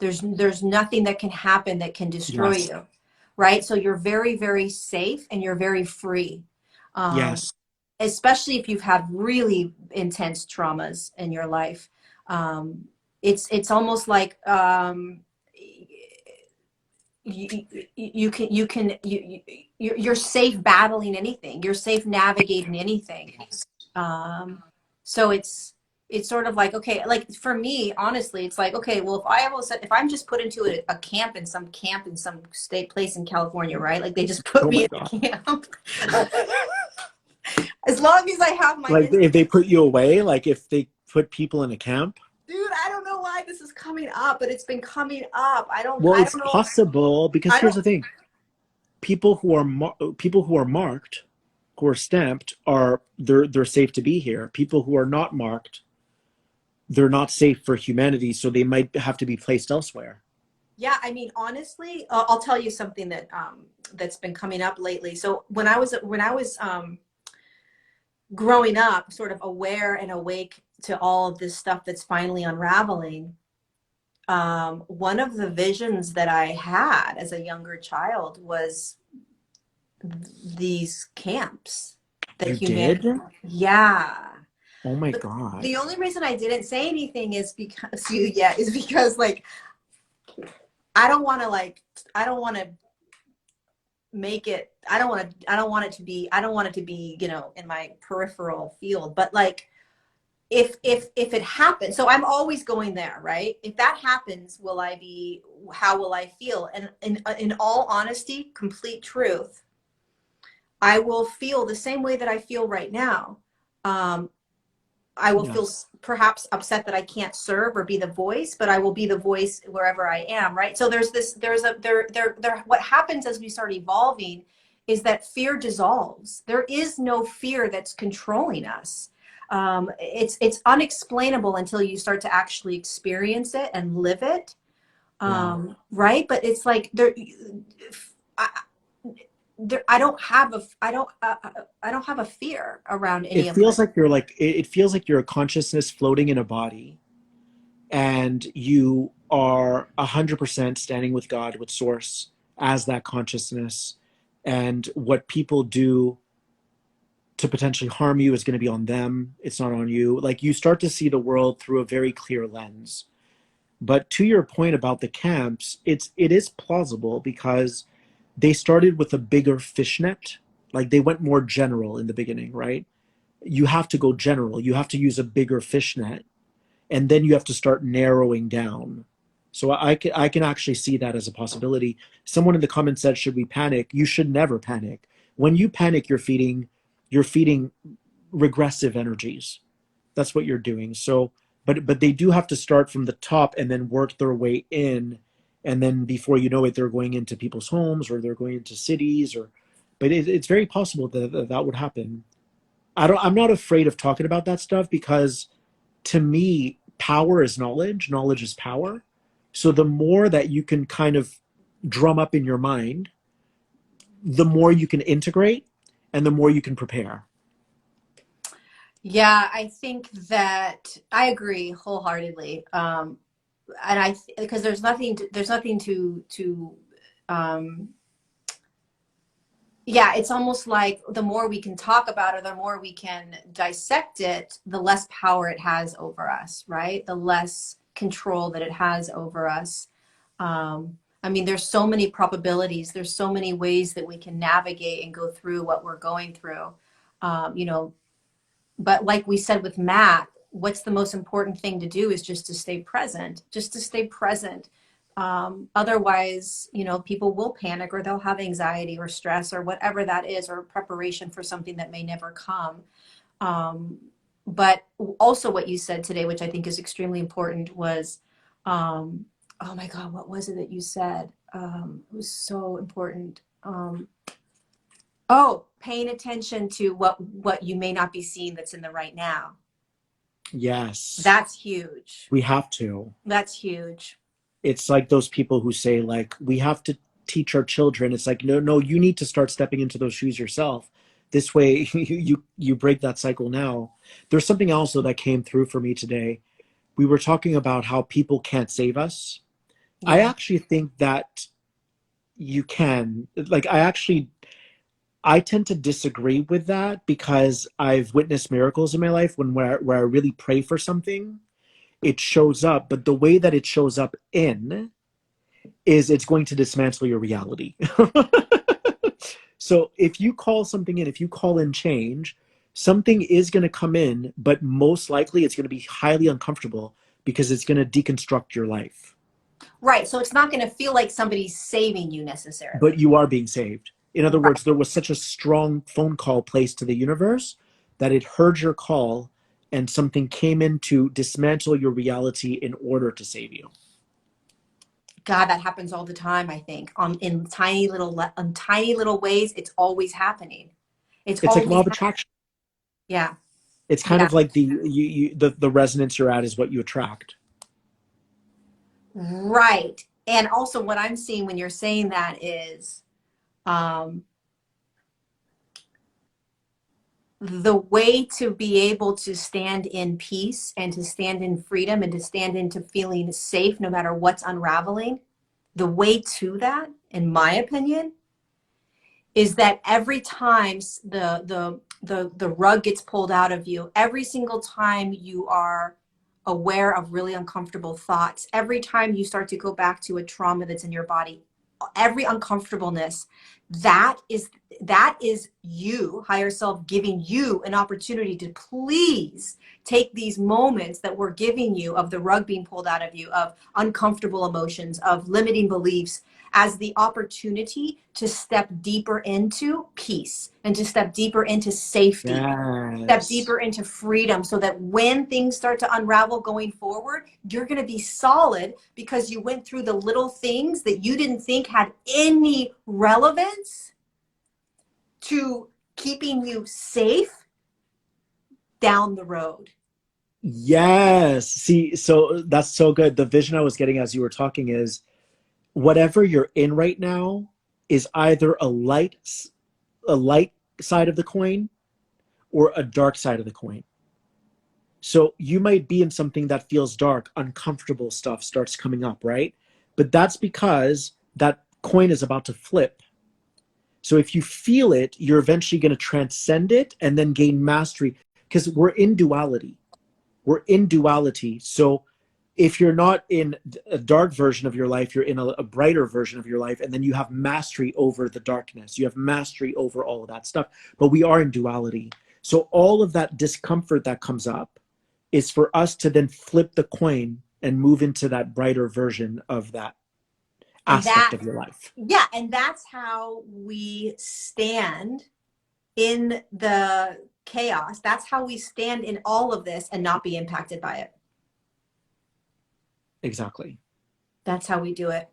There's nothing that can happen that can destroy Yes. you, right? So you're very, very safe and you're very free. Yes. Especially if you've had really intense traumas in your life. It's almost like you're safe battling anything. You're safe navigating anything. So it's sort of like, okay, like for me, honestly, it's like, okay, well, if I'm just put into a camp in some state place in California, right? Like they just put me in a camp. As long as I have my like if they put you away, like if they put people in a camp. Dude, I don't know why this is coming up, but it's been coming up. Well, I it's don't know. possible because here's the thing: people who are marked, who are stamped, they're safe to be here. People who are not marked, they're not safe for humanity, so they might have to be placed elsewhere. Yeah, I mean, honestly, I'll tell you something that that's been coming up lately. So when I was growing up, sort of aware and awake to all of this stuff that's finally unraveling, one of the visions that I had as a younger child was these camps that You humanity. did? Yeah. Oh my God. The only reason I didn't say anything is because like I don't want to make it, I don't want it to be, you know, in my peripheral field, but like if it happens, so I'm always going there, right? If that happens, how will I feel? And in all honesty, complete truth, I will feel the same way that I feel right now. I will feel perhaps upset that I can't serve or be the voice, but I will be the voice wherever I am, right? So what happens as we start evolving is that fear dissolves. There is no fear that's controlling us. It's unexplainable until you start to actually experience it and live it, right? But it's like I don't have a fear around any of it. It feels like you're a consciousness floating in a body, and you are 100% standing with God, with Source, as that consciousness. And what people do to potentially harm you is going to be on them. It's not on you. Like, you start to see the world through a very clear lens. But to your point about the camps, it is plausible because they started with a bigger fishnet. Like, they went more general in the beginning, right? You have to go general. You have to use a bigger fishnet. And then you have to start narrowing down So I can actually see that as a possibility. Someone in the comments said, should we panic? You should never panic. When you panic, you're feeding regressive energies. That's what you're doing. So, but they do have to start from the top and then work their way in. And then before you know it, they're going into people's homes or they're going into cities but it's very possible that would happen. I'm not afraid of talking about that stuff because to me, power is knowledge. Knowledge is power. So the more that you can kind of drum up in your mind, the more you can integrate and the more you can prepare. Yeah, I think that I agree wholeheartedly. And because there's nothing to yeah, it's almost like the more we can talk about it, the more we can dissect it, the less power it has over us, right? The less control that it has over us. I mean, there's so many probabilities. There's so many ways that we can navigate and go through what we're going through. You know, but like we said with Matt, what's the most important thing to do is just to stay present, otherwise, you know, people will panic or they'll have anxiety or stress or whatever that is, or preparation for something that may never come. But also what you said today, which I think is extremely important, was, oh my God, what was it that you said? It was so important. Paying attention to what you may not be seeing that's in the right now. Yes. That's huge. We have to. That's huge. It's like those people who say, like, we have to teach our children. It's like, no, you need to start stepping into those shoes yourself. This way you break that cycle now. There's something else though that came through for me today. We were talking about how people can't save us. Yeah. I actually think that you can. Like, I tend to disagree with that because I've witnessed miracles in my life where I really pray for something, it shows up, but the way that it shows up is it's going to dismantle your reality. So if you call something in, if you call in change, something is going to come in, but most likely it's going to be highly uncomfortable because it's going to deconstruct your life. Right. So it's not going to feel like somebody's saving you necessarily. But you are being saved. In other words, there was such a strong phone call placed to the universe that it heard your call and something came in to dismantle your reality in order to save you. God, that happens all the time, I think. In tiny little ways, it's always happening. It's like law of attraction. Yeah. It's kind of like the resonance you're at is what you attract. Right. And also what I'm seeing when you're saying that is the way to be able to stand in peace and to stand in freedom and to stand into feeling safe no matter what's unraveling, the way to that, in my opinion, is that every time the rug gets pulled out of you, every single time you are aware of really uncomfortable thoughts, every time you start to go back to a trauma that's in your body, every uncomfortableness, that is you, higher self, giving you an opportunity to please take these moments that we're giving you of the rug being pulled out of you, of uncomfortable emotions, of limiting beliefs, as the opportunity to step deeper into peace and to step deeper into safety, step deeper into freedom, so that when things start to unravel going forward, you're going to be solid because you went through the little things that you didn't think had any relevance to keeping you safe down the road. Yes. See, so that's so good. The vision I was getting as you were talking is whatever you're in right now is either a light side of the coin or a dark side of the coin. So you might be in something that feels dark, uncomfortable stuff starts coming up, right? But that's because that coin is about to flip. So if you feel it, you're eventually going to transcend it and then gain mastery, because we're in duality. We're in duality. So if you're not in a dark version of your life, you're in a brighter version of your life, and then you have mastery over the darkness. You have mastery over all of that stuff. But we are in duality. So all of that discomfort that comes up is for us to then flip the coin and move into that brighter version of that And aspect that, of your life. yeah, and that's how we stand in the chaos. That's how we stand in all of this and not be impacted by it. Exactly. That's how we do it.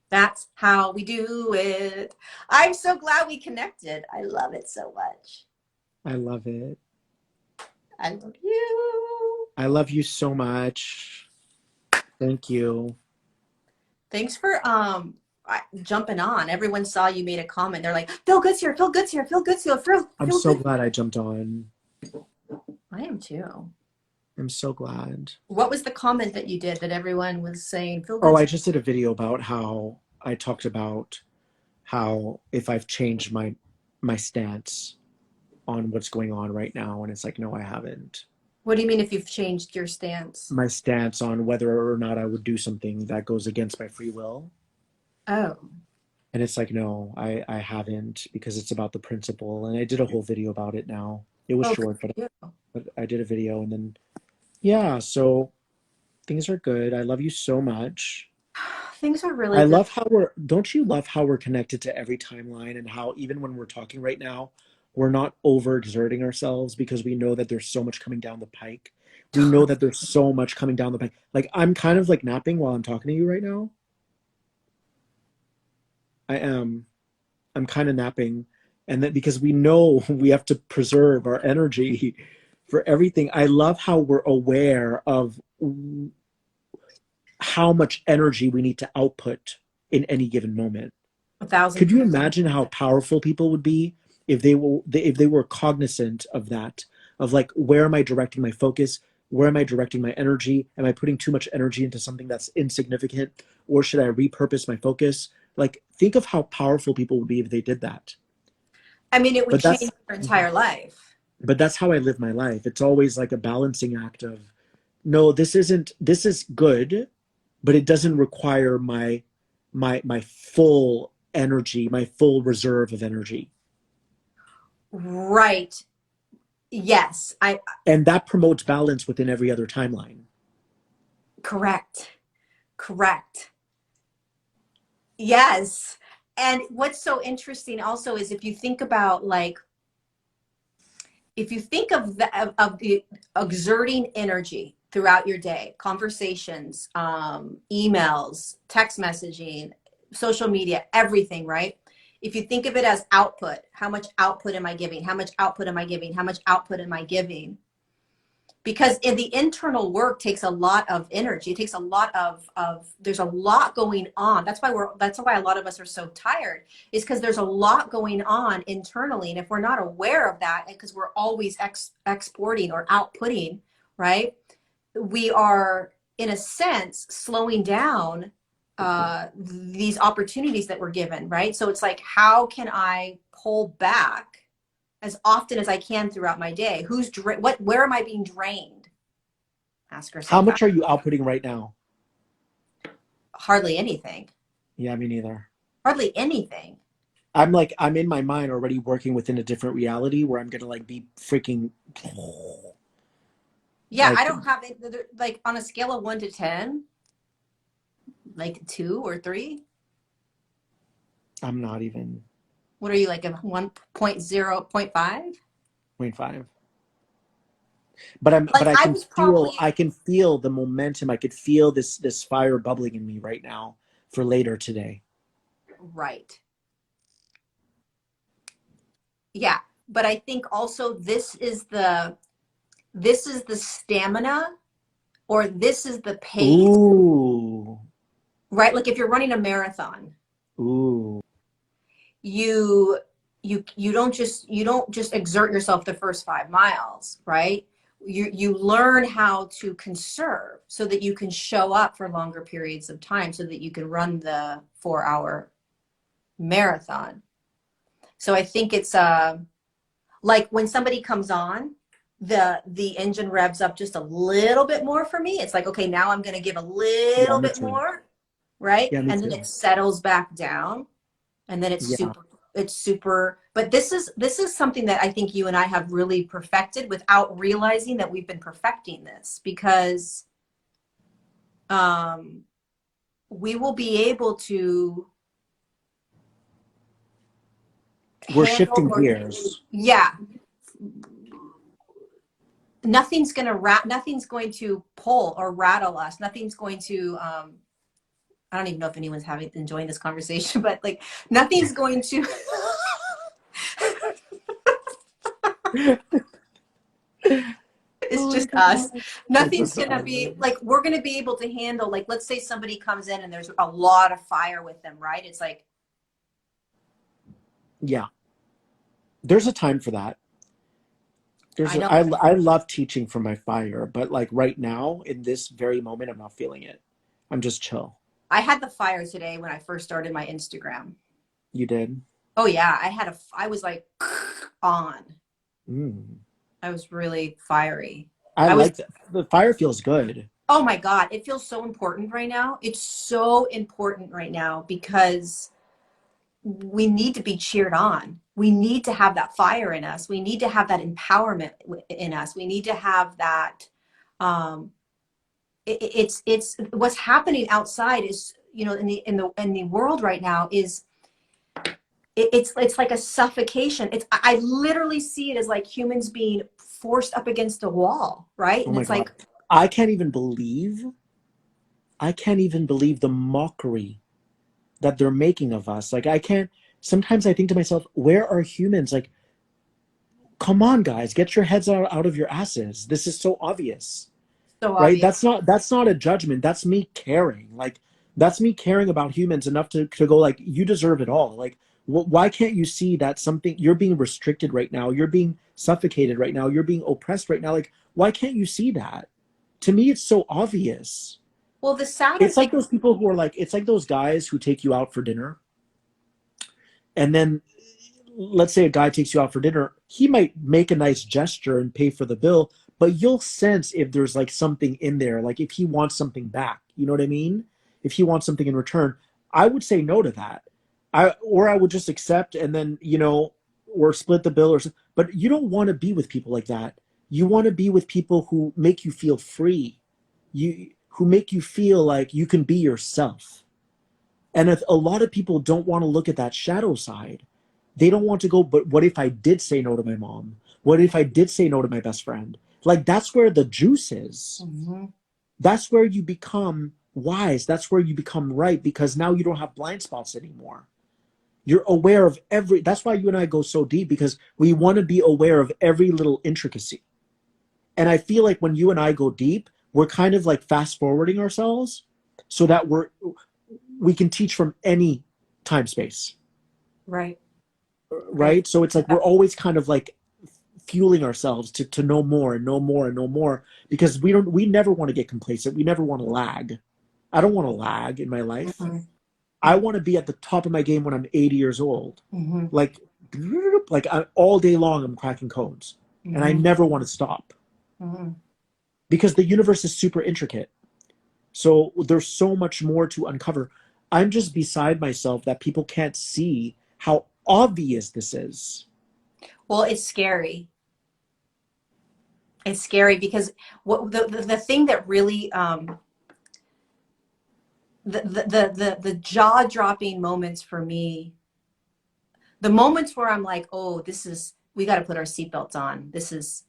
That's how we do it. I'm so glad we connected. I love it so much. I love it. I love you. I love you so much. Thank you. Thanks for jumping on. Everyone saw you made a comment. They're like, Phil Good's here, Phil Good's here, Phil Good's here, I'm Phil so Good. glad I jumped on. I am too. I'm so glad. What was the comment that you did that everyone was saying, Phil Oh, Good's I just did a video about how I talked about how if I've changed my stance on what's going on right now, and it's like, no, I haven't. What do you mean if you've changed your stance? My stance on whether or not I would do something that goes against my free will. Oh. And it's like, no, I haven't, because it's about the principle. And I did a whole video about it now. It was short, good for you. but I did a video, and then, yeah, so things are good. I love you so much. Things are really I good. love how don't you love how we're connected to every timeline, and how even when we're talking right now, we're not overexerting ourselves because we know that there's so much coming down the pike. We know that there's so much coming down the pike. Like, I'm kind of like napping while I'm talking to you right now. I am. I'm kind of napping. And that because we know we have to preserve our energy for everything. I love how we're aware of how much energy we need to output in any given moment. 1,000%. Could you imagine how powerful people would be if they were cognizant of that, of like, where am I directing my focus? Where am I directing my energy? Am I putting too much energy into something that's insignificant, or should I repurpose my focus? Like, think of how powerful people would be if they did that. I mean, it would But that's- change your entire life. But that's how I live my life. It's always like a balancing act of, no, this is good, but it doesn't require my full energy, my full reserve of energy. Right. Yes. And that promotes balance within every other timeline. Correct. Yes. And what's so interesting also is if you think about, like, if you think of the exerting energy throughout your day, conversations, emails, text messaging, social media, everything, right? If you think of it as output, how much output am I giving? How much output am I giving? How much output am I giving? Because in the internal work takes a lot of energy. It takes a lot of there's a lot going on. That's why a lot of us are so tired, is because there's a lot going on internally. And if we're not aware of that, because we're always exporting or outputting, right? We are, in a sense, slowing down these opportunities that we're given, right? So it's like, how can I pull back as often as I can throughout my day? Where am I being drained? Ask yourself. How much are you outputting right now? Hardly anything. Yeah, me neither. Hardly anything. I'm in my mind already working within a different reality where I'm gonna like be freaking. Yeah, like, I don't have it, like, on a scale of 1 to 10, like 2 or 3. I'm not even What are you, like, a 1.0, 0.5? 0.5. But I can feel the momentum. I could feel this fire bubbling in me right now for later today. Right. Yeah, but I think also this is the stamina, or this is the pace. Ooh. Right? Like, if you're running a marathon, Ooh. you don't just exert yourself the first 5 miles, right? You learn how to conserve so that you can show up for longer periods of time, so that you can run the 4-hour marathon. So I think it's like when somebody comes on, the engine revs up just a little bit more for me. It's like, okay, now I'm going to give a little bit more, right? Yeah, me and too. then it settles back down, and then it's super. But this is something that I think you and I have really perfected without realizing that we've been perfecting this, because we will be able to We're handle shifting or gears. yeah, nothing's going to pull or rattle us. Nothing's going to I don't even know if anyone's enjoying this conversation, but like nothing's going to it's Oh my just us. God. Nothing's gonna be like we're gonna be able to handle, like, let's say somebody comes in and there's a lot of fire with them, right? It's like, Yeah. There's a time for that. I know. I love teaching from my fire, but like right now, in this very moment, I'm not feeling it. I'm just chill. I had the fire today when I first started my Instagram. You did? Oh yeah, I was like on. Mm. I was really fiery. I I was, like that. The fire feels good. oh my God, it feels so important right now. It's so important right now because we need to be cheered on. We need to have that fire in us. We need to have that empowerment in us. We need to have that. It's what's happening outside is, you know, in the world right now is it's like a suffocation. I literally see it as like humans being forced up against a wall, right? Oh And my it's God. like, I can't even believe the mockery that they're making of us. Like I can't, sometimes I think to myself, where are humans? Like, come on, guys, get your heads out of your asses. This is so obvious. so Right? obvious. That's not a judgment. That's me caring. Like that's me caring about humans enough to go like, you deserve it all. Like why can't you see that something, you're being restricted right now, you're being suffocated right now, you're being oppressed right now? Like why can't you see that? To me it's so obvious. Well, the sadder It's thing, like those people who are like, it's like those guys who take you out for dinner, and then let's say a guy takes you out for dinner, he might make a nice gesture and pay for the bill, but you'll sense if there's like something in there, like if he wants something back, you know what I mean? If he wants something in return, I would say no to that. I would just accept and then, you know, or split the bill but you don't want to be with people like that. You want to be with people who make you feel free. Who make you feel like you can be yourself. And if a lot of people don't want to look at that shadow side, they don't want to go, but what if I did say no to my mom? What if I did say no to my best friend? Like that's where the juice is. mm-hmm. That's where you become wise. That's where you become right, because now you don't have blind spots anymore. You're aware of that's why you and I go so deep, because we want to be aware of every little intricacy. And I feel like when you and I go deep, we're kind of like fast forwarding ourselves so that we can teach from any time space. right? Right. So it's like we're always kind of like fueling ourselves to know more and know more and know more, because we never want to get complacent. We never want to lag. I don't want to lag in my life. Mm-hmm. I want to be at the top of my game when I'm 80 years old. Mm-hmm. Like all day long I'm cracking codes, Mm-hmm. and I never want to stop, Mm-hmm. because the universe is super intricate. So there's so much more to uncover. I'm just beside myself that people can't see how obvious this is. Well, it's scary. It's scary because what the thing that really the jaw-dropping moments for me, the moments where I'm like, oh, we got to put our seatbelts on. This is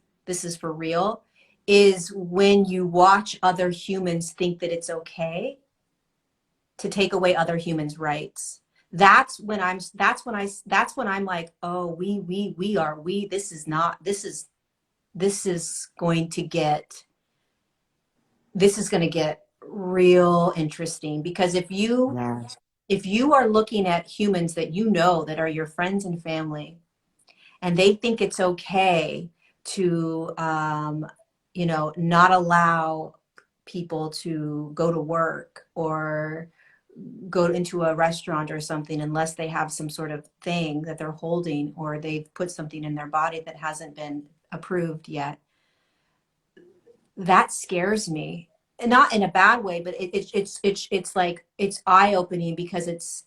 for real, is when you watch other humans think that it's okay to take away other humans' rights. That's when I'm like, oh, this is going to get real interesting, because if you are looking at humans that you know that are your friends and family, and they think it's okay to you know, not allow people to go to work or go into a restaurant or something unless they have some sort of thing that they're holding, or they've put something in their body that hasn't been approved yet, that scares me. And not in a bad way, but it's like, it's eye-opening, because it's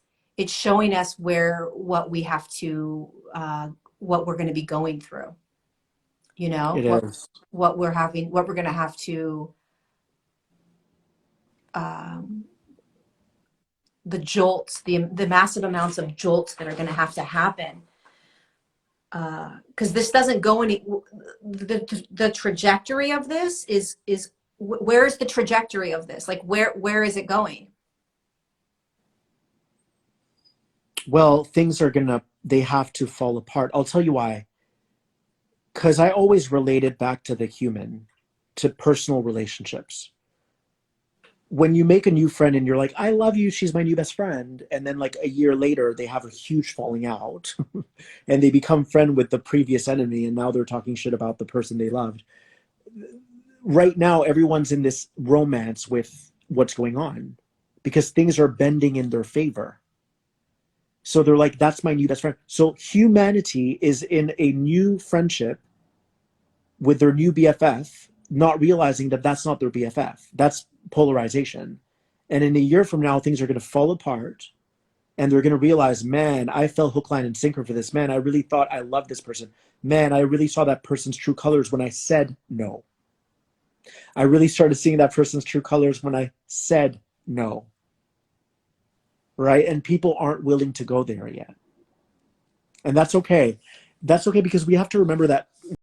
showing us what we have to what we're going to be going through, you know, It is. what we're going to have to um, the jolts, the massive amounts of jolts that are going to have to happen. Because this doesn't go any, the trajectory of this is where is the trajectory of this? Like where is it going? Well, things are they have to fall apart. I'll tell you why. Because I always related back to the human, to personal relationships. When you make a new friend and you're like, I love you, she's my new best friend. And then like a year later, they have a huge falling out and they become friend with the previous enemy. And now they're talking shit about the person they loved. Right now, everyone's in this romance with what's going on because things are bending in their favor. So they're like, that's my new best friend. So humanity is in a new friendship with their new BFF, not realizing that that's not their BFF. That's polarization. And in a year from now, things are going to fall apart and they're going to realize, man, I fell hook, line, and sinker for this. Man, I really thought I loved this person. Man, I really saw that person's true colors when I said no. I really started seeing that person's true colors when I said no. Right? And people aren't willing to go there yet. And that's okay. That's okay because we have to remember that